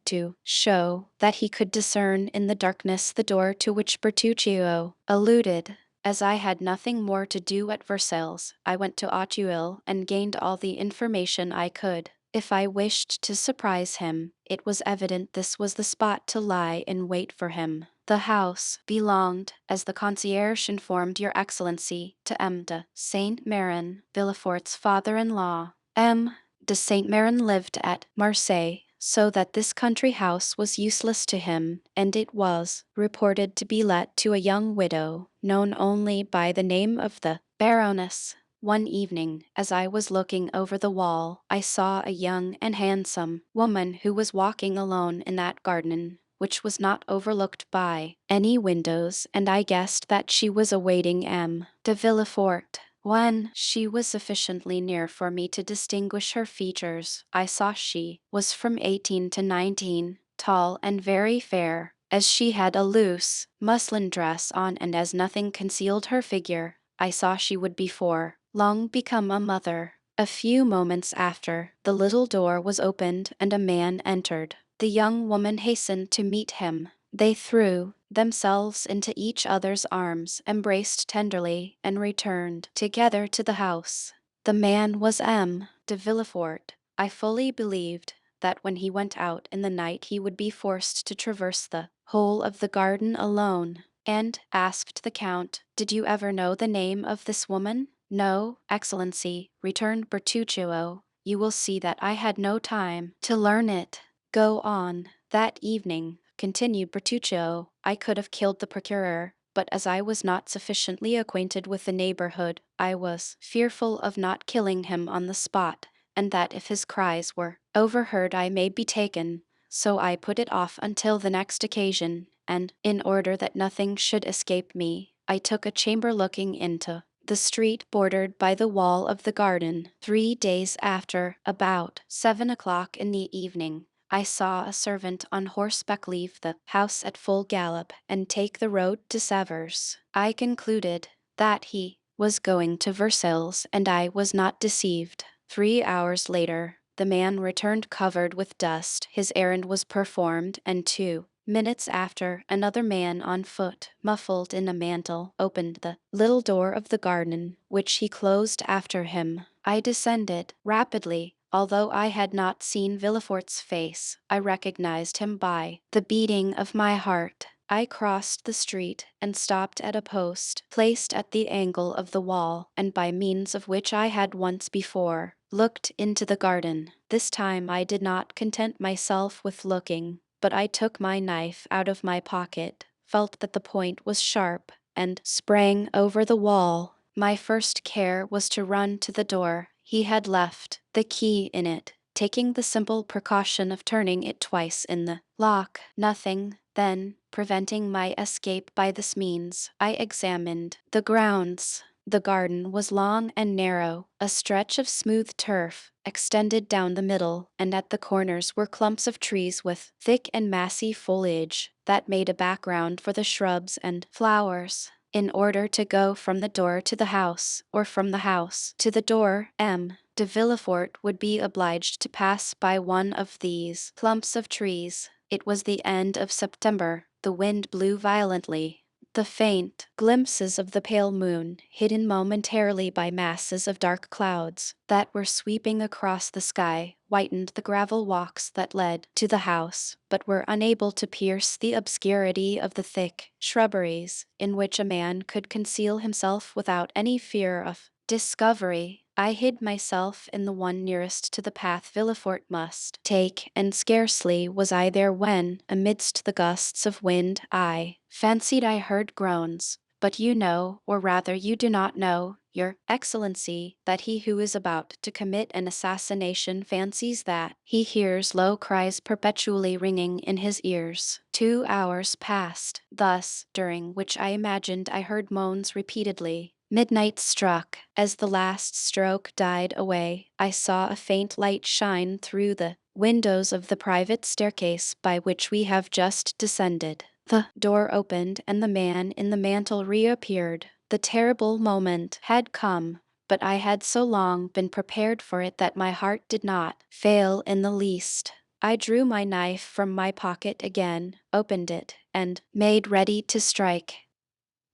S1: to show that he could discern in the darkness the door to which Bertuccio alluded. As I had nothing more to do at Versailles, I went to Auteuil and gained all the information I could. If I wished to surprise him, it was evident this was the spot to lie in wait for him. The house belonged, as the concierge informed your excellency, to M. de Saint-Méran, Villefort's father-in-law. M. de Saint-Méran lived at Marseille, so that this country house was useless to him, and it was reported to be let to a young widow, known only by the name of the Baroness. One evening, as I was looking over the wall, I saw a young and handsome woman who was walking alone in that garden, which was not overlooked by any windows, and I guessed that she was awaiting M. de Villefort. When she was sufficiently near for me to distinguish her features, I saw she was from 18 to 19, tall and very fair, as she had a loose muslin dress on, and as nothing concealed her figure, I saw she would before long become a mother. A few moments after, the little door was opened and a man entered. The young woman hastened to meet him. They threw themselves into each other's arms, embraced tenderly, and returned together to the house. The man was M. de Villefort. I fully believed that when he went out in the night he would be forced to traverse the whole of the garden alone, and asked the count, "Did you ever know the name of this woman?" "No, excellency," returned Bertuccio. "You will see that I had no time to learn it. Go on." That evening, continued Bertuccio, I could have killed the procureur, but as I was not sufficiently acquainted with the neighborhood, I was fearful of not killing him on the spot, and that if his cries were overheard I may be taken. So I put it off until the next occasion, and, in order that nothing should escape me, I took a chamber looking into the street bordered by the wall of the garden. 3 days after, about 7 o'clock in the evening, I saw a servant on horseback leave the house at full gallop and take the road to Severs. I concluded that he was going to Versailles, and I was not deceived. 3 hours later, the man returned covered with dust. His errand was performed, and 2 minutes after, another man on foot, muffled in a mantle, opened the little door of the garden, which he closed after him. I descended rapidly. Although I had not seen Villefort's face, I recognized him by the beating of my heart. I crossed the street and stopped at a post placed at the angle of the wall, and by means of which I had once before looked into the garden. This time I did not content myself with looking, but I took my knife out of my pocket, felt that the point was sharp, and sprang over the wall. My first care was to run to the door. He had left the key in it, taking the simple precaution of turning it twice in the lock. Nothing, then, preventing my escape by this means, I examined the grounds. The garden was long and narrow. A stretch of smooth turf extended down the middle, and at the corners were clumps of trees with thick and massy foliage that made a background for the shrubs and flowers. In order to go from the door to the house, or from the house to the door, M. de Villefort would be obliged to pass by one of these clumps of trees. It was the end of September. The wind blew violently. The faint glimpses of the pale moon, hidden momentarily by masses of dark clouds that were sweeping across the sky, whitened the gravel walks that led to the house, but were unable to pierce the obscurity of the thick shrubberies, in which a man could conceal himself without any fear of discovery. I hid myself in the one nearest to the path Villefort must take, and scarcely was I there when, amidst the gusts of wind, I fancied I heard groans. But you know, or rather you do not know, Your Excellency, that he who is about to commit an assassination fancies that he hears low cries perpetually ringing in his ears. 2 hours passed thus, during which I imagined I heard moans repeatedly. Midnight struck. As the last stroke died away, I saw a faint light shine through the windows of the private staircase by which we have just descended. The door opened, and the man in the mantle reappeared. The terrible moment had come, but I had so long been prepared for it that my heart did not fail in the least. I drew my knife from my pocket again, opened it, and made ready to strike.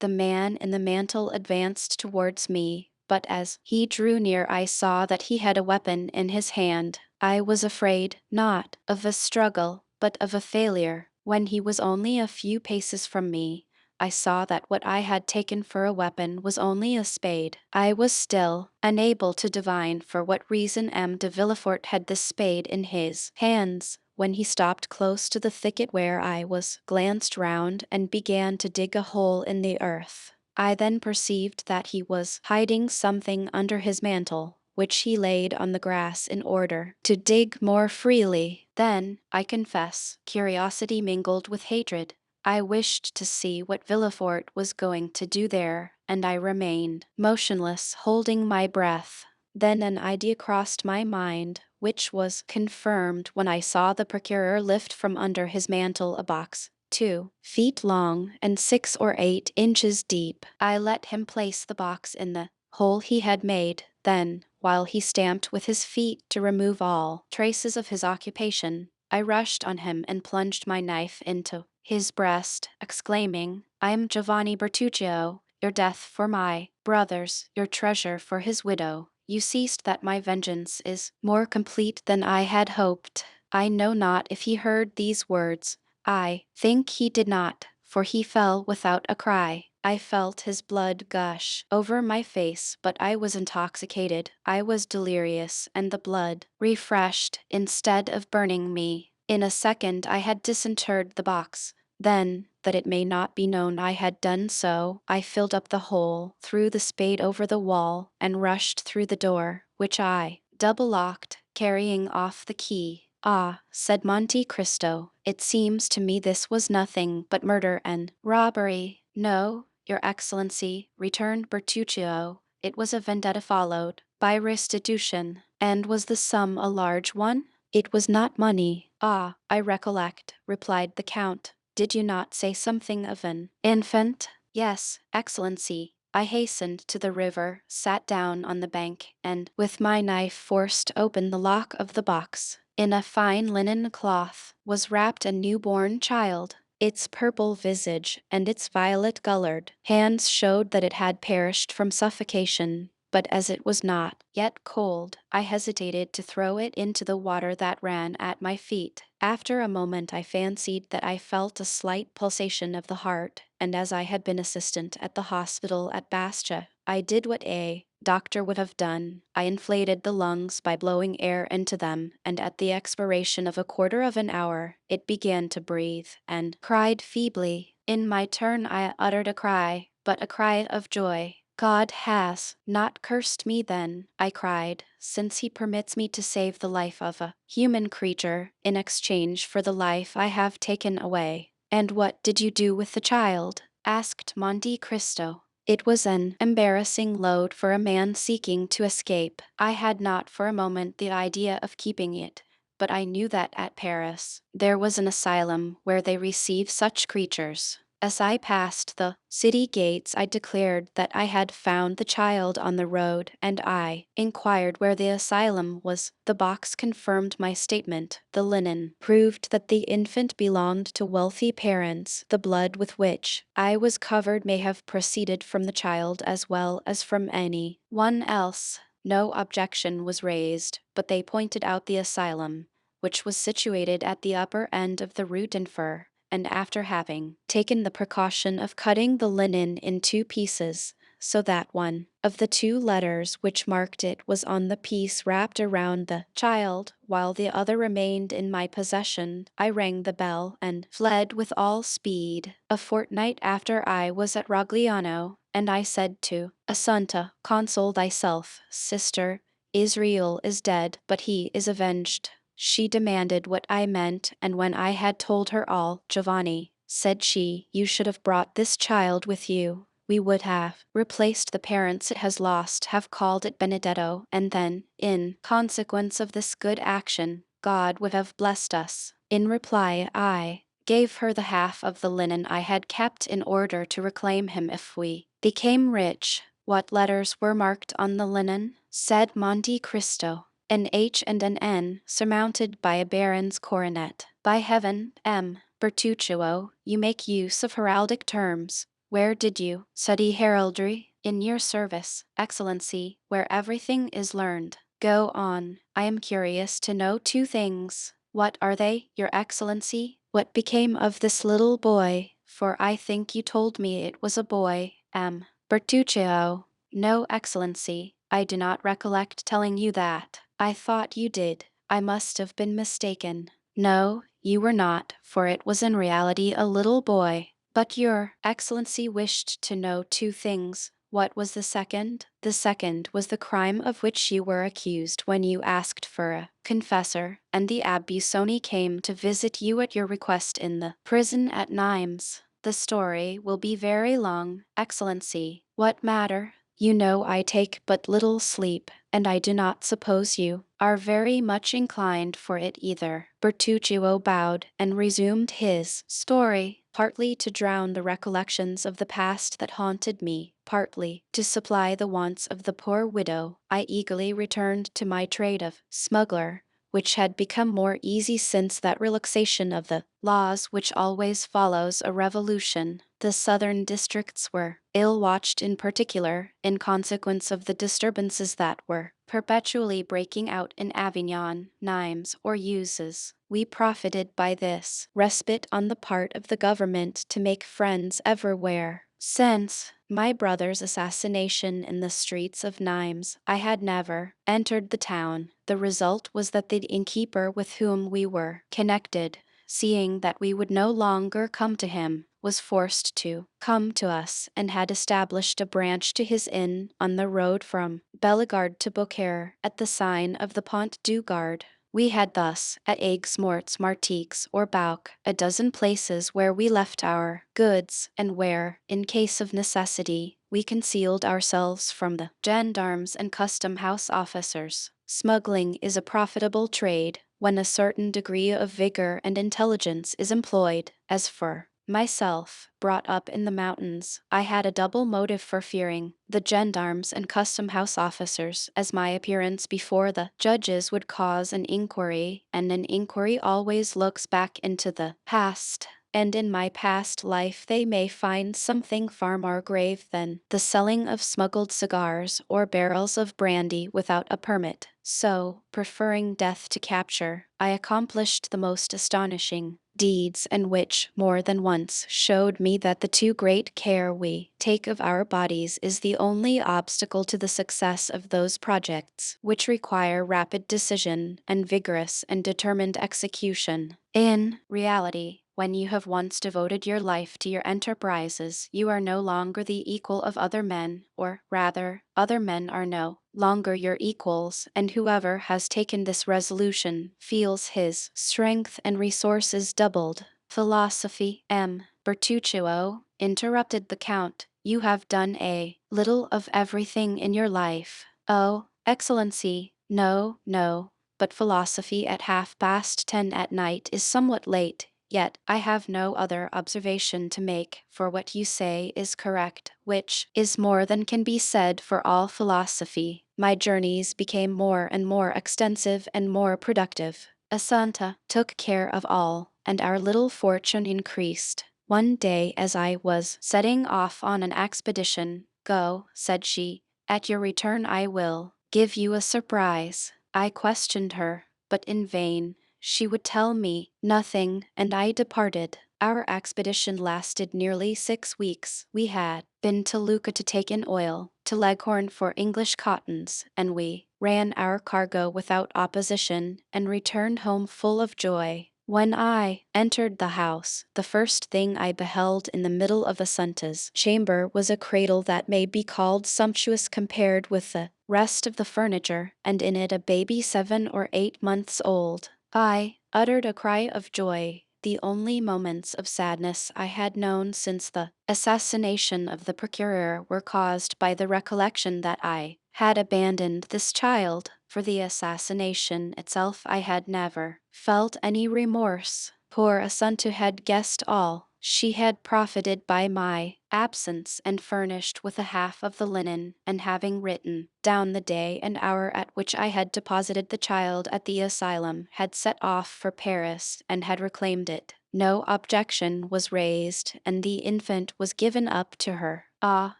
S1: The man in the mantle advanced towards me, but as he drew near I saw that he had a weapon in his hand. I was afraid, not of a struggle, but of a failure. When he was only a few paces from me, I saw that what I had taken for a weapon was only a spade. I was still unable to divine for what reason M. de Villefort had this spade in his hands, when he stopped close to the thicket where I was, glanced round, and began to dig a hole in the earth. I then perceived that he was hiding something under his mantle, which he laid on the grass in order to dig more freely. Then, I confess, curiosity mingled with hatred. I wished to see what Villefort was going to do there, and I remained motionless, holding my breath. Then an idea crossed my mind, which was confirmed when I saw the procureur lift from under his mantle a box 2 feet long and 6 or 8 inches deep. I let him place the box in the hole he had made. Then, while he stamped with his feet to remove all traces of his occupation, I rushed on him and plunged my knife into his breast, exclaiming, "I am Giovanni Bertuccio, your death for my brothers, your treasure for his widow. You seest that my vengeance is more complete than I had hoped." I know not if he heard these words. I think he did not, for he fell without a cry. I felt his blood gush over my face, but I was intoxicated. I was delirious, and the blood refreshed instead of burning me. In a second I had disinterred the box. Then, that it may not be known I had done so, I filled up the hole, threw the spade over the wall, and rushed through the door, which I double-locked, carrying off the key. "Ah," said Monte Cristo, "it seems to me this was nothing but murder and robbery." "No, your Excellency," returned Bertuccio, "it was a vendetta followed by restitution." "And was the sum a large one?" "It was not money." "Ah, I recollect," replied the Count. "Did you not say something of an infant?" "Yes, Excellency." I hastened to the river, sat down on the bank, and, with my knife, forced open the lock of the box. In a fine linen cloth was wrapped a newborn child. Its purple visage and its violet-colored hands showed that it had perished from suffocation. But as it was not yet cold, I hesitated to throw it into the water that ran at my feet. After a moment I fancied that I felt a slight pulsation of the heart, and as I had been assistant at the hospital at Bastia, I did what a doctor would have done. I inflated the lungs by blowing air into them, and at the expiration of a quarter of an hour, it began to breathe, and cried feebly. In my turn I uttered a cry, but a cry of joy. "God has not cursed me then," I cried, "since he permits me to save the life of a human creature in exchange for the life I have taken away." "And what did you do with the child?" asked Monte Cristo. It was an embarrassing load for a man seeking to escape. I had not for a moment the idea of keeping it, but I knew that at Paris there was an asylum where they receive such creatures. As I passed the city gates I declared that I had found the child on the road, and I inquired where the asylum was. The box confirmed my statement. The linen proved that the infant belonged to wealthy parents. The blood with which I was covered may have proceeded from the child as well as from any one else. No objection was raised, but they pointed out the asylum, which was situated at the upper end of the Rue d'Enfer, and after having taken the precaution of cutting the linen in two pieces, so that one of the two letters which marked it was on the piece wrapped around the child, while the other remained in my possession, I rang the bell and fled with all speed. A fortnight after I was at Rogliano, and I said to Assunta, "Console thyself, sister, Israel is dead, but he is avenged." She demanded what I meant, and when I had told her all, "Giovanni," said she, "you should have brought this child with you. We would have replaced the parents it has lost, have called it Benedetto, and then, in consequence of this good action, God would have blessed us." In reply, I gave her the half of the linen I had kept in order to reclaim him if we became rich. "What letters were marked on the linen?" said Monte Cristo. "An H and an N, surmounted by a baron's coronet." "By heaven, M. Bertuccio, you make use of heraldic terms. Where did you study heraldry?" "In your service, Excellency, where everything is learned." "Go on. I am curious to know two things." "What are they, your Excellency?" "What became of this little boy? For I think you told me it was a boy." "M. Bertuccio." "No, Excellency, I do not recollect telling you that." "I thought you did. I must have been mistaken." "No, you were not, for it was in reality a little boy." "But your Excellency wished to know two things. What was the second?" "The second was the crime of which you were accused when you asked for a confessor, and the Abbé Busoni came to visit you at your request in the prison at Nimes." "The story will be very long, Excellency." "What matter? You know I take but little sleep, and I do not suppose you are very much inclined for it either." Bertuccio bowed and resumed his story, partly to drown the recollections of the past that haunted me, partly to supply the wants of the poor widow. I eagerly returned to my trade of smuggler, which had become more easy since that relaxation of the laws which always follows a revolution. The southern districts were ill watched in particular, in consequence of the disturbances that were perpetually breaking out in Avignon, Nimes, or Uzes. We profited by this respite on the part of the government to make friends everywhere. Since my brother's assassination in the streets of Nimes. I had never entered the town. The result was that the innkeeper with whom we were connected, seeing that we would no longer come to him, was forced to come to us and had established a branch to his inn on the road from Bellegarde to Beaucaire at the sign of the Pont du Gard. We had thus, at Aigues Mortes, Martigues, or Bouc, a dozen places where we left our goods, and where, in case of necessity, we concealed ourselves from the gendarmes and custom house officers. Smuggling is a profitable trade when a certain degree of vigor and intelligence is employed. As for myself, brought up in the mountains, I had a double motive for fearing the gendarmes and custom house officers, as my appearance before the judges would cause an inquiry, and an inquiry always looks back into the past. And in my past life they may find something far more grave than the selling of smuggled cigars or barrels of brandy without a permit. So, preferring death to capture, I accomplished the most astonishing deeds, and which, more than once, showed me that the too great care we take of our bodies is the only obstacle to the success of those projects which require rapid decision and vigorous and determined execution. In reality, when you have once devoted your life to your enterprises, you are no longer the equal of other men, or rather, other men are no longer your equals, and whoever has taken this resolution feels his strength and resources doubled. Philosophy, M. Bertuccio, interrupted the Count. You have done a little of everything in your life. Oh, Excellency, no, no, but philosophy at 10:30 at night is somewhat late. Yet I have no other observation to make, for what you say is correct, which is more than can be said for all philosophy. My journeys became more and more extensive and more productive. Asanta took care of all, and our little fortune increased. One day, as I was setting off on an expedition, "Go," said she, "at your return I will give you a surprise." I questioned her, but in vain. She would tell me nothing, and I departed. Our expedition lasted nearly 6 weeks. We had been to Lucca to take in oil, to Leghorn for English cottons, and we ran our cargo without opposition and returned home full of joy. When I entered the house, the first thing I beheld in the middle of Assunta's chamber was a cradle that may be called sumptuous compared with the rest of the furniture, and in it a baby 7 or 8 months old. I uttered a cry of joy. The only moments of sadness I had known since the assassination of the procureur were caused by the recollection that I had abandoned this child. For the assassination itself I had never felt any remorse. Poor Assunta had guessed all. She had profited by my absence and furnished with a half of the linen, and having written down the day and hour at which I had deposited the child at the asylum, had set off for Paris and had reclaimed it. No objection was raised, and the infant was given up to her. Ah,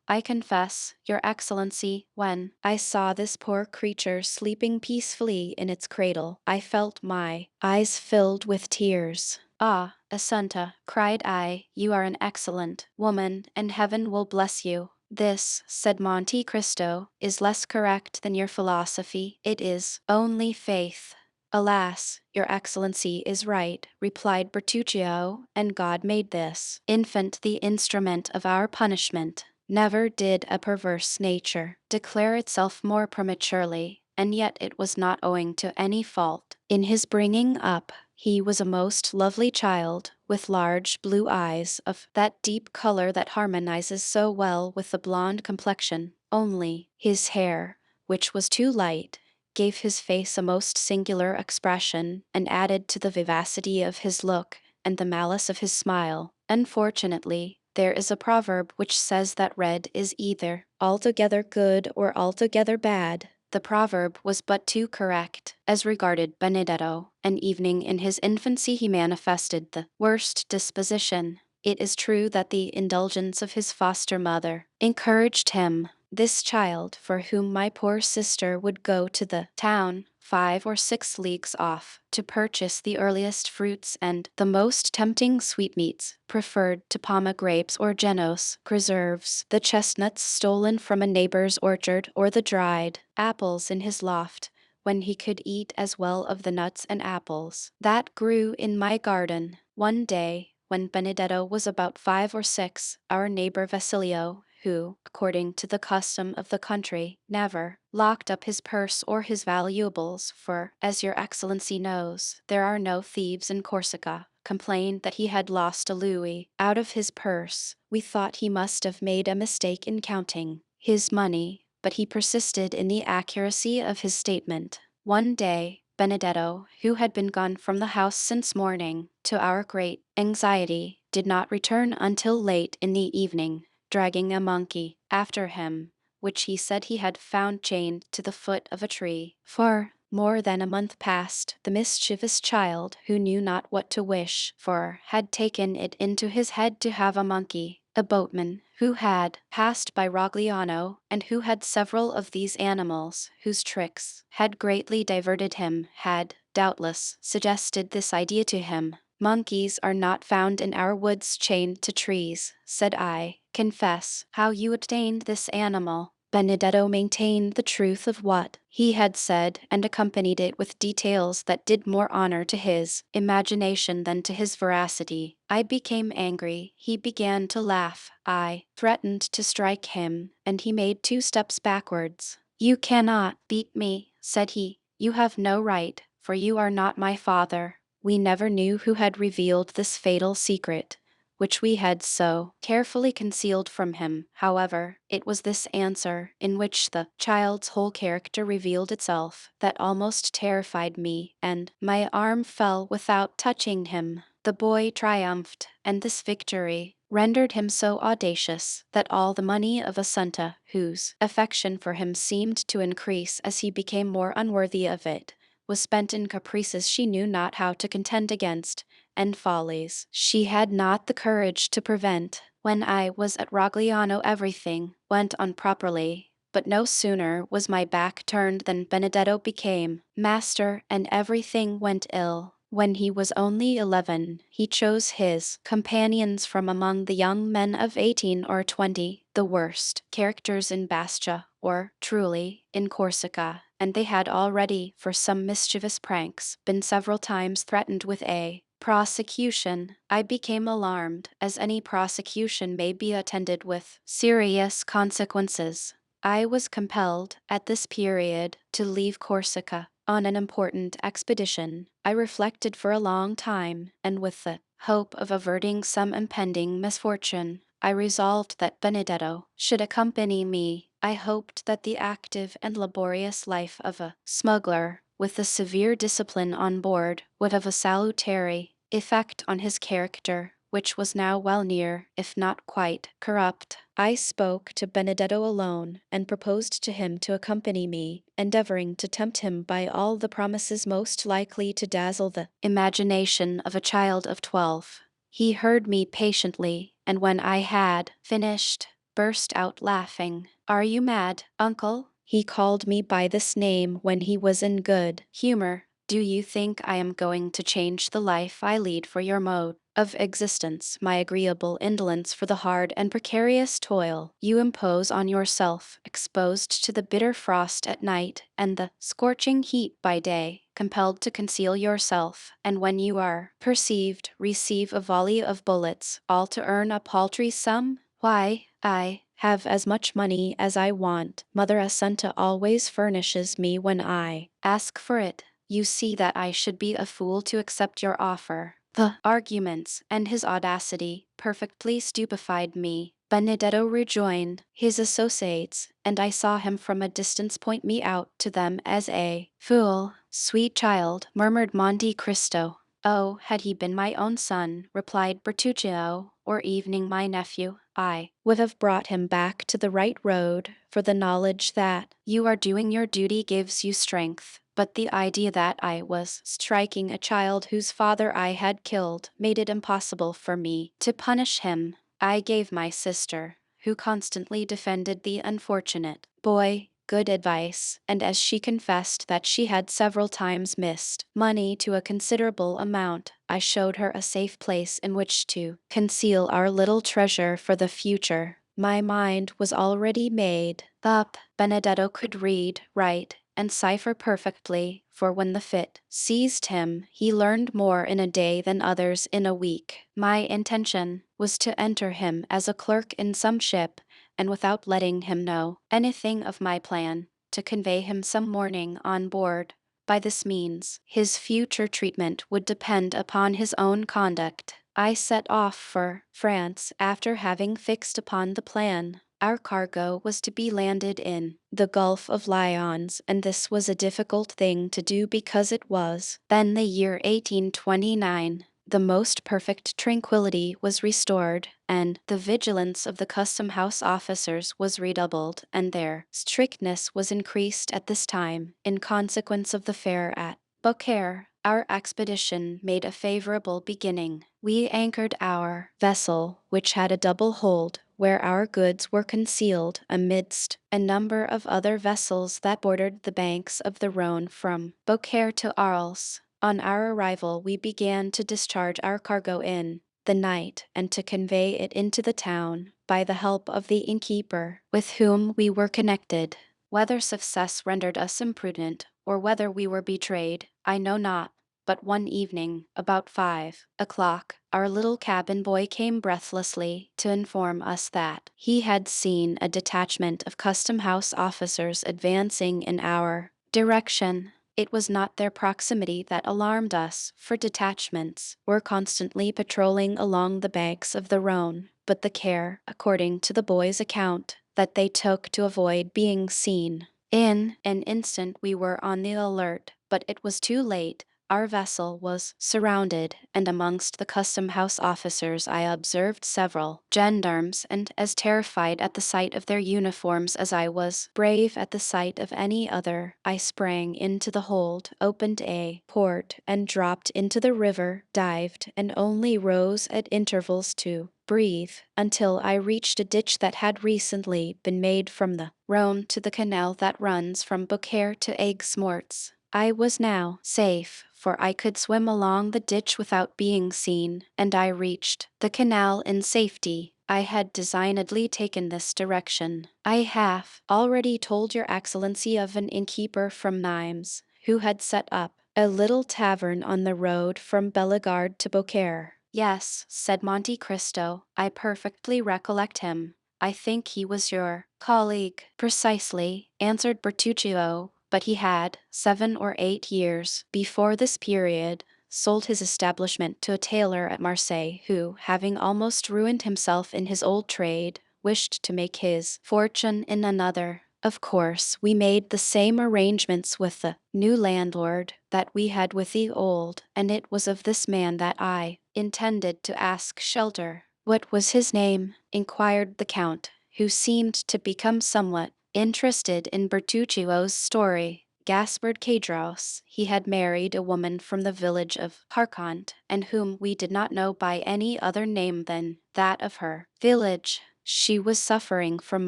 S1: I confess, Your Excellency, when I saw this poor creature sleeping peacefully in its cradle, I felt my eyes filled with tears. Ah, Assunta, cried I, you are an excellent woman, and heaven will bless you. This, said Monte Cristo, is less correct than your philosophy. It is only faith. Alas, Your Excellency is right, replied Bertuccio, and God made this infant the instrument of our punishment. Never did a perverse nature declare itself more prematurely, and yet it was not owing to any fault in his bringing up. He was a most lovely child, with large blue eyes of that deep color that harmonizes so well with the blonde complexion. Only his hair, which was too light, gave his face a most singular expression, and added to the vivacity of his look and the malice of his smile. Unfortunately, there is a proverb which says that red is either altogether good or altogether bad. The proverb was but too correct. As regarded Benedetto, an evening in his infancy he manifested the worst disposition. It is true that the indulgence of his foster mother encouraged him. This child, for whom my poor sister would go to the town 5 or 6 leagues off, to purchase the earliest fruits and the most tempting sweetmeats, preferred to Palma grapes or Genos preserves, the chestnuts stolen from a neighbor's orchard, or the dried apples in his loft, when he could eat as well of the nuts and apples that grew in my garden. One day, when Benedetto was about 5 or 6, our neighbor Vasilio, who, according to the custom of the country, never locked up his purse or his valuables, for, as your excellency knows, there are no thieves in Corsica, complained that he had lost a louis out of his purse. We thought he must have made a mistake in counting his money, but he persisted in the accuracy of his statement. One day, Benedetto, who had been gone from the house since morning, to our great anxiety, did not return until late in the evening, dragging a monkey after him, which he said he had found chained to the foot of a tree. For more than a month past, the mischievous child, who knew not what to wish for, had taken it into his head to have a monkey. A boatman, who had passed by Rogliano, and who had several of these animals, whose tricks had greatly diverted him, had, doubtless, suggested this idea to him. Monkeys are not found in our woods chained to trees, said I. Confess how you obtained this animal. Benedetto maintained the truth of what he had said, and accompanied it with details that did more honor to his imagination than to his veracity. I became angry. He began to laugh. I threatened to strike him, and he made 2 steps backwards. You cannot beat me, said he. You have no right, for you are not my father. We never knew who had revealed this fatal secret, which we had so carefully concealed from him. However, it was this answer, in which the child's whole character revealed itself, that almost terrified me, and my arm fell without touching him. The boy triumphed, and this victory rendered him so audacious that all the money of Assunta, whose affection for him seemed to increase as he became more unworthy of it, was spent in caprices she knew not how to contend against, and follies she had not the courage to prevent. When I was at Rogliano everything went on properly, but no sooner was my back turned than Benedetto became master, and everything went ill. When he was only 11, he chose his companions from among the young men of 18 or 20, the worst characters in Bastia, or, truly, in Corsica, and they had already, for some mischievous pranks, been several times threatened with a prosecution. I became alarmed, as any prosecution may be attended with serious consequences. I was compelled, at this period, to leave Corsica on an important expedition. I reflected for a long time, and with the hope of averting some impending misfortune, I resolved that Benedetto should accompany me. I hoped that the active and laborious life of a smuggler, with the severe discipline on board, would have a salutary effect on his character, which was now well near, if not quite, corrupt. I spoke to Benedetto alone, and proposed to him to accompany me, endeavoring to tempt him by all the promises most likely to dazzle the imagination of a child of 12. He heard me patiently, and when I had finished, burst out laughing. Are you mad, uncle? He called me by this name when he was in good humor. Do you think I am going to change the life I lead for your mode of existence, my agreeable indolence for the hard and precarious toil you impose on yourself, exposed to the bitter frost at night and the scorching heat by day, compelled to conceal yourself, and when you are perceived, receive a volley of bullets, all to earn a paltry sum? Why, I have as much money as I want. Mother Assunta always furnishes me when I ask for it. You see that I should be a fool to accept your offer. The arguments and his audacity perfectly stupefied me. Benedetto rejoined his associates, and I saw him from a distance point me out to them as a fool. Sweet child, murmured Monte Cristo. Oh, had he been my own son, replied Bertuccio, or even my nephew, I would have brought him back to the right road, for the knowledge that you are doing your duty gives you strength. But the idea that I was striking a child whose father I had killed made it impossible for me to punish him. I gave my sister, who constantly defended the unfortunate boy, good advice, and as she confessed that she had several times missed money to a considerable amount, I showed her a safe place in which to conceal our little treasure for the future. My mind was already made up. Benedetto could read, write, and cipher perfectly, for when the fit seized him, he learned more in a day than others in a week. My intention was to enter him as a clerk in some ship, and without letting him know anything of my plan, to convey him some morning on board. By this means, his future treatment would depend upon his own conduct. I set off for France after having fixed upon the plan. Our cargo was to be landed in the Gulf of Lyons, and this was a difficult thing to do because it was then the year 1829. The most perfect tranquility was restored, and the vigilance of the custom house officers was redoubled, and their strictness was increased at this time, in consequence of the fair at Beaucaire. Our expedition made a favorable beginning. We anchored our vessel, which had a double hold, where our goods were concealed amidst a number of other vessels that bordered the banks of the Rhone from Beaucaire to Arles. On our arrival, we began to discharge our cargo in the night and to convey it into the town by the help of the innkeeper with whom we were connected. Whether success rendered us imprudent, or whether we were betrayed, I know not, but one evening, about 5 o'clock, our little cabin boy came breathlessly to inform us that he had seen a detachment of custom house officers advancing in our direction. It was not their proximity that alarmed us, for detachments were constantly patrolling along the banks of the Rhone, but the care, according to the boy's account, that they took to avoid being seen. In an instant we were on the alert, but it was too late. Our vessel was surrounded, and amongst the custom house officers I observed several gendarmes, and as terrified at the sight of their uniforms as I was brave at the sight of any other. I sprang into the hold, opened a port, and dropped into the river, dived, and only rose at intervals to breathe, until I reached a ditch that had recently been made from the Rhone to the canal that runs from Beaucaire to Aigues-Mortes. I was now safe, for I could swim along the ditch without being seen, and I reached the canal in safety. I had designedly taken this direction. I have already told your Excellency of an innkeeper from Nimes, who had set up a little tavern on the road from Bellegarde to Beaucaire. Yes, said Monte Cristo, I perfectly recollect him. I think he was your colleague. Precisely, answered Bertuccio, but he had, 7 or 8 years before this period, sold his establishment to a tailor at Marseille who, having almost ruined himself in his old trade, wished to make his fortune in another. Of course, we made the same arrangements with the new landlord that we had with the old, and it was of this man that I intended to ask shelter. What was his name? Inquired the Count, who seemed to become somewhat interested in Bertuccio's story. Gaspard Cadros. He had married a woman from the village of Carcant, and whom we did not know by any other name than that of her village. She was suffering from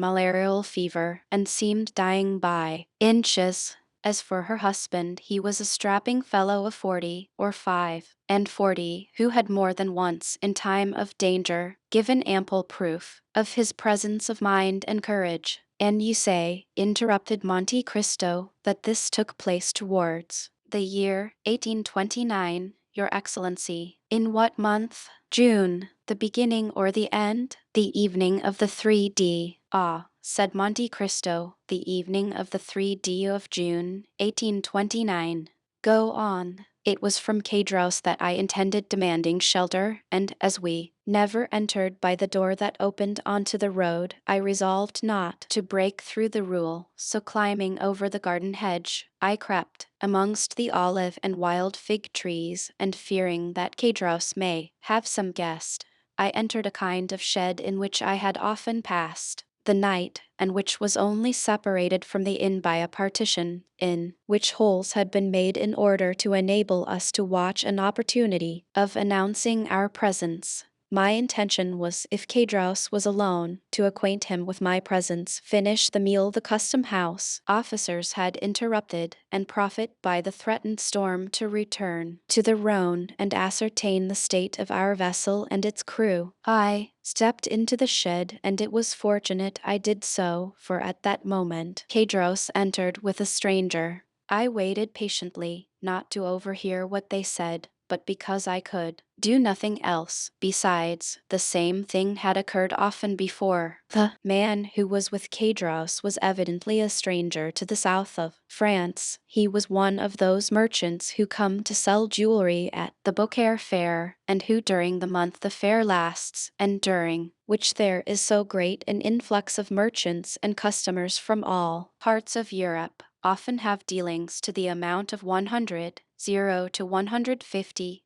S1: malarial fever, and seemed dying by inches. As for her husband, he was a strapping fellow of 40 or 45, who had more than once, in time of danger, given ample proof of his presence of mind and courage. And you say, interrupted Monte Cristo, that this took place towards the year 1829, Your Excellency. In what month? June. The beginning or the end? The evening of the 3d. Ah, said Monte Cristo, the evening of the 3d of June, 1829. Go on. It was from Cadros that I intended demanding shelter, and as we never entered by the door that opened onto the road, I resolved not to break through the rule, so climbing over the garden hedge, I crept amongst the olive and wild fig trees, and fearing that Cadros may have some guest, I entered a kind of shed in which I had often passed the night, and which was only separated from the inn by a partition, in which holes had been made in order to enable us to watch an opportunity of announcing our presence. My intention was, if Cadros was alone, to acquaint him with my presence, finish the meal the custom house officers had interrupted, and profit by the threatened storm to return to the Rhone and ascertain the state of our vessel and its crew. I stepped into the shed, and it was fortunate I did so, for at that moment Cadros entered with a stranger. I waited patiently, not to overhear what they said, but because I could do nothing else. Besides, the same thing had occurred often before. The man who was with Cadros was evidently a stranger to the south of France. He was one of those merchants who come to sell jewelry at the Beaucaire fair, and who during the month the fair lasts, and during which there is so great an influx of merchants and customers from all parts of Europe, often have dealings to the amount of 100 to 150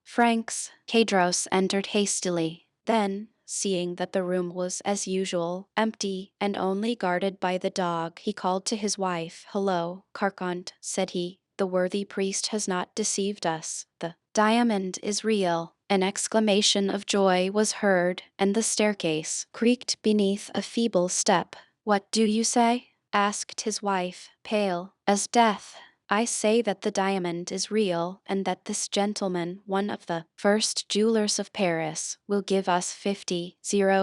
S1: francs. Cadros entered hastily. Then, seeing that the room was, as usual, empty and only guarded by the dog, he called to his wife. "Hello, Carcant," said he. "The worthy priest has not deceived us. The diamond is real." An exclamation of joy was heard, and the staircase creaked beneath a feeble step. "What do you say?" asked his wife, pale as death. "I say that the diamond is real, and that this gentleman, one of the first jewelers of Paris, will give us 50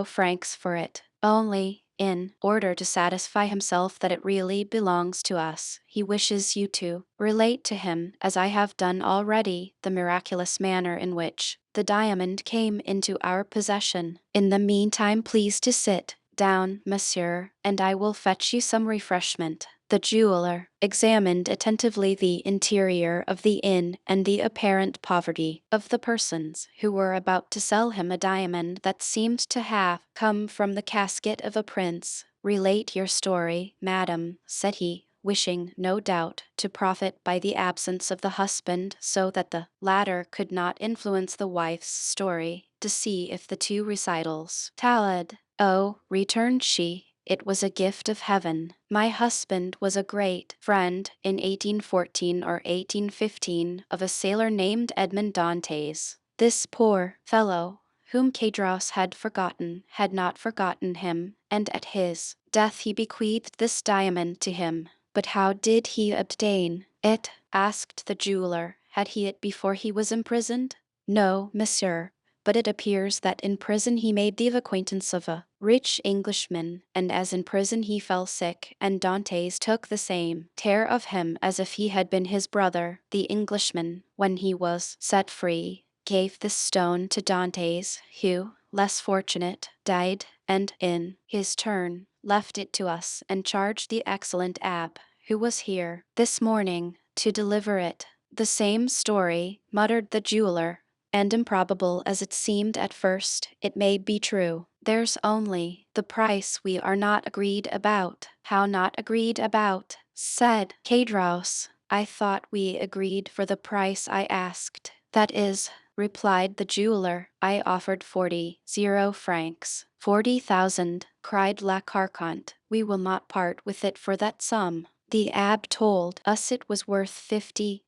S1: francs for it. Only, in order to satisfy himself that it really belongs to us, he wishes you to relate to him, as I have done already, the miraculous manner in which the diamond came into our possession. In the meantime, please to sit down, monsieur, and I will fetch you some refreshment." The jeweler examined attentively the interior of the inn and the apparent poverty of the persons who were about to sell him a diamond that seemed to have come from the casket of a prince. "Relate your story, madam," said he, wishing, no doubt, to profit by the absence of the husband so that the latter could not influence the wife's story, to see if the two recitals tallied. "Oh," returned she, "it was a gift of heaven. My husband was a great friend, in 1814 or 1815, of a sailor named Edmond Dantes. This poor fellow, whom Cadros had not forgotten him, and at his death he bequeathed this diamond to him." "But how did he obtain it?" asked the jeweler. "Had he it before he was imprisoned?" "No, monsieur, but it appears that in prison he made the acquaintance of a rich Englishman, and as in prison he fell sick, and Dantes took the same care of him as if he had been his brother. The Englishman, when he was set free, gave this stone to Dantes, who, less fortunate, died, and in his turn left it to us, and charged the excellent abb, who was here this morning, to deliver it." "The same story," muttered the jeweler, "and improbable as it seemed at first, it may be true. There's only the price we are not agreed about." "How not agreed about?" said Cadros. "I thought we agreed for the price I asked." "That is," replied the jeweler, "I offered 40 francs." 40,000, cried La Carconte. "We will not part with it for that sum. The abb told us it was worth 50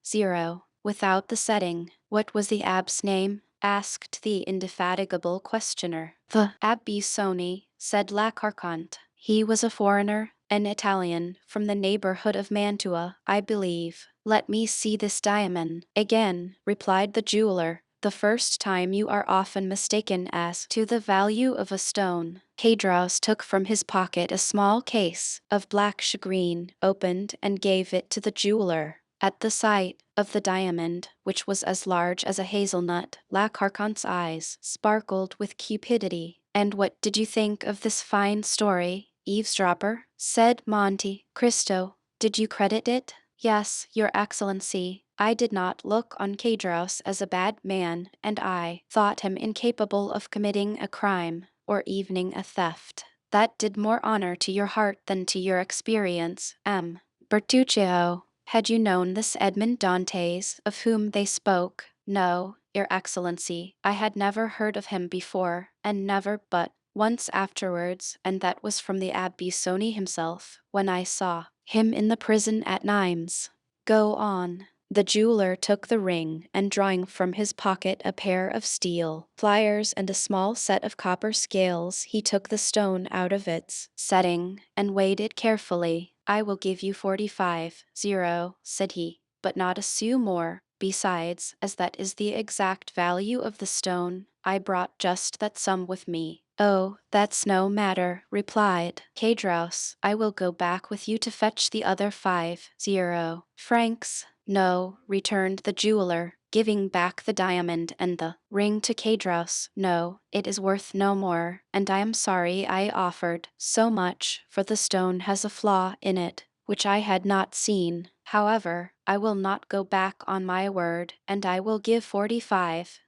S1: without the setting." "What was the abb's name?" asked the indefatigable questioner. "The Abbe Soni," said La Carconte. "He was a foreigner, an Italian, from the neighborhood of Mantua, I believe." "Let me see this diamond." "Again," replied the jeweler, "the first time you are often mistaken as to the value of a stone." Cadros took from his pocket a small case of black shagreen, opened and gave it to the jeweler. At the sight of the diamond, which was as large as a hazelnut, La Carconte's eyes sparkled with cupidity. "And what did you think of this fine story, eavesdropper?" said Monte. "Cristo, did you credit it?" "Yes, your excellency. I did not look on Cadros as a bad man, and I thought him incapable of committing a crime, or even a theft." "That did more honor to your heart than to your experience, M. Bertuccio. Had you known this Edmond Dantes, of whom they spoke?" "No, your excellency, I had never heard of him before, and never but once afterwards, and that was from the Abbe Soni himself, when I saw him in the prison at Nimes." "Go on." The jeweler took the ring, and drawing from his pocket a pair of steel pliers and a small set of copper scales, he took the stone out of its setting, and weighed it carefully. "I will give you 45, said he, "but not a sou more. Besides, as that is the exact value of the stone, I brought just that sum with me." "Oh, that's no matter," replied Kadros. "I will go back with you to fetch the other 50 francs. "No," returned the jeweler, giving back the diamond and the ring to Kadros. "No, it is worth no more, and I am sorry I offered so much, for the stone has a flaw in it, which I had not seen. However, I will not go back on my word, and I will give 45.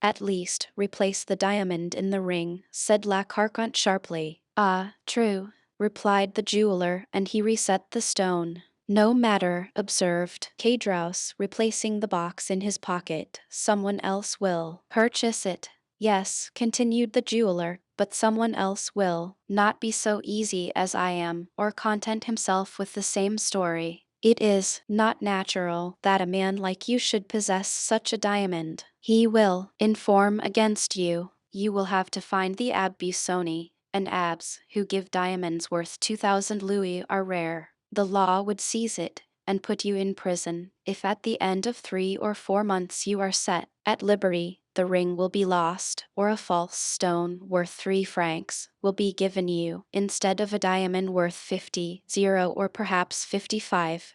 S1: "At least, replace the diamond in the ring," said La Carconte sharply. "Ah, true," replied the jeweler, and he reset the stone. "No matter," observed Kadros, replacing the box in his pocket. "Someone else will purchase it." "Yes," continued the jeweler, "but someone else will not be so easy as I am, or content himself with the same story. It is not natural that a man like you should possess such a diamond. He will inform against you. You will have to find the Abbe Busoni, and abbes who give diamonds worth 2,000 louis are rare. The law would seize it and put you in prison. If at the end of 3 or 4 months you are set at liberty, the ring will be lost, or a false stone worth 3 francs will be given you, instead of a diamond worth 50 or perhaps 55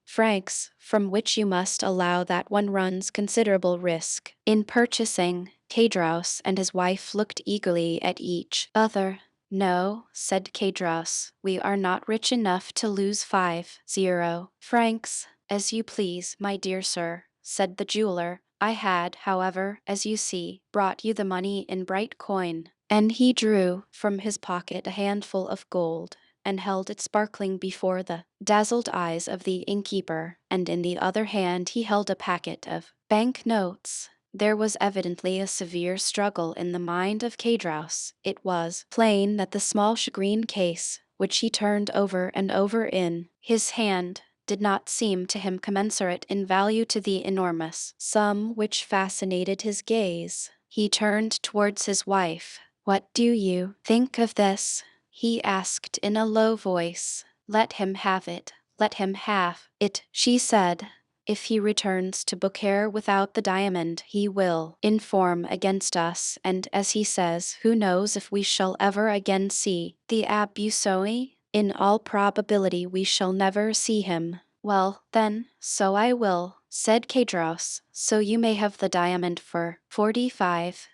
S1: francs, from which you must allow that one runs considerable risk in purchasing." Kadros and his wife looked eagerly at each other. "No," said Kadros, "we are not rich enough to lose 50 francs. "As you please, my dear sir," said the jeweler. "I had, however, as you see, brought you the money in bright coin." And he drew from his pocket a handful of gold, and held it sparkling before the dazzled eyes of the innkeeper, and in the other hand he held a packet of bank notes. There was evidently a severe struggle in the mind of Kadros. It was plain that the small shagreen case, which he turned over and over in his hand, did not seem to him commensurate in value to the enormous sum which fascinated his gaze. He turned towards his wife. "What do you think of this?" he asked in a low voice. "Let him have it. Let him have it," she said. "If he returns to Beaucaire without the diamond, he will inform against us, and, as he says, who knows if we shall ever again see the Abbe Busoni? In all probability we shall never see him." "Well, then, so I will," said Kadros. "So you may have the diamond for 45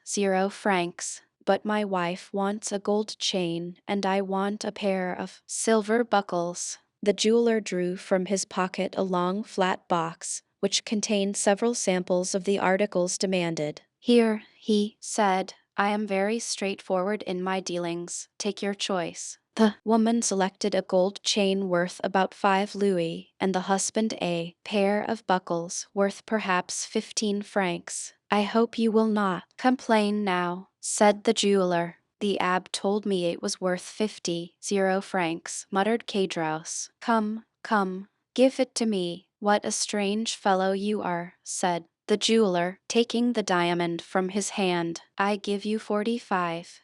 S1: francs. But my wife wants a gold chain, and I want a pair of silver buckles." The jeweler drew from his pocket a long flat box, which contained several samples of the articles demanded. "Here," he said, "I am very straightforward in my dealings. Take your choice." The woman selected a gold chain worth about 5 louis, and the husband a pair of buckles worth perhaps 15 francs. "I hope you will not complain now," said the jeweler. "The Abbe told me it was worth 50 francs, muttered Kadros. "Come, come, give it to me." "What a strange fellow you are," said the jeweler, taking the diamond from his hand. "I give you 45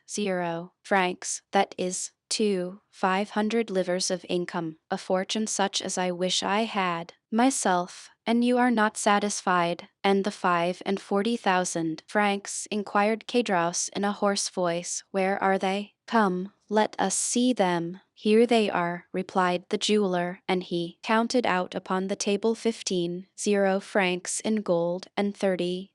S1: francs, that is 500 livres of income, a fortune such as I wish I had myself, and you are not satisfied." "And the 45,000 francs?" inquired Kadros in a hoarse voice. "Where are they? Come, let us see them." "Here they are," replied the jeweler, and he counted out upon the table 15 francs in gold and 30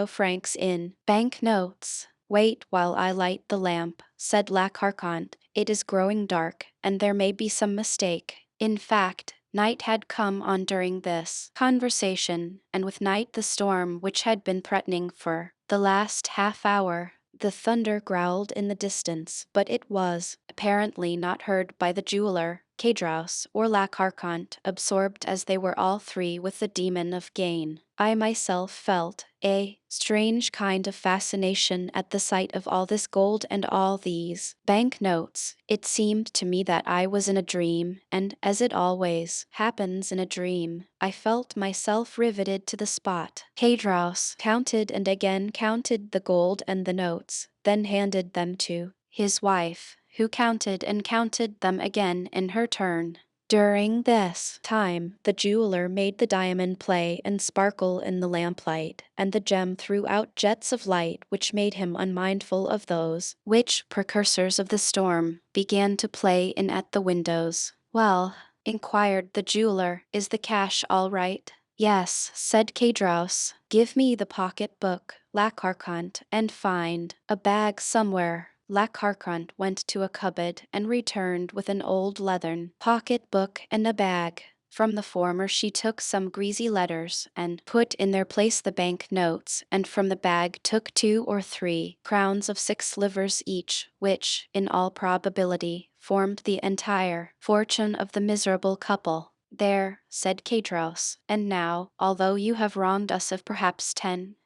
S1: francs in bank notes. "Wait while I light the lamp," said La Carconte. "It is growing dark, and there may be some mistake." In fact, night had come on during this conversation, and with night the storm which had been threatening for the last half hour. The thunder growled in the distance, but it was apparently not heard by the jeweler, Kadros, or La Carconte, absorbed as they were all three with the demon of gain. I myself felt a strange kind of fascination at the sight of all this gold and all these bank notes. It seemed to me that I was in a dream, and as it always happens in a dream, I felt myself riveted to the spot. Kadros counted and again counted the gold and the notes, then handed them to his wife, who counted and counted them again in her turn. During this time, the jeweler made the diamond play and sparkle in the lamplight, and the gem threw out jets of light which made him unmindful of those which, precursors of the storm, began to play in at the windows. "Well," inquired the jeweler, "is the cash all right?" "Yes," said Kadros. "Give me the pocket book, Lacarcant, and find a bag somewhere." Lacarcant went to a cupboard and returned with an old leathern pocket book and a bag. From the former she took some greasy letters and put in their place the bank notes, and from the bag took 2 or 3 crowns of 6 slivers each, which, in all probability, formed the entire fortune of the miserable couple. "There," said Kadros, "and now, although you have wronged us of perhaps 10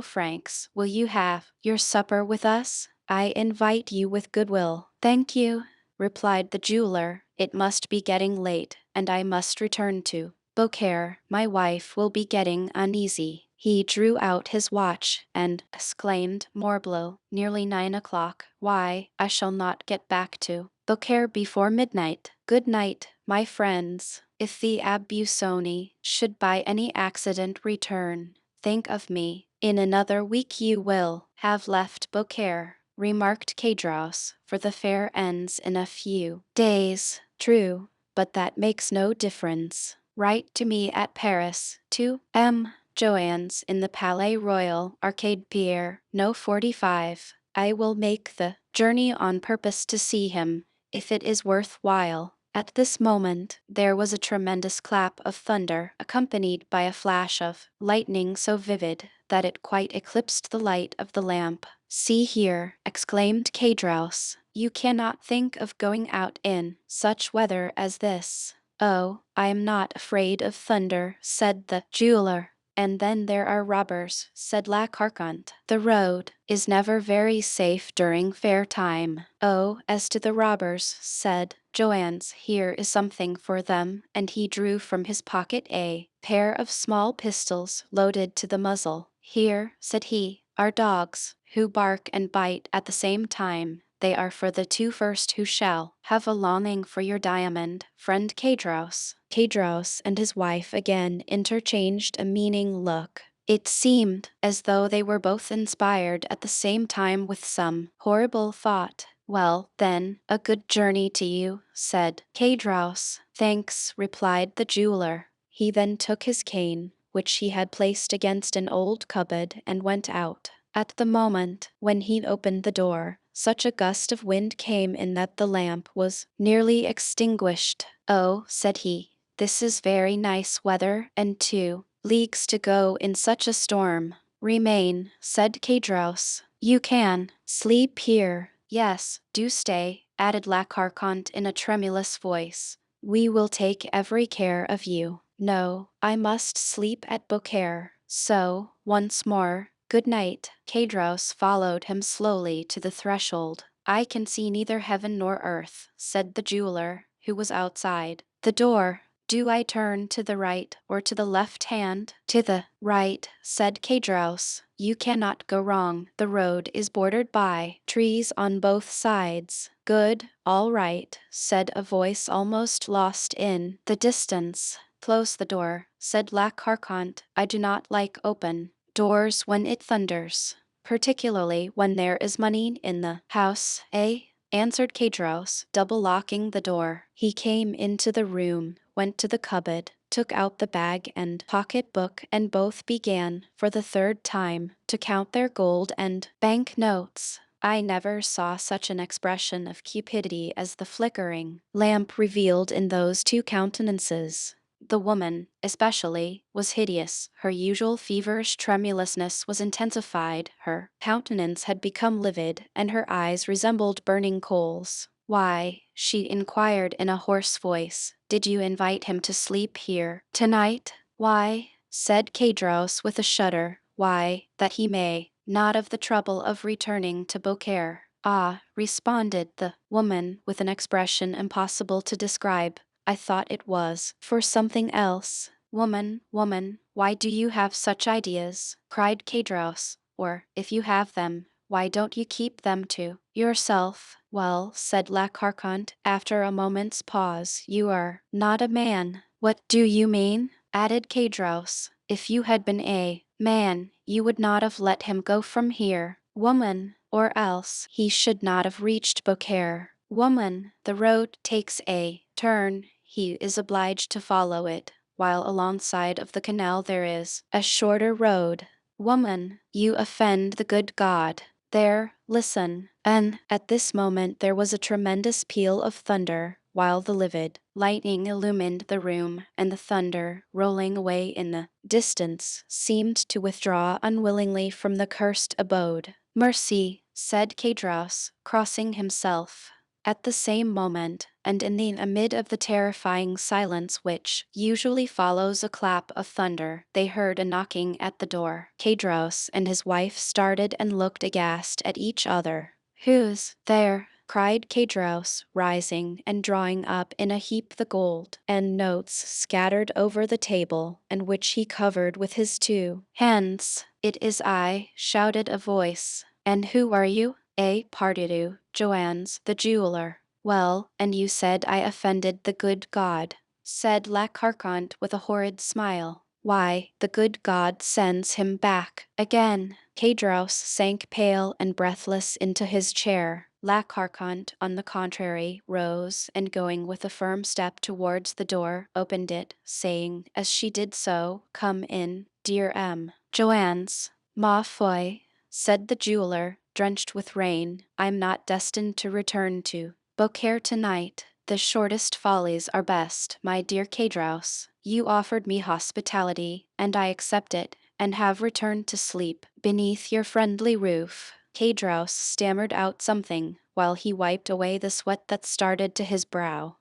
S1: francs, will you have your supper with us? I invite you with goodwill." "Thank you," replied the jeweler. "It must be getting late, and I must return to Beaucaire. My wife will be getting uneasy." He drew out his watch and exclaimed, "Morbleu, nearly 9 o'clock. Why, I shall not get back to Beaucaire before midnight. Good night, my friends. If the Abbe Busoni should by any accident return, think of me. In another week you will have left Beaucaire," remarked Kadros, "for the fair ends in a few days." "True, but that makes no difference. Write to me at Paris, to M. Joannes in the Palais Royal, Arcade Pierre, No. 45. I will make the journey on purpose to see him, if it is worth while." At this moment, there was a tremendous clap of thunder, accompanied by a flash of lightning so vivid that it quite eclipsed the light of the lamp. "See here," exclaimed Kadros, "you cannot think of going out in such weather as this." "Oh, I am not afraid of thunder," said the jeweler. "And then there are robbers," said Lacarcant. "The road is never very safe during fair time." "Oh, as to the robbers," said Joannes, "here is something for them," and he drew from his pocket a pair of small pistols loaded to the muzzle. "Here," said he, "are dogs, who bark and bite at the same time. They are for the 2 first who shall have a longing for your diamond, friend Kadros." Kadros and his wife again interchanged a meaning look. It seemed as though they were both inspired at the same time with some horrible thought. "Well, then, a good journey to you," said Kadros. "Thanks," replied the jeweler. He then took his cane, which he had placed against an old cupboard, and went out. At the moment when he opened the door, such a gust of wind came in that the lamp was nearly extinguished. "Oh," said he, "this is very nice weather, and 2 leagues to go in such a storm." "Remain," said Kadros. "You can sleep here." "Yes, do stay," added Lacarcant in a tremulous voice. "We will take every care of you." "No, I must sleep at Beaucaire. So, once more, good night." Kadros followed him slowly to the threshold. "I can see neither heaven nor earth," said the jeweler, who was outside the door. "Do I turn to the right or to the left hand?" "To the right," said Kadros. "You cannot go wrong. The road is bordered by trees on both sides." "Good, all right," said a voice almost lost in the distance. "Close the door," said Lacarcant. "I do not like open doors when it thunders, particularly when there is money in the house, eh?" answered Kadros, double-locking the door. He came into the room, went to the cupboard, took out the bag and pocket-book, and both began, for the 3rd time, to count their gold and bank notes. I never saw such an expression of cupidity as the flickering lamp revealed in those 2 countenances. The woman, especially, was hideous. Her usual feverish tremulousness was intensified, her countenance had become livid, and her eyes resembled burning coals. "Why," she inquired in a hoarse voice, "did you invite him to sleep here tonight?" "Why, said Cadros with a shudder. Why, that he may not of the trouble of returning to Beaucaire. Ah, responded the woman with an expression impossible to describe. I thought it was for something else. Woman, woman, why do you have such ideas? Cried Cadros. Or, if you have them, why don't you keep them to yourself? Well, said La Carconte, after a moment's pause, you are not a man. What do you mean? Added Cadros. If you had been a man, you would not have let him go from here. Woman, or else he should not have reached Beaucaire. Woman, the road takes a turn, he is obliged to follow it, while alongside of the canal there is a shorter road. Woman, you offend the good God. There, listen. And at this moment there was a tremendous peal of thunder, while the livid lightning illumined the room, and the thunder, rolling away in the distance, seemed to withdraw unwillingly from the cursed abode. Mercy, said Cadros, crossing himself. At the same moment, and in the amid of the terrifying silence which usually follows a clap of thunder, they heard a knocking at the door. Cadros and his wife started and looked aghast at each other. Who's there? Cried Cadros, rising and drawing up in a heap the gold and notes scattered over the table, and which he covered with his two hands. It is I, shouted a voice. And who are you? Partidu, Joannes, the jeweler. Well, and you said I offended the good God, said La Carconte with a horrid smile. Why, the good God sends him back again. Cadros sank pale and breathless into his chair. La Carconte, on the contrary, rose, and going with a firm step towards the door, opened it, saying, as she did so, Come in, dear M. Joannes. Ma foi, said the jeweler, drenched with rain, I'm not destined to return to Beaucaire tonight. The shortest follies are best, my dear Cadros. You offered me hospitality, and I accept it, and have returned to sleep beneath your friendly roof. Cadros stammered out something, while he wiped away the sweat that started to his brow.